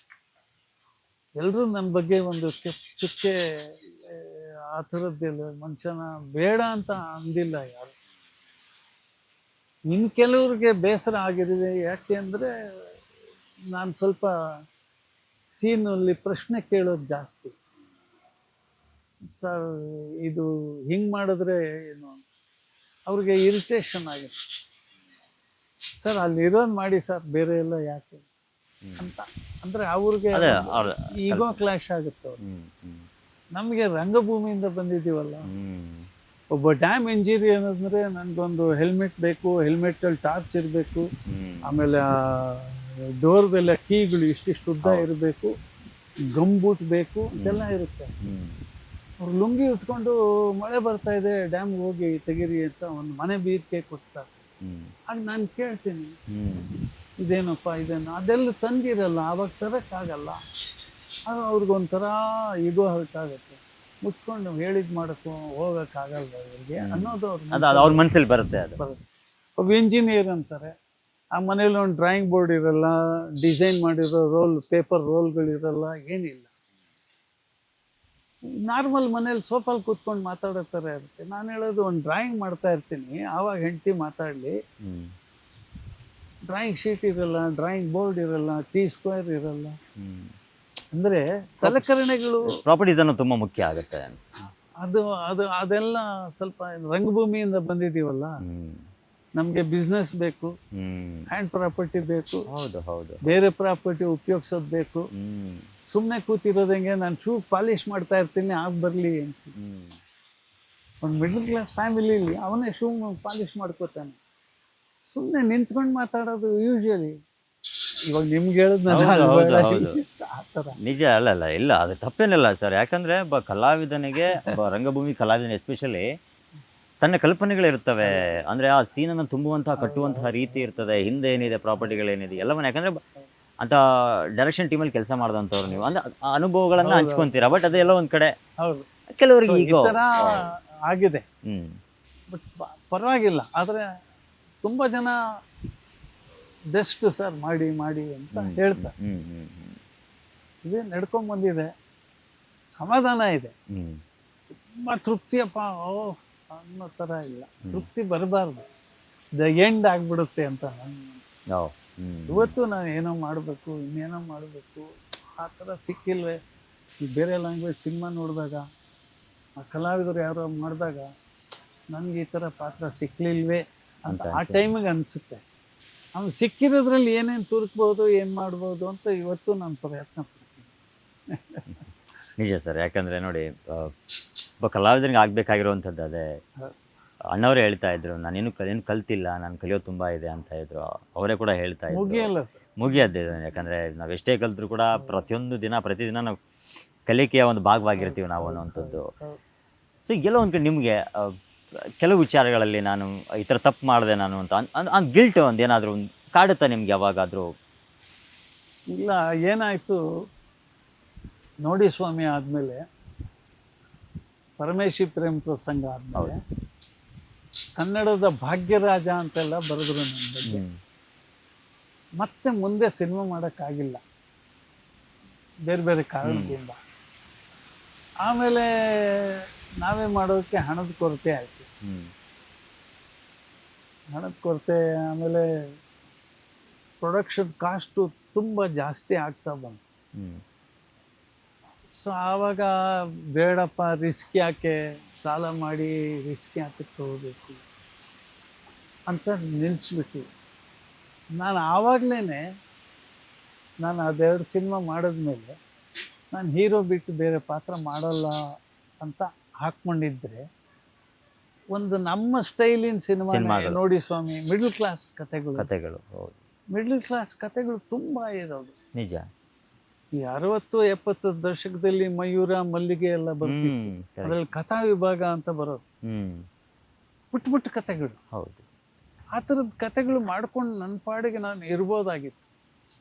ಎಲ್ಲರೂ ನನ್ನ ಬಗ್ಗೆ ಒಂದು ಚುಕ್ಕೆ ಆ ಥರದ್ದಿಲ್ಲ. ಮನುಷ್ಯನ ಬೇಡ ಅಂತ ಅಂದಿಲ್ಲ ಯಾರು. ಇನ್ನು ಕೆಲವ್ರಿಗೆ ಬೇಸರ ಆಗಿದೆ. ಯಾಕೆ ಅಂದರೆ ನಾನು ಸ್ವಲ್ಪ ಸೀನಲ್ಲಿ ಪ್ರಶ್ನೆ ಕೇಳೋದು ಜಾಸ್ತಿ. ಸರ್ ಇದು ಹಿಂಗೆ ಮಾಡಿದ್ರೆ ಏನು, ಅವ್ರಿಗೆ ಇರಿಟೇಷನ್ ಆಗುತ್ತೆ. ಸರ್ ಅಲ್ಲಿರೋದು ಮಾಡಿ ಸರ್, ಬೇರೆ ಎಲ್ಲ ಯಾಕೆ ಅಂತ. ಅಂದರೆ ಅವ್ರಿಗೆ ಈಗೋ ಕ್ಲಾಶ್ ಆಗುತ್ತೆ. ನಮಗೆ ರಂಗಭೂಮಿಯಿಂದ ಬಂದಿದ್ದೀವಲ್ಲ. ಒಬ್ಬ ಡ್ಯಾಮ್ ಇಂಜಿನಿಯರ್ ಅಂದರೆ ನನಗೊಂದು ಹೆಲ್ಮೆಟ್ ಬೇಕು, ಹೆಲ್ಮೆಟಲ್ಲಿ ಟಾರ್ಚ್ ಇರಬೇಕು, ಆಮೇಲೆ ಡೋರ್ದೆಲ್ಲ ಕೀಗಳು ಇಷ್ಟಿಷ್ಟು ಉದ್ದ ಇರಬೇಕು, ಗಂಬೂಟ್ ಬೇಕು, ಇದೆಲ್ಲ ಇರುತ್ತೆ. ಅವ್ರು ಲುಂಗಿ ಉಟ್ಕೊಂಡು ಮಳೆ ಬರ್ತಾ ಇದೆ ಡ್ಯಾಮ್ಗೆ ಹೋಗಿ ತೆಗೀರಿ ಅಂತ ಒಂದು ಮನೆ ಬೀರ್ಕೆ ಕೊಡ್ತಾರೆ. ಆಗ ನಾನು ಕೇಳ್ತೀನಿ, ಇದೇನಪ್ಪ ಇದೇನು, ಅದೆಲ್ಲ ತಂದಿರಲ್ಲ, ಆವಾಗ ತರೋಕ್ಕಾಗಲ್ಲ. ಆಗ ಅವ್ರಿಗೊಂಥರ ಈಗೋ ಹೊರಟಾಗುತ್ತೆ. ಮುಚ್ಕೊಂಡು ಹೇಳಿದ್ ಮಾಡಕ್ಕೂ ಹೋಗೋಕ್ಕಾಗಲ್ಲ ಅವ್ರಿಗೆ ಅನ್ನೋದು ಅವ್ರ ಮನಸ್ಸಲ್ಲಿ ಬರುತ್ತೆ. ಒಬ್ಬ ಇಂಜಿನಿಯರ್ ಅಂತಾರೆ, ಆ ಮನೇಲಿ ಒಂದು ಡ್ರಾಯಿಂಗ್ ಬೋರ್ಡ್ ಇರಲ್ಲ, ಡಿಸೈನ್ ಮಾಡಿರೋ ಪೇಪರ್ ರೋಲ್ಗಳಿರಲ್ಲ, ಏನಿಲ್ಲ. ನಾರ್ಮಲ್ ಮನೇಲಿ ಸೋಫಾಲ್ ಕೂತ್ಕೊಂಡು ಮಾತಾಡೋ ಥರ ಇರುತ್ತೆ. ನಾನು ಹೇಳೋದು, ಒಂದು ಡ್ರಾಯಿಂಗ್ ಮಾಡ್ತಾ ಇರ್ತೀನಿ, ಆವಾಗ ಹೆಂಡತಿ ಮಾತಾಡಲಿ. ಡ್ರಾಯಿಂಗ್ ಶೀಟ್ ಇರಲ್ಲ, ಡ್ರಾಯಿಂಗ್ ಬೋರ್ಡ್ ಇರಲ್ಲ, T² ಇರಲ್ಲ. ಅಂದರೆ ಸಲಕರಣೆಗಳು, ಪ್ರಾಪರ್ಟೀಸ್ ಅನ್ನೋ ತುಂಬ ಮುಖ್ಯ ಆಗುತ್ತೆ. ಅದೆಲ್ಲ ಸ್ವಲ್ಪ ರಂಗಭೂಮಿಯಿಂದ ಬಂದಿದ್ದೀವಲ್ಲ, ನಮಗೆ ಬಿಸ್ನೆಸ್ ಬೇಕು, ಹ್ಯಾಂಡ್ ಪ್ರಾಪರ್ಟಿ ಬೇಕು, ಬೇರೆ ಪ್ರಾಪರ್ಟಿ ಉಪಯೋಗಿಸೋದು ಬೇಕು. ಸುಮ್ಮನೆ ಕೂತಿರೋದಂಗೆ ನಾನು ಶೂ ಪಾಲಿಷ್ ಮಾಡ್ತಾ ಇರ್ತೀನಿ, ಆಗ ಬರಲಿ ಅಂತ. ಒಂದು ಮಿಡ್ಲ್ ಕ್ಲಾಸ್ ಫ್ಯಾಮಿಲಿಲಿ ಅವನೇ ಶೂ ಪಾಲಿಷ್ ಮಾಡ್ಕೋತಾನೆ. ಸುಮ್ಮನೆ ನಿಂತ್ಕೊಂಡು ಮಾತಾಡೋದು ಯೂಶಲಿ. ಇವಾಗ ನಿಮ್ಗೆ ಹೇಳಿದ್ ಆ ಥರ ನಿಜ. ಅಲ್ಲ ಇಲ್ಲ, ಅದು ತಪ್ಪೇನಿಲ್ಲ ಸರ್. ಯಾಕಂದ್ರೆ ಒಬ್ಬ ಕಲಾವಿದನಿಗೆ, ಒಬ್ಬ ರಂಗಭೂಮಿ ಕಲಾವಿದನ ಎಸ್ಪೆಷಲಿ ತನ್ನ ಕಲ್ಪನೆಗಳಿರ್ತವೆ. ಅಂದರೆ ಆ ಸೀನನ್ನು ತುಂಬುವಂತಹ, ಕಟ್ಟುವಂತಹ ರೀತಿ ಇರ್ತದೆ, ಹಿಂದೆ ಏನಿದೆ, ಪ್ರಾಪರ್ಟಿಗಳೇನಿದೆ ಎಲ್ಲವನ್ನ. ಯಾಕಂದರೆ ಅಂತ ಡೈರೆಕ್ಷನ್ ಟೀಮಲ್ಲಿ ಕೆಲಸ ಮಾಡಿದಂಥವ್ರು ನೀವು, ಅಂದರೆ ಅನುಭವಗಳನ್ನು ಹಂಚ್ಕೊಂತೀರಾ. ಬಟ್ ಅದೆಲ್ಲ ಒಂದು ಕಡೆ ಕೆಲವರಿಗೆ ಈಗ ಆಗಿದೆ. ಬಟ್ ಪರವಾಗಿಲ್ಲ. ಆದರೆ ತುಂಬ ಜನ ಬೆಸ್ಟ್ ಸರ್ ಮಾಡಿ ಅಂತ ಹೇಳ್ತಾರೆ. ಇದೇ ನಡ್ಕೊಂಡ್ಬಂದಿದೆ, ಸಮಾಧಾನ ಇದೆ, ತುಂಬ ತೃಪ್ತಿಯಪ್ಪ ಅನ್ನೋ ಥರ ಇಲ್ಲ. ತೃಪ್ತಿ ಬರಬಾರ್ದು, ದ ಎಂಡ್ ಆಗ್ಬಿಡುತ್ತೆ ಅಂತ ನನ್ನ ಮನಸ್ಸು. ಇವತ್ತು ನಾನು ಏನೋ ಮಾಡಬೇಕು, ಇನ್ನೇನೋ ಮಾಡಬೇಕು, ಆ ಥರ ಸಿಕ್ಕಿಲ್ವೇ. ಈ ಬೇರೆ ಲ್ಯಾಂಗ್ವೇಜ್ ಸಿನಿಮಾ ನೋಡಿದಾಗ, ಆ ಕಲಾವಿದರು ಯಾರೋ ಮಾಡಿದಾಗ ನನಗೆ ಈ ಥರ ಪಾತ್ರ ಸಿಕ್ಲಿಲ್ವೇ ಅಂತ ಅಂತ ಆ ಟೈಮಿಗೆ ಅನಿಸುತ್ತೆ. ಅವ್ನು ಸಿಕ್ಕಿರೋದ್ರಲ್ಲಿ ಏನೇನು ತುರುಕ್ಬೋದು, ಏನು ಮಾಡ್ಬೋದು ಅಂತ ಇವತ್ತು ನಾನು ಪ್ರಯತ್ನ ಪಡ್ತೀನಿ. ನಿಜ ಸರ್. ಯಾಕಂದರೆ ನೋಡಿ, ಒಬ್ಬ ಕಲಾವಿದನಿಗೆ ಆಗಬೇಕಾಗಿರುವಂಥದ್ದು ಅದೇ. ಅಣ್ಣವರೇ ಹೇಳ್ತಾ ಇದ್ರು, ನಾನೇನು ಏನು ಕಲ್ತಿಲ್ಲ, ನಾನು ಕಲಿಯೋದು ತುಂಬ ಇದೆ ಅಂತ ಇದ್ರು. ಅವರೇ ಕೂಡ ಹೇಳ್ತಾ ಇದ್ರು. ಮುಗಿಯಲ್ಲ ಸರ್. ಮುಗಿಯೋದೇ. ಯಾಕಂದರೆ ನಾವು ಎಷ್ಟೇ ಕಲಿತ್ರೂ ಕೂಡ ಪ್ರತಿದಿನ ನಾವು ಕಲಿಕೆಯ ಒಂದು ಭಾಗವಾಗಿರ್ತೀವಿ ನಾವು ಅನ್ನೋವಂಥದ್ದು. ಸೊ ಎಲ್ಲೋ ಒಂದು ಕಡೆ ನಿಮಗೆ ಕೆಲವು ವಿಚಾರಗಳಲ್ಲಿ ನಾನು ಈ ಥರ ತಪ್ಪು ಮಾಡಿದೆ ನಾನು ಅಂತ ಗಿಲ್ಟ್ ಒಂದು ಏನಾದರೂ ಒಂದು ಕಾಡುತ್ತಾ ನಿಮ್ಗೆ ಯಾವಾಗಾದರೂ? ಇಲ್ಲ, ಏನಾಯಿತು ನೋಡಿ ಸ್ವಾಮಿ ಆದಮೇಲೆ, ಪರಮೇಶಿ ಪ್ರೇಮ್ ಪ್ರಸಂಗ ಆದಮೇಲೆ ಕನ್ನಡದ ಭಾಗ್ಯರಾಜ ಅಂತೆಲ್ಲ ಬರೆದ್ರು ನನ್ನ ಬಗ್ಗೆ. ಮತ್ತೆ ಮುಂದೆ ಸಿನಿಮಾ ಮಾಡೋಕ್ಕಾಗಿಲ್ಲ ಬೇರೆ ಬೇರೆ ಕಾರಣದಿಂದ. ಆಮೇಲೆ ನಾವೇ ಮಾಡೋದಕ್ಕೆ ಹಣದ ಕೊರತೆ ಆಯಿತು. ಹಣದ ಕೊರತೆ, ಆಮೇಲೆ ಪ್ರೊಡಕ್ಷನ್ ಕಾಸ್ಟು ತುಂಬ ಜಾಸ್ತಿ ಆಗ್ತಾ ಬಂತು. ಸೊ ಆವಾಗ ಬೇಡಪ್ಪ, ರಿಸ್ಕ್ ಯಾಕೆ, ಸಾಲ ಮಾಡಿ ರಿಸ್ಕ್ ಯಾಕೆ ತಗೋಬೇಕು ಅಂತ ನಿಲ್ಲಿಸ್ಬಿಟ್ಟು, ನಾನು ಆವಾಗಲೇ ನಾನು ಅದೆರಡು ಸಿನಿಮಾ ಮಾಡಿದ್ಮೇಲೆ ನಾನು ಹೀರೋ ಬಿಟ್ಟು ಬೇರೆ ಪಾತ್ರ ಮಾಡಲ್ಲ ಅಂತ ಹಾಕ್ಕೊಂಡಿದ್ರೆ, ಒಂದು ನಮ್ಮ ಸ್ಟೈಲಿನ ಸಿನಿಮಾ ನೋಡಿ ಸ್ವಾಮಿ, ಮಿಡ್ಲ್ ಕ್ಲಾಸ್ ಕತೆಗಳು ಹೌದು, ಮಿಡ್ಲ್ ಕ್ಲಾಸ್ ಕತೆಗಳು ತುಂಬ ಇರೋದು ನಿಜ. ಈ 60-70 ದಶಕದಲ್ಲಿ ಮಯೂರ, ಮಲ್ಲಿಗೆ ಎಲ್ಲ ಬರ್ತಿತ್ತು. ಅದ್ರಲ್ಲಿ ಕಥಾ ವಿಭಾಗ ಅಂತ ಬರೋದು, ಪುಟ್ಟ ಕತೆಗಳು. ಹೌದು, ಆ ಥರದ ಕತೆಗಳು ಮಾಡ್ಕೊಂಡು ನನ್ನ ಪಾಡಿಗೆ ನಾನು ಇರ್ಬೋದಾಗಿತ್ತು.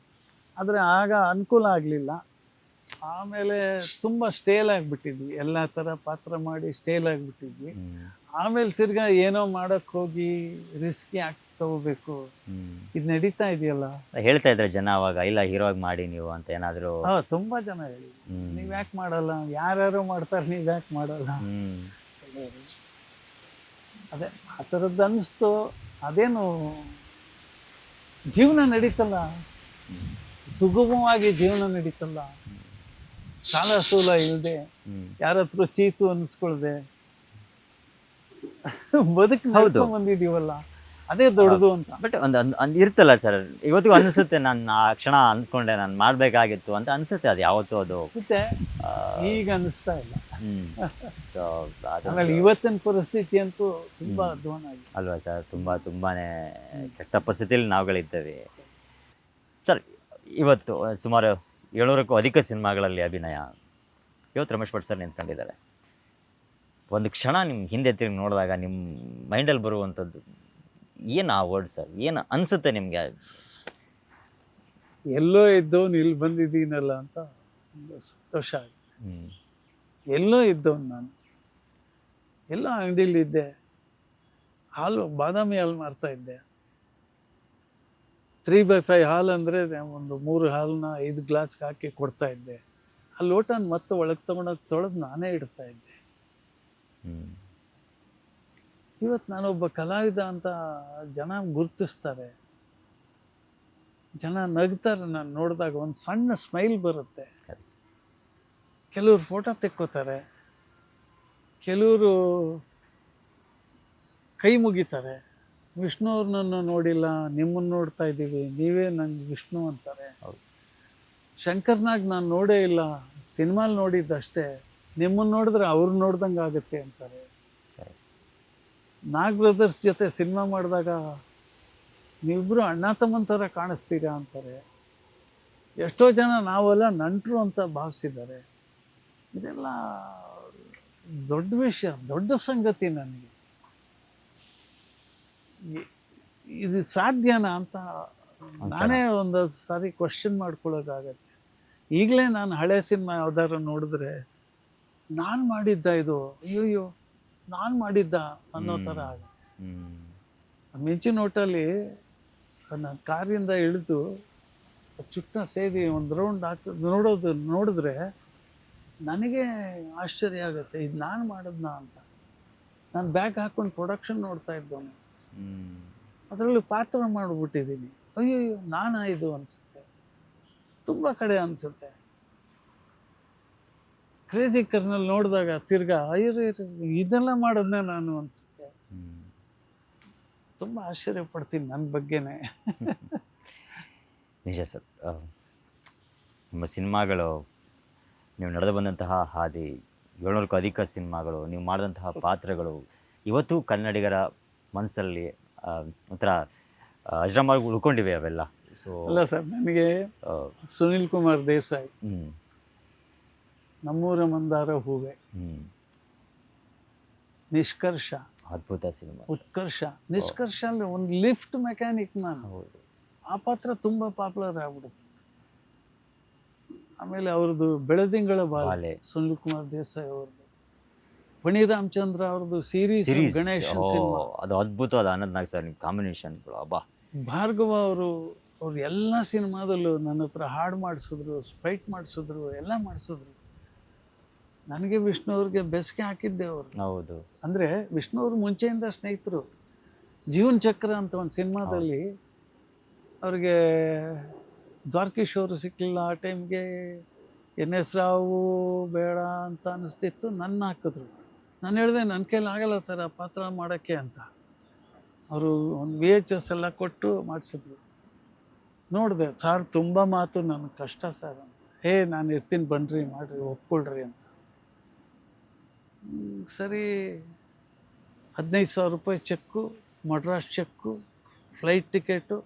ಆದರೆ ಆಗ ಅನುಕೂಲ ಆಗಲಿಲ್ಲ. ಆಮೇಲೆ ತುಂಬ ಸ್ಟೇಲ್ ಆಗಿಬಿಟ್ಟಿದ್ವಿ, ಎಲ್ಲ ಥರ ಪಾತ್ರ ಮಾಡಿ ಸ್ಟೇಲ್ ಆಗಿಬಿಟ್ಟಿದ್ವಿ. ಆಮೇಲೆ ತಿರ್ಗಾ ಏನೋ ಮಾಡೋಕ್ಕೆ ಹೋಗಿ ರಿಸ್ಕ್ ಯಾಕೆ ತಗೋಬೇಕು, ಇದು ನಡೀತಾ ಇದೆಯಲ್ಲ. ಹೇಳ್ತಾ ಇದ್ರೆ ಜನ ಅವಾಗ, ಇಲ್ಲ ಹೀರೋ ಆಗಿ ಮಾಡಿ ನೀವು ಅಂತ ಏನಾದರೂ? ತುಂಬ ಜನ ಹೇಳಿ, ನೀವು ಯಾಕೆ ಮಾಡಲ್ಲ, ಯಾರ್ಯಾರು ಮಾಡ್ತಾರೆ, ನೀವು ಯಾಕೆ ಮಾಡಲ್ಲ. ಅದೇ ಆ ಥರದ್ದು ಅನ್ನಿಸ್ತು. ಅದೇನು ಜೀವನ ನಡೀತಲ್ಲ, ಸುಗಮವಾಗಿ ಜೀವನ ನಡೀತಲ್ಲ, ಸಾಲ ಸೂಲ ಇಲ್ಲದೆ, ಯಾರ ಹತ್ರ ಚೀತು ಅನ್ನಿಸ್ಕೊಳ್ದೆ ಬದುಕು ಬಂದಿದೀವಲ್ಲ, ಅದೇ ದೊಡ್ಡದು ಅಂತ. ಬಟ್ ಒಂದು ಇರ್ತಲ್ಲ ಸರ್, ಇವತ್ತಿಗೂ ಅನಿಸುತ್ತೆ, ನಾನು ಆ ಕ್ಷಣ ಅಂದ್ಕೊಂಡೆ ನಾನು ಮಾಡಬೇಕಾಗಿತ್ತು ಅಂತ ಅನಿಸುತ್ತೆ. ಅದು ಯಾವತ್ತೂ ಅದು ಅನಿಸುತ್ತೆ, ಈಗ ಅನಿಸ್ತಾ ಇಲ್ಲ. ಆಮೇಲೆ ಇವತ್ತಿನ ಪರಿಸ್ಥಿತಿ ಅಂತೂ ತುಂಬಾ ಅಧ್ವಾನ ಆಗಿದೆ ಅಲ್ವಾ ಸರ್? ತುಂಬಾನೇ ಕೆಟ್ಟ ಪರಿಸ್ಥಿತಿಯಲ್ಲಿ ನಾವುಗಳಿದ್ದೇವೆ ಸರ್. ಇವತ್ತು ಸುಮಾರು 700ಕ್ಕೂ ಅಧಿಕ ಸಿನಿಮಾಗಳಲ್ಲಿ ಅಭಿನಯ. ಇವತ್ತು ರಮೇಶ್ ಭಟ್ ಸರ್ ನಿಂತ್ಕೊಂಡಿದ್ದಾರೆ. ಒಂದು ಕ್ಷಣ ನಿಮ್ಮ ಹಿಂದೆ ತಿರುಗಿ ನೋಡಿದಾಗ ನಿಮ್ಮ ಮೈಂಡಲ್ಲಿ ಬರುವಂಥದ್ದು ಏನು ಆ ವರ್ಡ್ ಸರ್? ಏನು ಅನಿಸುತ್ತೆ ನಿಮಗೆ? ಎಲ್ಲೋ ಇದ್ದವನು ಇಲ್ಲಿ ಬಂದಿದ್ದೀನಲ್ಲ ಅಂತ ಒಂದು ಸಂತೋಷ ಆಗುತ್ತೆ. ಎಲ್ಲೋ ಇದ್ದವನು ನಾನು, ಎಲ್ಲೋ ಅಂಗಡಿಲಿದ್ದೆ, ಬಾದಾಮಿ ಹಾಲು ಮಾರ್ತಾ ಇದ್ದೆ. 3/5 ಹಾಲು ಅಂದರೆ ಒಂದು 3 ಹಾಲನ್ನ 5 ಗ್ಲಾಸ್ಗೆ ಹಾಕಿ ಕೊಡ್ತಾ ಇದ್ದೆ. ಆ ಲೋಟನ ಮತ್ತೆ ಒಳಗೆ ತೊಗೊಂಡೋಗಿ ತೊಳೆದು ನಾನೇ ಇಡ್ತಾ ಇದ್ದೆ. ಇವತ್ತು ನಾನೊಬ್ಬ ಕಲಾವಿದ ಅಂತ ಜನ ಗುರುತಿಸ್ತಾರೆ, ಜನ ನಗ್ತಾರೆ. ನಾನು ನೋಡಿದಾಗ ಒಂದು ಸಣ್ಣ ಸ್ಮೈಲ್ ಬರುತ್ತೆ. ಕೆಲವರು ಫೋಟೋ ತೆಕ್ಕೋತಾರೆ, ಕೆಲವರು ಕೈ ಮುಗಿತಾರೆ. ವಿಷ್ಣು ಅವ್ರನ್ನ ನೋಡಿಲ್ಲ, ನಿಮ್ಮನ್ನು ನೋಡ್ತಾ ಇದ್ದೀವಿ, ನೀವೇ ನಂಗೆ ವಿಷ್ಣು ಅಂತಾರೆ. ಶಂಕರ್ನಾಗ್ ನಾನು ನೋಡೇ ಇಲ್ಲ, ಸಿನಿಮಾಲ್ ನೋಡಿದ್ದಷ್ಟೇ, ನಿಮ್ಮನ್ನು ನೋಡಿದ್ರೆ ಅವ್ರು ನೋಡ್ದಂಗೆ ಆಗುತ್ತೆ ಅಂತಾರೆ. ನಾಗ್ ಬ್ರದರ್ಸ್ ಜೊತೆ ಸಿನಿಮಾ ಮಾಡಿದಾಗ ನೀವಿಬ್ಬರು ಅಣ್ಣ ತಮ್ಮನ ಥರ ಕಾಣಿಸ್ತೀರಾ ಅಂತಾರೆ. ಎಷ್ಟೋ ಜನ ನಾವೆಲ್ಲ ನಂಟರು ಅಂತ ಭಾವಿಸಿದ್ದಾರೆ. ಇದೆಲ್ಲ ದೊಡ್ಡ ವಿಷಯ, ದೊಡ್ಡ ಸಂಗತಿ. ನನಗೆ ಇದು ಸಾಧ್ಯನಾ ಅಂತ ನಾನೇ ಒಂದು ಸಾರಿ ಕ್ವಶನ್ ಮಾಡ್ಕೊಳ್ಳೋಕ್ಕಾಗತ್ತೆ. ಈಗಲೇ ನಾನು ಹಳೆ ಸಿನಿಮಾ ಯಾವ್ದಾದ್ರು ನೋಡಿದ್ರೆ, ನಾನು ಮಾಡಿದ್ದ ಇದು, ಅಯ್ಯೋಯ್ಯೋ ನಾನು ಮಾಡಿದ್ದ ಅನ್ನೋ ಥರ ಆಗುತ್ತೆ. ಮಿಂಚಿನ ಹೋಟಲ್ಲಿ ನಾನು ಕಾರಿಂದ ಇಳಿದು ಚುಟ್ಟ ಸೇದಿ ಒಂದು ರೌಂಡ್ ನೋಡಿದ್ರೆ ನನಗೆ ಆಶ್ಚರ್ಯ ಆಗುತ್ತೆ, ಇದು ನಾನು ಮಾಡಿದ್ನ ಅಂತ. ನಾನು ಬ್ಯಾಗ್ ಹಾಕ್ಕೊಂಡು ಪ್ರೊಡಕ್ಷನ್ ನೋಡ್ತಾ ಇದ್ದವನು, ಅದರಲ್ಲಿ ಪಾತ್ರ ಮಾಡಿಬಿಟ್ಟಿದ್ದೀನಿ. ಅಯ್ಯೋ ನಾನಾ ಇದು ಅನಿಸುತ್ತೆ, ತುಂಬ ಕಡೆ ಅನಿಸುತ್ತೆ. ಕ್ರೇಜಿ ಕರ್ನಲ್ ನೋಡಿದಾಗ ತಿರ್ಗಾ ಅಯ್ಯೋ ಇದೆಲ್ಲ ಮಾಡೋದನ್ನೇ ನಾನು ಅನಿಸುತ್ತೆ. ತುಂಬ ಆಶ್ಚರ್ಯ ಪಡ್ತೀನಿ ನನ್ನ ಬಗ್ಗೆನೇ. ನಿಜ ಸರ್. ನಿಮ್ಮ ಸಿನಿಮಾಗಳು, ನೀವು ನಡೆದು ಬಂದಂತಹ ಹಾದಿ, 700ಕ್ಕೂ ಅಧಿಕ ಸಿನಿಮಾಗಳು, ನೀವು ಮಾಡಿದಂತಹ ಪಾತ್ರಗಳು ಇವತ್ತು ಕನ್ನಡಿಗರ ಮನಸ್ಸಲ್ಲಿ ಒಂಥರ ಅಜರಾಮರವಾಗಿ ಉಳ್ಕೊಂಡಿವೆ ಅವೆಲ್ಲ. ಸೊ ಅಲ್ಲ ಸರ್, ನನಗೆ ಸುನಿಲ್ ಕುಮಾರ್ ದೇಸಾಯಿ, ನಮ್ಮೂರ ಮಂದಾರ ಹೂವೆ, ನಿಷ್ಕರ್ಷ, ಅದ್ಭುತ ಸಿನಿಮಾ. ಉತ್ಕರ್ಷ. ನಿಷ್ಕರ್ಷ ಅಂದರೆ ಒಂದು ಲಿಫ್ಟ್ ಮೆಕ್ಯಾನಿಕ್ ನಾನು. ಹೌದು. ಆ ಪಾತ್ರ ತುಂಬ ಪಾಪ್ಯುಲರ್ ಆಗ್ಬಿಡುತ್ತೆ. ಆಮೇಲೆ ಅವ್ರದ್ದು ಬೆಳದಿಂಗಳ ಬಾಲೆ, ಬಾಲೆ. ಸುನಿಲ್ ಕುಮಾರ್ ದೇಸಾಯಿ ಅವ್ರದ್ದು. ಬಣಿ ರಾಮಚಂದ್ರ ಅವ್ರದ್ದು ಸೀರೀಸ್ ಗಣೇಶನ್ ಸಿನಿಮಾ, ಅದು ಅದ್ಭುತವಾದ ಆನಂದ್ ನಾಗ್ ಸರ್ ನಿಮ್ಮ ಕಾಂಬಿನೇಷನ್ಗಳು. ಅಬ್ಬಾ. ಭಾರ್ಗವ ಅವರು ಅವ್ರ ಎಲ್ಲ ಸಿನಿಮಾದಲ್ಲೂ ನನ್ನ ಹತ್ರ ಹಾಡು ಮಾಡಿಸಿದ್ರು, ಫೈಟ್ ಮಾಡಿಸಿದ್ರು, ಎಲ್ಲ ಮಾಡಿಸಿದ್ರು. ನನಗೆ ವಿಷ್ಣು ಅವ್ರಿಗೆ ಬೆಸ್ಗೆ ಹಾಕಿದ್ದೆ ಅವರು. ಹೌದು. ಅಂದರೆ ವಿಷ್ಣು ಅವರು ಮುಂಚೆಯಿಂದ ಸ್ನೇಹಿತರು. ಜೀವನ್ ಚಕ್ರ ಅಂತ ಒಂದು ಸಿನಿಮಾದಲ್ಲಿ ಅವ್ರಿಗೆ ದ್ವಾರಕೀಶ್ ಅವರು ಸಿಕ್ಕಲಿಲ್ಲ. ಆ ಟೈಮ್ಗೆ NS ರಾವು ಬೇಡ ಅಂತ ಅನಿಸ್ತಿತ್ತು, ನನ್ನ ಹಾಕಿದ್ರು. ನಾನು ಹೇಳಿದೆ ನನ್ನ ಕೈಲಿ ಆಗಲ್ಲ ಸರ್ ಆ ಪಾತ್ರ ಮಾಡೋಕ್ಕೆ ಅಂತ. ಅವರು ಒಂದು VHS ಎಲ್ಲ ಕೊಟ್ಟು ಮಾಡಿಸಿದ್ರು. ನೋಡಿದೆ, ಸರ್ ತುಂಬ ಮಾತು, ನನಗೆ ಕಷ್ಟ ಸರ್. ನಾನು ಇರ್ತೀನಿ ಬನ್ನಿರಿ, ಮಾಡಿರಿ, ಒಪ್ಕೊಳ್ರಿ ಅಂತ. ಸರಿ, 15,000 ರೂಪಾಯಿ cheque, Madras cheque, flight ticket,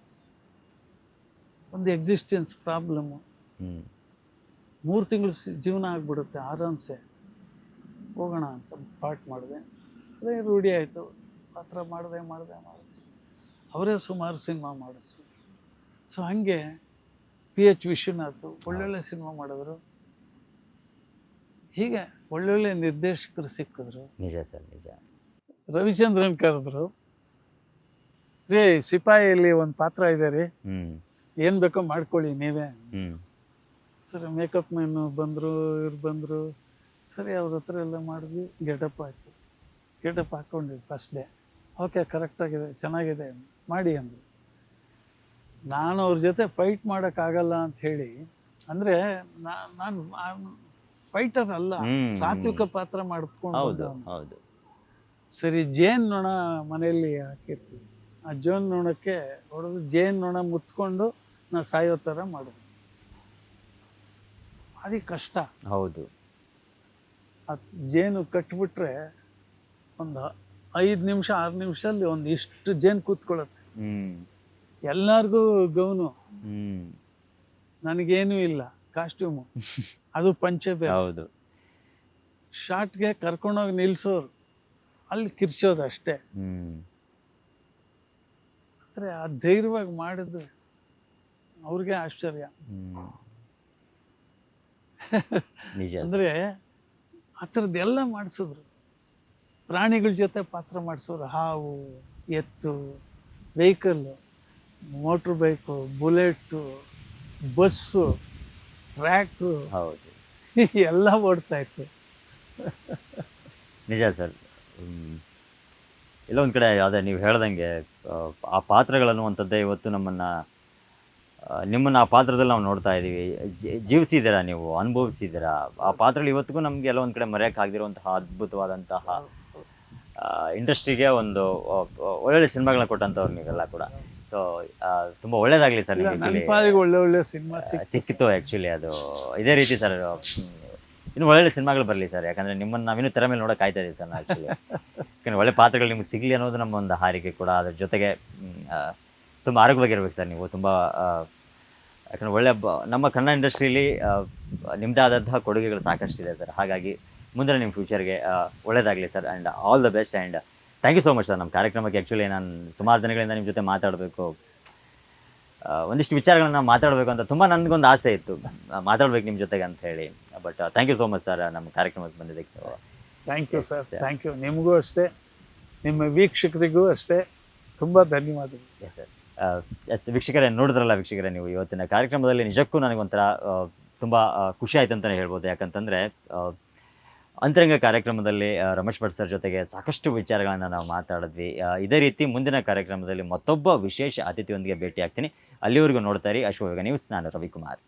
ಒಂದು ಎಕ್ಸಿಸ್ಟೆನ್ಸ್ ಪ್ರಾಬ್ಲಮ್ಮು. 3 ತಿಂಗಳು ಜೀವನ ಆಗಿಬಿಡುತ್ತೆ ಆರಾಮ್ಸೆ. ಹೋಗೋಣ ಅಂತ ಪಾರ್ಟ್ ಮಾಡಿದೆ. ಅದೇ ರೂಢಿ ಆಯಿತು. ಪಾತ್ರ ಮಾಡಿದೆ. ಅವರೇ ಸುಮಾರು ಸಿನಿಮಾ ಮಾಡಿದ್ರು. ಸೊ ಹಾಗೆ PH ವಿಶ್ವನಾಥ್ ಒಳ್ಳೊಳ್ಳೆ ಸಿನಿಮಾ ಮಾಡಿದ್ರು. ಹೀಗೆ ಒಳ್ಳೊಳ್ಳೆ ನಿರ್ದೇಶಕರು ಸಿಕ್ಕಿದ್ರು. ನಿಜ ಸರ್, ನಿಜ. ರವಿಚಂದ್ರನ್ ಕರೆದ್ರು, ರೇ ಸಿಪಾಯಿಯಲ್ಲಿ ಒಂದು ಪಾತ್ರ ಇದೆ ರೀ, ಏನು ಬೇಕೋ ಮಾಡ್ಕೊಳ್ಳಿ ನೀವೇ. ಸರಿ, ಮೇಕಪ್ ಮ್ಯಾನು ಬಂದರು, ಇವ್ರು ಬಂದರು. ಸರಿ, ಅವ್ರ ಹತ್ರ ಎಲ್ಲ ಮಾಡಿದ್ವಿ. ಗೆಟಪ್ ಆಯಿತು. ಗೆಟಪ್ ಹಾಕ್ಕೊಂಡಿದ್ವಿ ಫಸ್ಟ್ ಡೇ. ಓಕೆ, ಕರೆಕ್ಟಾಗಿದೆ, ಚೆನ್ನಾಗಿದೆ, ಮಾಡಿ ಅಂದರು. ನಾನು ಅವ್ರ ಜೊತೆ ಫೈಟ್ ಮಾಡೋಕ್ಕಾಗಲ್ಲ ಅಂಥೇಳಿ, ಅಂದರೆ ನಾನು ಫೈಟರ್ ಅಲ್ಲ, ಸಾತ್ವಿಕ ಪಾತ್ರ ಮಾಡಿಕೊಂಡು. ಹೌದು. ಸರಿ, ಜೇನು ನೊಣ ಮನೆಯಲ್ಲಿ ಹಾಕಿರ್ತೀವಿ. ಆ ಜೇನು ನೊಣಕ್ಕೆ ಹೊಡೆದು ಜೇನು ನೊಣ ಮುತ್ಕೊಂಡು ನಾ ಸಾಯೋ ಥರ ಮಾಡೋದು. ಭಾರಿ ಕಷ್ಟ. ಹೌದು. ಆ ಜೇನು ಕಟ್ಬಿಟ್ರೆ ಒಂದು 5 ನಿಮಿಷ 6 ನಿಮಿಷದಲ್ಲಿ ಒಂದು ಇಷ್ಟು ಜೇನು ಕೂತ್ಕೊಳ್ಳುತ್ತೆ. ಎಲ್ಲರಿಗೂ ಗೌನು, ನನಗೇನೂ ಇಲ್ಲ, ಕಾಸ್ಟ್ಯೂಮು, ಅದು ಪಂಚೆ ಬೇರೆ. ಹೌದು. ಶಾರ್ಟ್ಗೆ ಕರ್ಕೊಂಡೋಗಿ ನಿಲ್ಸೋರು, ಅಲ್ಲಿ ಕಿರ್ಚೋದು ಅಷ್ಟೇ. ಅಂದರೆ ಆ ಧೈರ್ಯವಾಗಿ ಮಾಡಿದ್ದು ಅವ್ರಿಗೆ ಆಶ್ಚರ್ಯ. ಅಂದರೆ ಆ ಥರದ್ದೆಲ್ಲ ಮಾಡಿಸಿದ್ರು. ಪ್ರಾಣಿಗಳ ಜೊತೆ ಪಾತ್ರ ಮಾಡಿಸೋರು, ಹಾವು, ಎತ್ತು, vehicle, motor bike, bullet, bus, tractor, ಹೌದು, ಎಲ್ಲ ಓಡ್ತಾ ಇತ್ತು. ನಿಜ ಸರ್. ಎಲ್ಲೋ ಒಂದು ಕಡೆ ಅದೇ ನೀವು ಹೇಳ್ದಂಗೆ ಆ ಪಾತ್ರಗಳನ್ನುವಂಥದ್ದೇ ಇವತ್ತು ನಿಮ್ಮನ್ನು ಆ ಪಾತ್ರದಲ್ಲಿ ನಾವು ನೋಡ್ತಾ ಇದ್ದೀವಿ. ಜೀವಿಸಿದ್ದೀರಾ, ನೀವು ಅನುಭವಿಸಿದ್ದೀರಾ ಆ ಪಾತ್ರಗಳು. ಇವತ್ತಿಗೂ ನಮಗೆ ಎಲ್ಲ ಒಂದು ಕಡೆ ಮರೆಯೋಕ್ಕಾಗದಿರುವಂತಹ ಅದ್ಭುತವಾದಂತಹ ಇಂಡಸ್ಟ್ರಿಗೆ ಒಂದು ಒಳ್ಳೊಳ್ಳೆ ಸಿನಿಮಾಗಳನ್ನ ಕೊಟ್ಟಂಥವ್ರು ನೀವೆಲ್ಲ ಕೂಡ. ಸೊ ತುಂಬ ಒಳ್ಳೇದಾಗಲಿ ಸರ್. ಒಳ್ಳೆ ಸಿನಿಮಾ ಸಿಕ್ಕಿತ್ತು ಆ್ಯಕ್ಚುಲಿ. ಅದು ಇದೇ ರೀತಿ ಸರ್, ಇನ್ನು ಒಳ್ಳೊಳ್ಳೆ ಸಿನಿಮಾಗಳು ಬರಲಿ ಸರ್. ಯಾಕಂದರೆ ನಿಮ್ಮನ್ನು ನಾವಿನ್ನೂ ತೆರೆ ಮೇಲೆ ನೋಡೋಕೆ ಕಾಯ್ತಾ ಇದ್ದೀವಿ ಸರ್ ಆ್ಯಕ್ಚುಲಿ. ಯಾಕಂದರೆ ಒಳ್ಳೆ ಪಾತ್ರಗಳು ನಿಮ್ಗೆ ಸಿಗಲಿ ಅನ್ನೋದು ನಮ್ಮ ಒಂದು ಹಾರೈಕೆ ಕೂಡ. ಅದ್ರ ಜೊತೆಗೆ ತುಂಬ ಆರೋಗ್ಯವಾಗಿರ್ಬೇಕು ಸರ್ ನೀವು. ತುಂಬ ಯಾಕಂದರೆ ಒಳ್ಳೆ ನಮ್ಮ ಕನ್ನಡ ಇಂಡಸ್ಟ್ರೀಲಿ ನಿಮ್ಮದೇ ಆದಂತಹ ಕೊಡುಗೆಗಳು ಸಾಕಷ್ಟಿದೆ ಸರ್. ಹಾಗಾಗಿ ಮುಂದೆ ನಿಮ್ಮ ಫ್ಯೂಚರ್ಗೆ ಒಳ್ಳೇದಾಗಲಿ sir. And all the best. And thank you so much sir. ನಮ್ಮ ಕಾರ್ಯಕ್ರಮಕ್ಕೆ ಆ್ಯಕ್ಚುಲಿ ನಾನು ಸುಮಾರು ದಿನಗಳಿಂದ ನಿಮ್ಮ ಜೊತೆ ಮಾತಾಡಬೇಕು, ಒಂದಿಷ್ಟು ವಿಚಾರಗಳನ್ನ ಮಾತಾಡಬೇಕು ಅಂತ ತುಂಬ ನನಗೊಂದು ಆಸೆ ಇತ್ತು, ಮಾತಾಡ್ಬೇಕು ನಿಮ್ಮ ಜೊತೆಗೆ ಅಂತ ಹೇಳಿ. But thank you so much sir ನಮ್ಮ ಕಾರ್ಯಕ್ರಮಕ್ಕೆ ಬಂದಿದ್ದಕ್ಕೆ. Thank you sir. Thank you. ನಿಮಗೂ ಅಷ್ಟೇ, ನಿಮ್ಮ ವೀಕ್ಷಕರಿಗೂ ಅಷ್ಟೇ ತುಂಬ ಧನ್ಯವಾದಗಳು. Yes sir. ವೀಕ್ಷಕರೇ, ನೋಡಿದ್ರಲ್ಲ ವೀಕ್ಷಕರೇ, ನೀವು ಇವತ್ತಿನ ಕಾರ್ಯಕ್ರಮದಲ್ಲಿ ನಿಜಕ್ಕೂ ನನಗೊಂಥರ ತುಂಬ ಖುಷಿ ಆಯ್ತು ಅಂತಲೇ ಹೇಳ್ಬೋದು. ಯಾಕಂತಂದರೆ ಅಂತರಂಗ ಕಾರ್ಯಕ್ರಮದಲ್ಲಿ ರಮೇಶ್ ಭಟ್ ಸರ್ ಜೊತೆಗೆ ಸಾಕಷ್ಟು ವಿಚಾರಗಳನ್ನು ನಾವು ಮಾತಾಡಿದ್ವಿ. ಇದೇ ರೀತಿ ಮುಂದಿನ ಕಾರ್ಯಕ್ರಮದಲ್ಲಿ ಮತ್ತೊಬ್ಬ ವಿಶೇಷ ಅತಿಥಿಯೊಂದಿಗೆ ಭೇಟಿ ಆಗ್ತೀನಿ. ಅಲ್ಲಿವರೆಗೂ ನೋಡ್ತಾ ಇರಿ ಅಶ್ವಯೋಗ ನ್ಯೂಸ್. ನಾನು ರವಿಕುಮಾರ್.